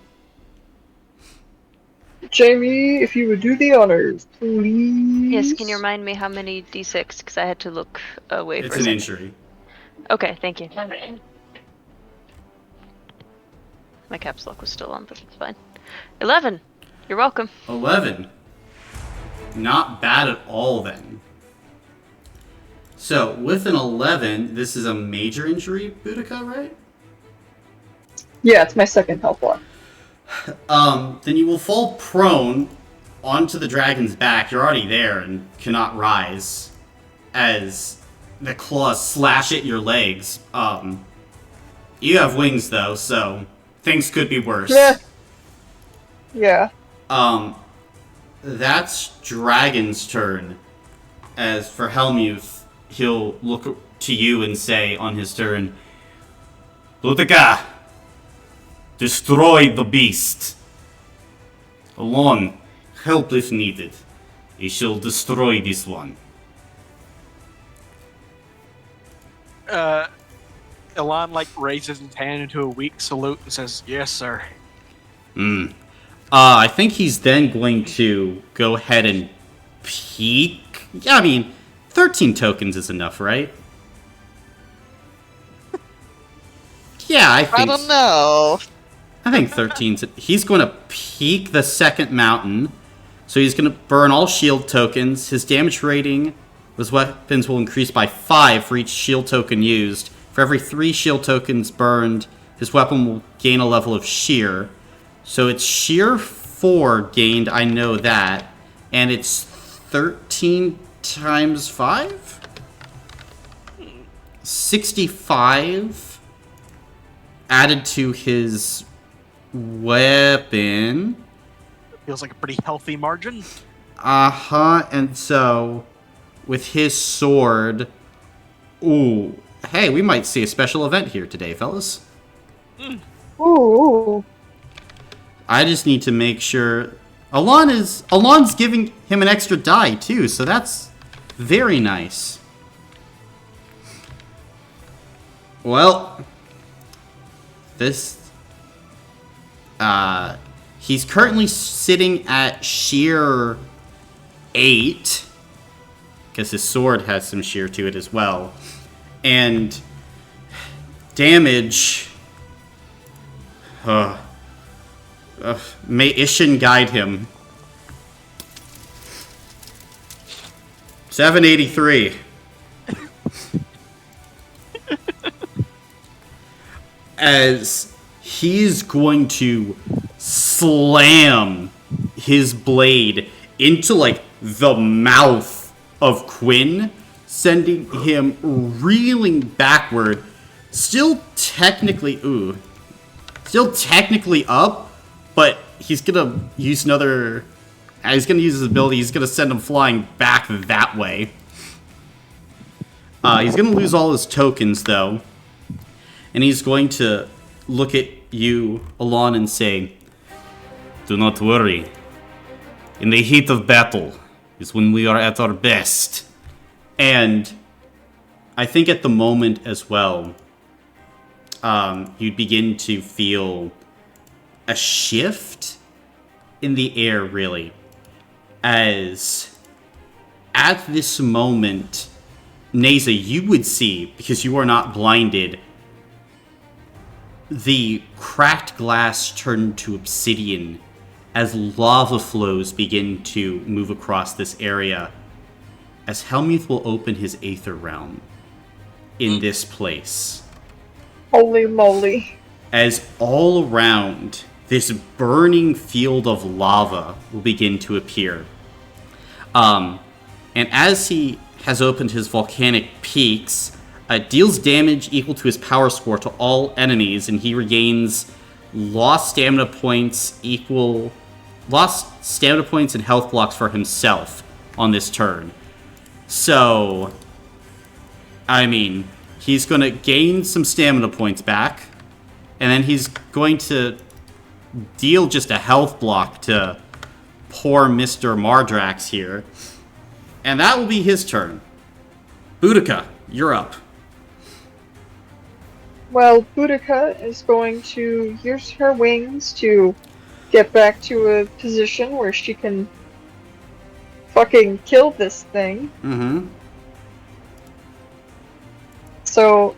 Speaker 4: Jamie, if you would do the honors, please.
Speaker 5: Yes, can you remind me how many d6? Because I had to look away
Speaker 1: It's
Speaker 5: for a
Speaker 1: an
Speaker 5: second.
Speaker 1: injury.
Speaker 5: Okay, thank you. My caps lock was still on, but it's fine. 11. You're welcome.
Speaker 1: 11. Not bad at all, then. So, with an 11, this is a major injury, Boudica, right?
Speaker 4: Yeah, it's my second health block.
Speaker 1: Then you will fall prone onto the dragon's back. You're already there and cannot rise as the claws slash at your legs. You have wings, though, so things could be worse.
Speaker 4: Yeah.
Speaker 1: That's Dragon's turn. As for Helmuth, he'll look to you and say on his turn, Boudica, destroy the beast. Alone, help if needed. He shall destroy this one.
Speaker 2: Elon raises his hand into a weak salute and says, "Yes, sir."
Speaker 1: I think he's then going to go ahead and peek. Yeah, I mean, 13 tokens is enough, right? Yeah, I think.
Speaker 3: I don't know.
Speaker 1: I think 13's. He's going to peek the second mountain. So he's going to burn all shield tokens. His damage rating with weapons will increase by 5 for each shield token used. For every 3 shield tokens burned, his weapon will gain a level of sheer. So it's sheer 4 gained, I know that. And it's 13 times 5? 65 added to his weapon.
Speaker 2: Feels like a pretty healthy margin.
Speaker 1: And so, with his sword... Ooh. Hey, we might see a special event here today, fellas.
Speaker 4: Ooh.
Speaker 1: I just need to make sure... Alon's giving him an extra die, too, so that's very nice. Well... This... He's currently sitting at sheer 8, because his sword has some sheer to it as well. And damage... may Ishin guide him. 783. As he's going to slam his blade into, the mouth of Quinn, sending him reeling backward. Still technically up, but he's gonna use another... He's gonna use his ability, he's gonna send him flying back that way. He's gonna lose all his tokens, though. And he's going to look at you, Alon, and say, "Do not worry. In the heat of battle is when we are at our best." And I think at the moment as well, you'd begin to feel a shift in the air, really. As at this moment, Neza, you would see, because you are not blinded, the cracked glass turn to obsidian as lava flows begin to move across this area, as Helmuth will open his Aether Realm in this place.
Speaker 4: Holy moly.
Speaker 1: As all around, this burning field of lava will begin to appear. And as he has opened his volcanic peaks, deals damage equal to his power score to all enemies, and he regains lost stamina points and health blocks for himself on this turn. So, I mean, he's going to gain some stamina points back, and then he's going to deal just a health block to poor Mr. Mardrax here. And that will be his turn. Boudica, you're up.
Speaker 4: Well, Boudica is going to use her wings to get back to a position where she can fucking kill this thing.
Speaker 1: Mm-hmm.
Speaker 4: So,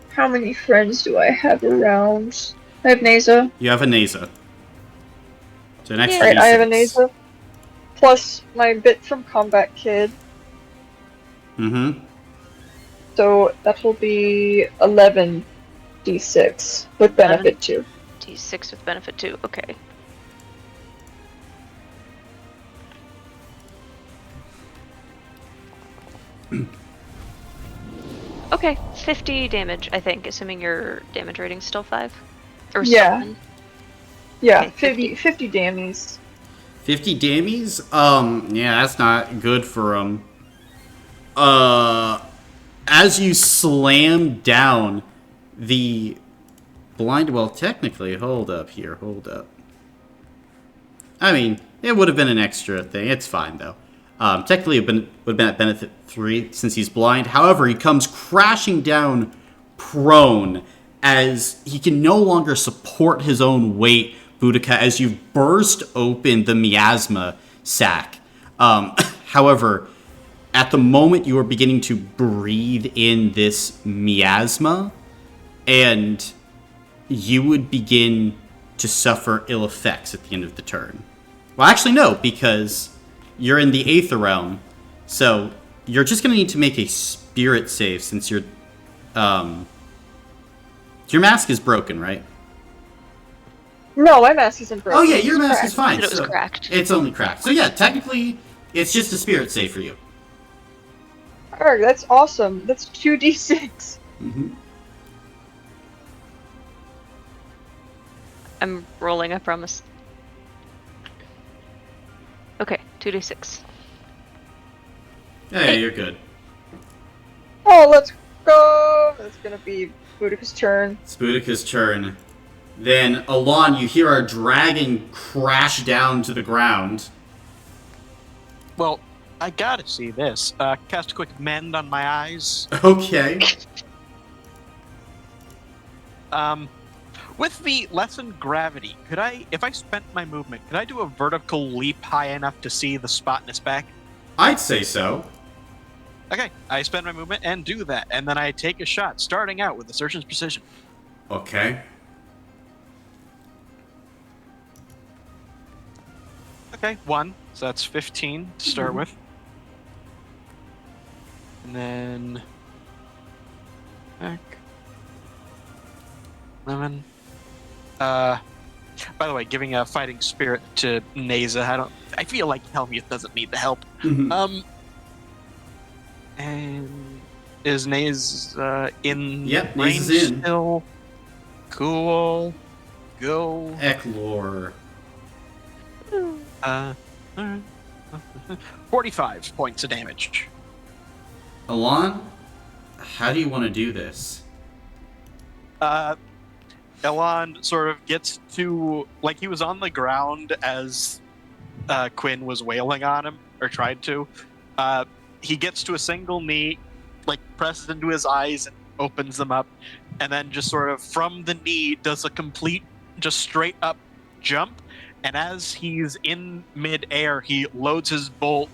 Speaker 4: how many friends do I have around? I have Neza.
Speaker 1: You have a Neza. So an extra
Speaker 4: Right, I have a
Speaker 1: D6.
Speaker 4: Nasa. Plus my bit from Combat Kid.
Speaker 1: Mm-hmm.
Speaker 4: So that will be 11 d6 with benefit too.
Speaker 5: D6 with benefit too. Okay. Okay, 50 damage, I think, assuming your damage rating's still 5. Or
Speaker 4: Yeah.
Speaker 5: something.
Speaker 4: Yeah,
Speaker 5: Okay,
Speaker 4: 50 dammies.
Speaker 1: 50 dammies? Yeah, that's not good for him. As you slam down the blind, well, technically, hold up here, hold up. I mean, it would have been an extra thing. It's fine, though. Technically, it would have been at benefit 3 since he's blind. However, he comes crashing down prone as he can no longer support his own weight, Boudica, as you burst open the miasma sac. However, at the moment you are beginning to breathe in this miasma, and you would begin to suffer ill effects at the end of the turn. Well, actually, no, because you're in the Aether Realm, so you're just going to need to make a spirit save since your mask is broken, right?
Speaker 4: No, my mask isn't broken.
Speaker 1: Oh yeah, your
Speaker 4: It's
Speaker 1: mask
Speaker 4: cracked.
Speaker 1: is fine.
Speaker 5: Said it was
Speaker 1: so
Speaker 5: cracked.
Speaker 1: It's only cracked. So yeah, technically, it's just a spirit save for you.
Speaker 4: Alright, that's awesome. That's 2d6.
Speaker 1: Mm-hmm.
Speaker 5: I'm rolling, I promise. Okay, 2d6.
Speaker 1: Yeah, you're good.
Speaker 4: Oh, let's go! That's gonna be Boudica's turn.
Speaker 1: It's Boudica's turn. Then, Alon, you hear a dragon crash down to the ground.
Speaker 2: Well, I gotta see this. Cast a quick mend on my eyes.
Speaker 1: Okay.
Speaker 2: With the lessened gravity, could I, if I spent my movement, could I do a vertical leap high enough to see the spot in its back?
Speaker 1: I'd say so.
Speaker 2: Okay, I spend my movement and do that, and then I take a shot, starting out with the surgeon's precision.
Speaker 1: Okay.
Speaker 2: Okay, 1, so that's 15 to start with. And then... back. 11. By the way, giving a fighting spirit to Naza, I feel like Helmuth doesn't need the help.
Speaker 1: Mhm.
Speaker 2: And is Naza in
Speaker 1: Yep,
Speaker 2: range
Speaker 1: Naza's in.
Speaker 2: still? Cool. Go.
Speaker 1: Eklor.
Speaker 2: 45 points of damage.
Speaker 1: Alon, how do you want to do this?
Speaker 2: Elon sort of gets to, like, he was on the ground as Quinn was wailing on him, or tried to. He gets to a single knee, like, presses into his eyes and opens them up, and then just sort of from the knee does a complete, just straight up jump, and as he's in mid-air, he loads his bolt,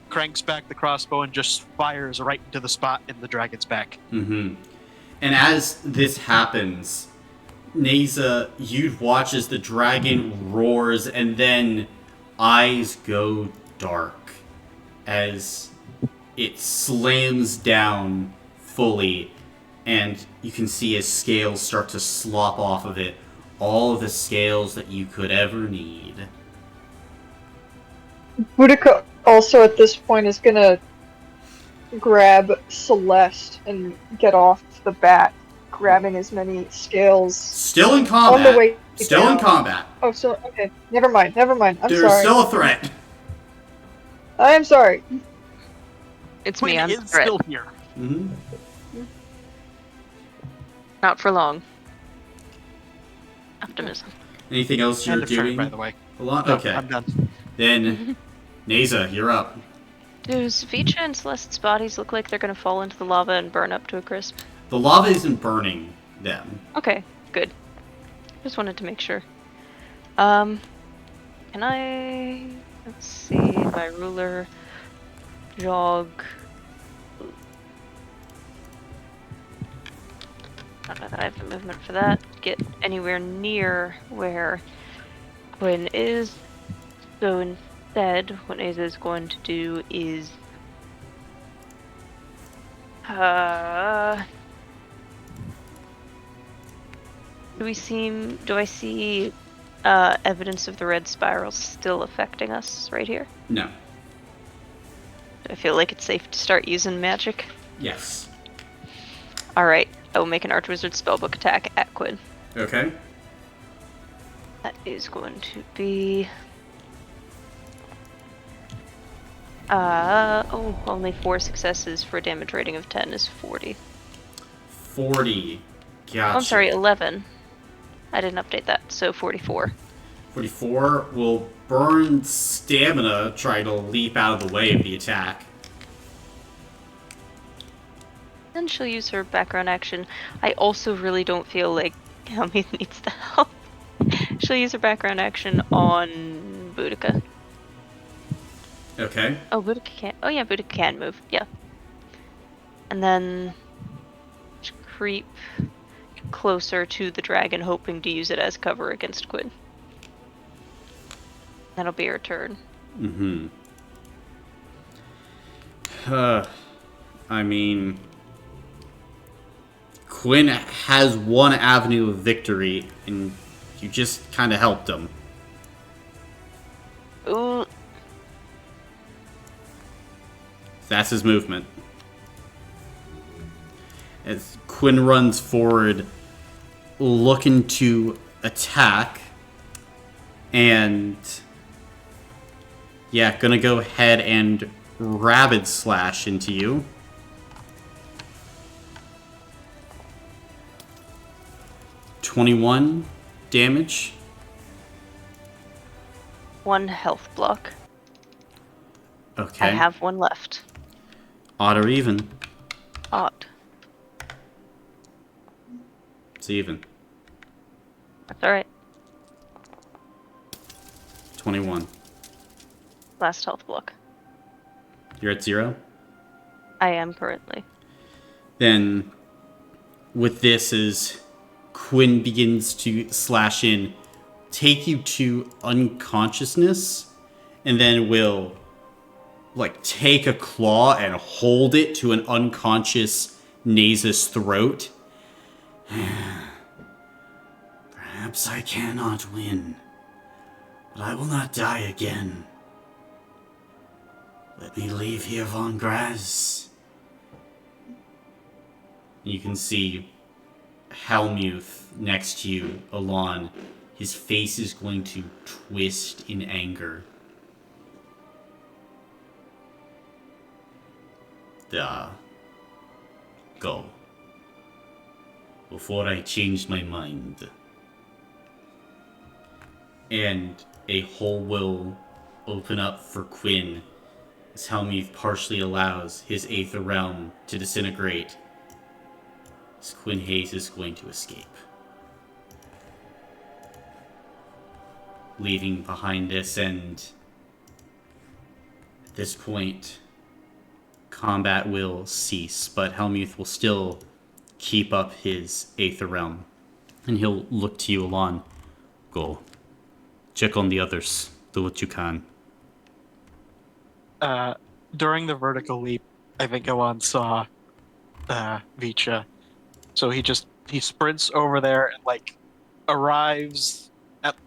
Speaker 2: cranks back the crossbow, and just fires right into the spot in the dragon's back.
Speaker 1: Mm-hmm. And as this happens, Naza, you'd watch as the dragon roars and then eyes go dark as it slams down fully, and you can see his scales start to slop off of it. All of the scales that you could ever need.
Speaker 4: Boudica also at this point is gonna grab Celeste and get off the bat, grabbing as many scales
Speaker 1: Still in
Speaker 4: on
Speaker 1: combat.
Speaker 4: the way
Speaker 1: Still in
Speaker 4: down.
Speaker 1: combat.
Speaker 4: Oh, so okay. Never mind. I'm
Speaker 1: There's
Speaker 4: sorry.
Speaker 1: still a threat.
Speaker 4: I am sorry.
Speaker 5: It's me,
Speaker 2: Quinn
Speaker 5: I'm
Speaker 2: is
Speaker 5: the threat.
Speaker 2: still here.
Speaker 1: Mm-hmm.
Speaker 5: Not for long. Optimism.
Speaker 1: Anything else you're
Speaker 2: And a turn,
Speaker 1: doing?
Speaker 2: by the way.
Speaker 1: Alon?
Speaker 2: No,
Speaker 1: Okay.
Speaker 2: I'm done.
Speaker 1: Then, Naza, you're up.
Speaker 5: Does Vicha and Celeste's bodies look like they're gonna fall into the lava and burn up to a crisp?
Speaker 1: The lava isn't burning them.
Speaker 5: Okay, good. Just wanted to make sure. Can I... Let's see, my ruler... jog... Not that I have the movement for that. Get anywhere near where Quinn is. So instead, what Aza is going to do is do I see evidence of the red spiral still affecting us right here?
Speaker 1: No.
Speaker 5: Do I feel like it's safe to start using magic?
Speaker 1: Yes.
Speaker 5: Alright, I will make an Archwizard Spellbook attack at Quinn.
Speaker 1: Okay.
Speaker 5: That is going to be... only 4 successes for a damage rating of 10 is 40.
Speaker 1: 40. Gotcha.
Speaker 5: Oh, I'm sorry, 11. I didn't update that, so 44.
Speaker 1: 44 will burn stamina, try to leap out of the way of the attack.
Speaker 5: Then she'll use her background action. I also really don't feel like Helmi needs the help. She'll use her background action on Boudica.
Speaker 1: Okay.
Speaker 5: Oh, Boudica can't. Oh, yeah, Boudica can move. Yeah. And then creep closer to the dragon, hoping to use it as cover against Quinn. That'll be her turn.
Speaker 1: Mm-hmm. I mean, Quinn has one avenue of victory, and you just kind of helped him.
Speaker 5: Ooh.
Speaker 1: That's his movement. As Quinn runs forward, looking to attack, and yeah, gonna go ahead and rabid slash into you. .21 damage.
Speaker 5: 1 health block.
Speaker 1: Okay.
Speaker 5: I have 1 left.
Speaker 1: Odd or even?
Speaker 5: Odd.
Speaker 1: It's even.
Speaker 5: That's alright.
Speaker 1: 21.
Speaker 5: Last health block.
Speaker 1: You're at 0?
Speaker 5: I am currently.
Speaker 1: Then, with this, as Quinn begins to slash in, take you to unconsciousness, and then will, like, take a claw and hold it to an unconscious Naza's throat. Perhaps I cannot win, but I will not die again. Let me leave here, Von Graz. You can see Helmuth next to you, Alon. His face is going to twist in anger. Go. Before I change my mind. And a hole will open up for Quinn as Helmuth partially allows his Aether Realm to disintegrate. As Quinn Hayes is going to escape. Leaving behind this, and at this point, combat will cease, but Helmuth will still keep up his Aether Realm. And he'll look to you, Alon. Go. Check on the others. Do what you can.
Speaker 2: During the vertical leap, I think Alon saw Vicha. So he sprints over there and like arrives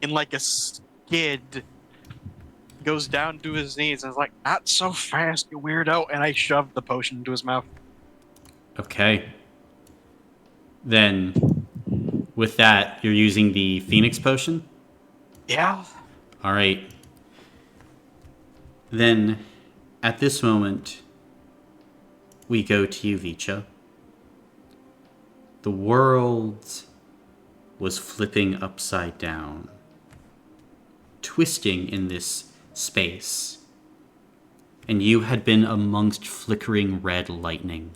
Speaker 2: in like a skid, goes down to his knees and is like, "Not so fast, you weirdo!" And I shoved the potion into his mouth.
Speaker 1: Okay. Then, with that, you're using the Phoenix Potion?
Speaker 2: Yeah.
Speaker 1: Alright. Then, at this moment, we go to you, Vicha. The world was flipping upside down, twisting in this space, and you had been amongst flickering red lightning.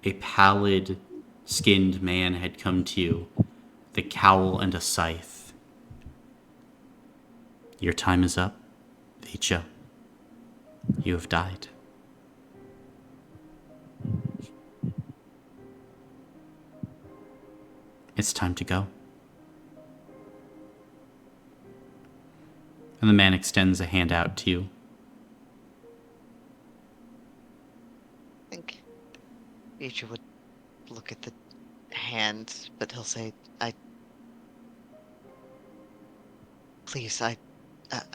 Speaker 1: A pallid-skinned man had come to you, with a cowl and a scythe. Your time is up, Vicha. You have died. It's time to go. And the man extends a hand out to you.
Speaker 3: I think Vitra would look at the hand, but he'll say, Please, I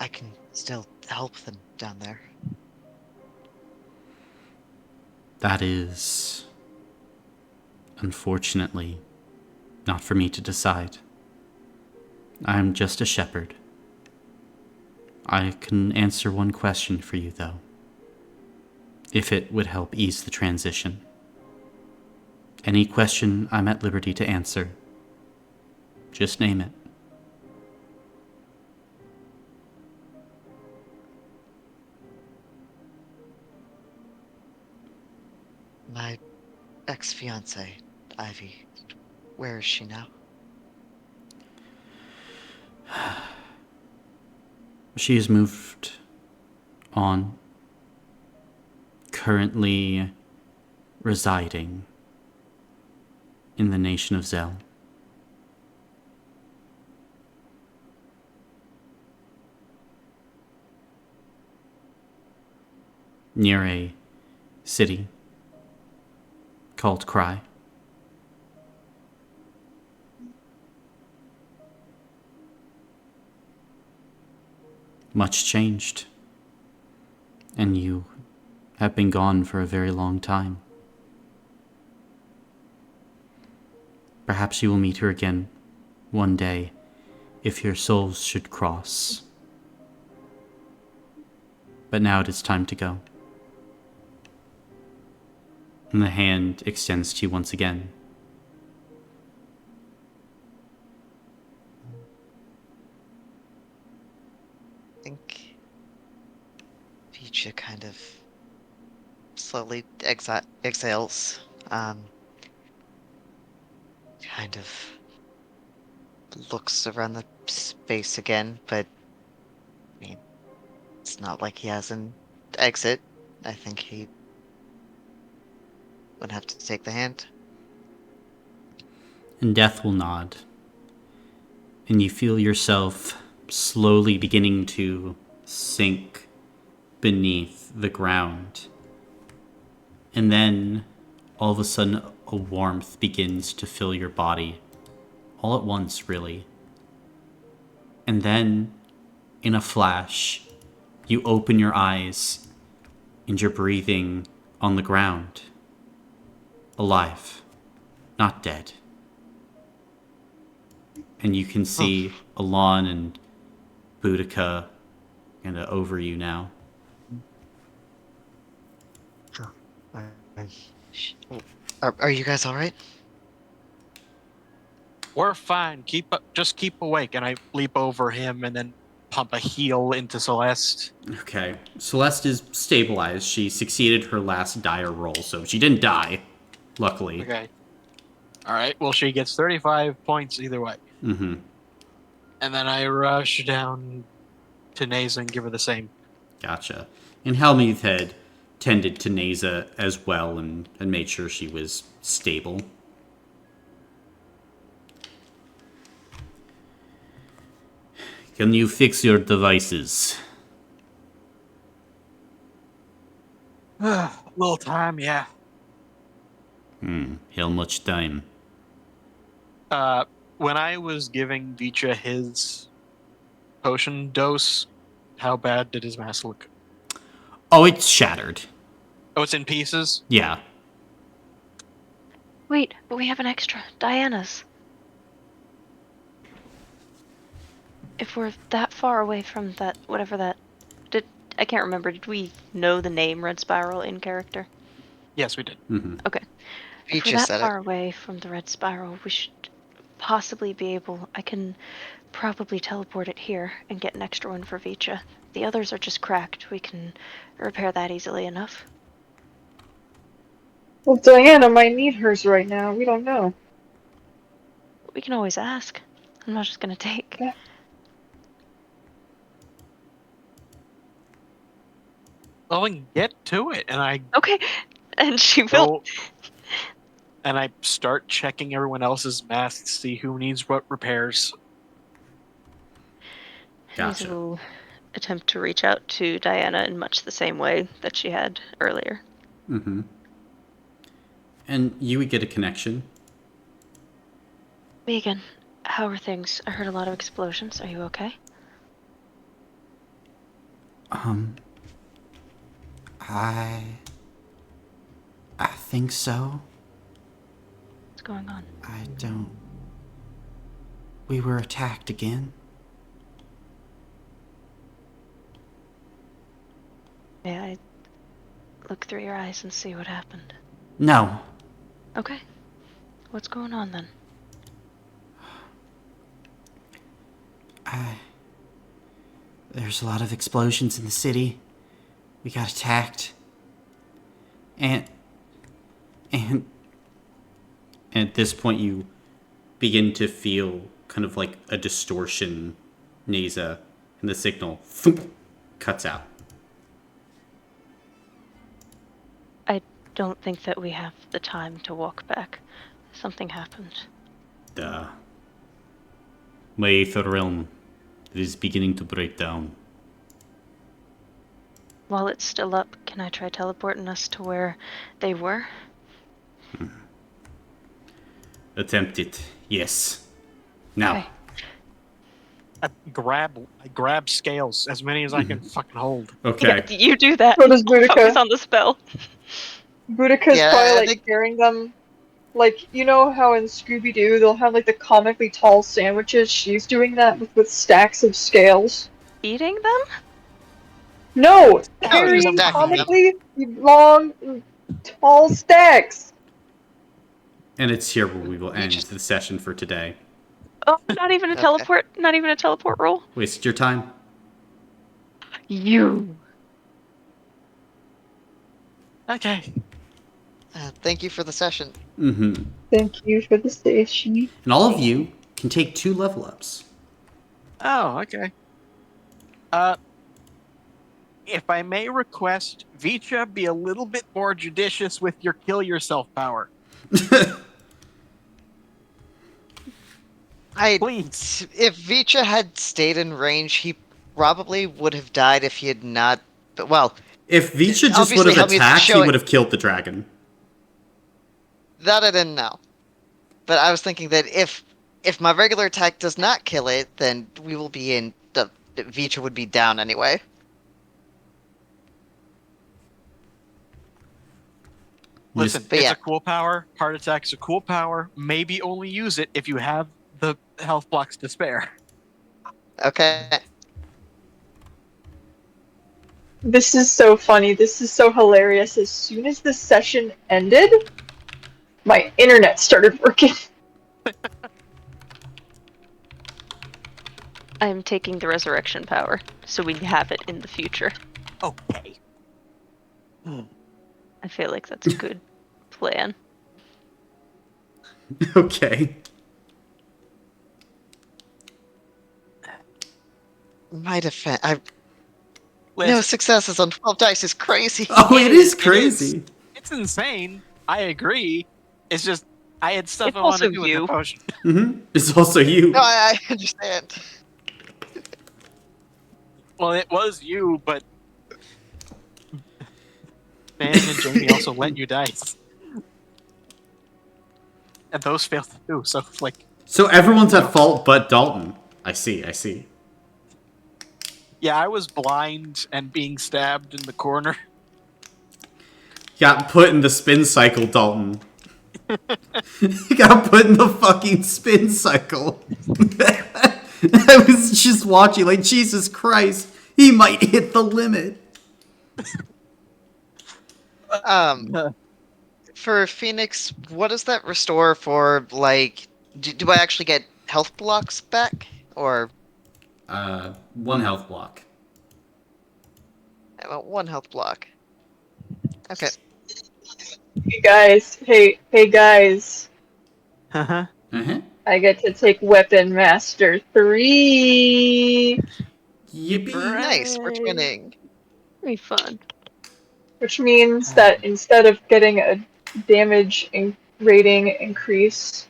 Speaker 3: can still help them down there.
Speaker 1: That is, unfortunately, not for me to decide. I am just a shepherd. I can answer one question for you, though, if it would help ease the transition. Any question I'm at liberty to answer. Just name it.
Speaker 3: My ex-fiancée, Ivy, where is she now?
Speaker 1: She has moved on, currently residing in the nation of Zell. Near a city called Cry. Much changed, and you have been gone for a very long time. Perhaps you will meet her again one day if your souls should cross. But now it is time to go. And the hand extends to you once again.
Speaker 3: I think Vitra kind of slowly exhales, kind of looks around the space again, but I mean, it's not like he has an exit. I think he would have to take the hand.
Speaker 1: And Death will nod. And you feel yourself slowly beginning to sink beneath the ground. And then, all of a sudden, a warmth begins to fill your body. All at once, really. And then, in a flash, you open your eyes and you're breathing on the ground. Alive. Not dead. And you can see Alon and Boudica kind of over you now.
Speaker 3: Are you guys all right?
Speaker 2: We're fine. Just keep awake. And I leap over him and then pump a heal into Celeste.
Speaker 1: Okay. Celeste is stabilized. She succeeded her last dire roll, so she didn't die, luckily.
Speaker 2: Okay. All right. Well, she gets 35 points either way.
Speaker 1: Mm-hmm.
Speaker 2: And then I rush down to Naza and give her the same.
Speaker 1: Gotcha. And Helmuth had tended to Naza as well and made sure she was stable. Can you fix your devices?
Speaker 2: A little time, yeah.
Speaker 1: How much time?
Speaker 2: When I was giving Vitra his potion dose, how bad did his mask look?
Speaker 1: Oh, it's shattered.
Speaker 2: Oh, it's in pieces?
Speaker 1: Yeah.
Speaker 5: Wait, but we have an extra. Diana's. If we're that far away from that, whatever that... I can't remember. Did we know the name Red Spiral in character?
Speaker 2: Yes, we did.
Speaker 1: Mm-hmm.
Speaker 5: Okay. If we're
Speaker 3: Vitra
Speaker 5: that
Speaker 3: said
Speaker 5: far
Speaker 3: it.
Speaker 5: away from the Red Spiral, we should possibly be able... I can probably teleport it here and get an extra one for Vitra. The others are just cracked. We can repair that easily enough.
Speaker 4: Well, Diana might need hers right now. We don't know.
Speaker 5: We can always ask. I'm not just gonna take.
Speaker 4: Yeah.
Speaker 2: Well, then get to it. And I
Speaker 5: Okay. And she will.
Speaker 2: go and I start checking everyone else's masks, see who needs what repairs.
Speaker 1: Gotcha.
Speaker 5: Hazel will attempt to reach out to Diana in much the same way that she had earlier.
Speaker 1: Mm-hmm. And you would get a connection.
Speaker 5: Megan, how are things? I heard a lot of explosions. Are you okay?
Speaker 1: I think so.
Speaker 5: What's going on?
Speaker 1: I don't. We were attacked again.
Speaker 5: May I look through your eyes and see what happened?
Speaker 1: No.
Speaker 5: Okay. What's going on then?
Speaker 1: There's a lot of explosions in the city. We got attacked. And at this point you begin to feel kind of like a distortion, Neza, and the signal thump, cuts out.
Speaker 5: I don't think that we have the time to walk back. Something happened.
Speaker 1: My aether realm is beginning to break down.
Speaker 5: While it's still up, can I try teleporting us to where they were?
Speaker 1: Attempt it, yes. Now.
Speaker 5: Okay.
Speaker 2: I grab scales, as many as I can fucking hold.
Speaker 1: Okay.
Speaker 5: Yeah, you do that.
Speaker 4: So does
Speaker 5: I'll focus
Speaker 4: Boudica.
Speaker 5: on the spell.
Speaker 4: Boudica's
Speaker 3: Yeah,
Speaker 4: probably
Speaker 3: I
Speaker 4: like
Speaker 3: think-
Speaker 4: carrying them. Like, you know how in Scooby-Doo they'll have like the comically tall sandwiches? She's doing that with stacks of scales.
Speaker 5: Eating them?
Speaker 4: No!
Speaker 3: No,
Speaker 4: Carrying
Speaker 3: stacking them.
Speaker 4: comically long, tall stacks!
Speaker 1: And it's here where we will end
Speaker 3: just-
Speaker 1: the session for today.
Speaker 5: Oh, not even a
Speaker 3: Okay.
Speaker 5: teleport? Not even a teleport roll?
Speaker 1: Wasted your time?
Speaker 5: You.
Speaker 2: Okay.
Speaker 3: Thank you for the session.
Speaker 1: Mm-hmm.
Speaker 4: Thank you for the station.
Speaker 1: And all of you can take 2 level ups.
Speaker 2: Oh, okay. If I may request, Vicha be a little bit more judicious with your kill yourself power. Please.
Speaker 3: If Vicha had stayed in range, he probably would have died if he had not. But, well,
Speaker 1: If Vicha just
Speaker 3: Obviously,
Speaker 1: would have
Speaker 3: help me
Speaker 1: attacked, he
Speaker 3: show it.
Speaker 1: would have killed the dragon.
Speaker 3: that I didn't know. But I was thinking that if my regular attack does not kill it, then we will be in. Vicha would be down anyway.
Speaker 2: Listen,
Speaker 3: But
Speaker 2: it's
Speaker 3: yeah.
Speaker 2: a cool power. Heart attack's a cool power. Maybe only use it if you have the health blocks to spare.
Speaker 3: Okay.
Speaker 4: This is so funny. This is so hilarious. As soon as the session ended, my internet started working.
Speaker 5: I'm taking the resurrection power, so we have it in the future.
Speaker 2: Okay.
Speaker 5: I feel like that's a good plan.
Speaker 1: Okay.
Speaker 3: My defense. No
Speaker 2: Listen,
Speaker 3: successes on 12 dice is crazy.
Speaker 1: Oh, it is
Speaker 2: It
Speaker 1: crazy.
Speaker 2: it's insane. I agree. It's just I had stuff
Speaker 5: It's
Speaker 2: I wanted
Speaker 5: also
Speaker 2: to do with
Speaker 5: you.
Speaker 2: the potion.
Speaker 1: Mm-hmm. It's also you.
Speaker 3: No, I understand.
Speaker 2: Well, it was you, but Ben and Jamie also lent you dice, and those failed too. So like,
Speaker 1: So everyone's at fault but Dalton. I see.
Speaker 2: yeah, I was blind and being stabbed in the corner.
Speaker 1: Got put in the spin cycle, Dalton. You got put in the fucking spin cycle. I was just watching like, Jesus Christ, he might hit the limit.
Speaker 3: For Phoenix, what does that restore for, like, do I actually get health blocks back? Or,
Speaker 1: 1 health block.
Speaker 3: I want 1 health block. Okay.
Speaker 4: Hey guys.
Speaker 2: Uh-huh.
Speaker 1: Uh-huh.
Speaker 4: I get to take Weapon Master 3,
Speaker 1: Yippee.
Speaker 3: Nice, we're
Speaker 5: Hooray.
Speaker 3: twinning.
Speaker 5: Be fun.
Speaker 4: which means that instead of getting a damage rating increase,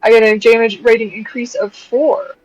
Speaker 4: I get a damage rating increase of 4.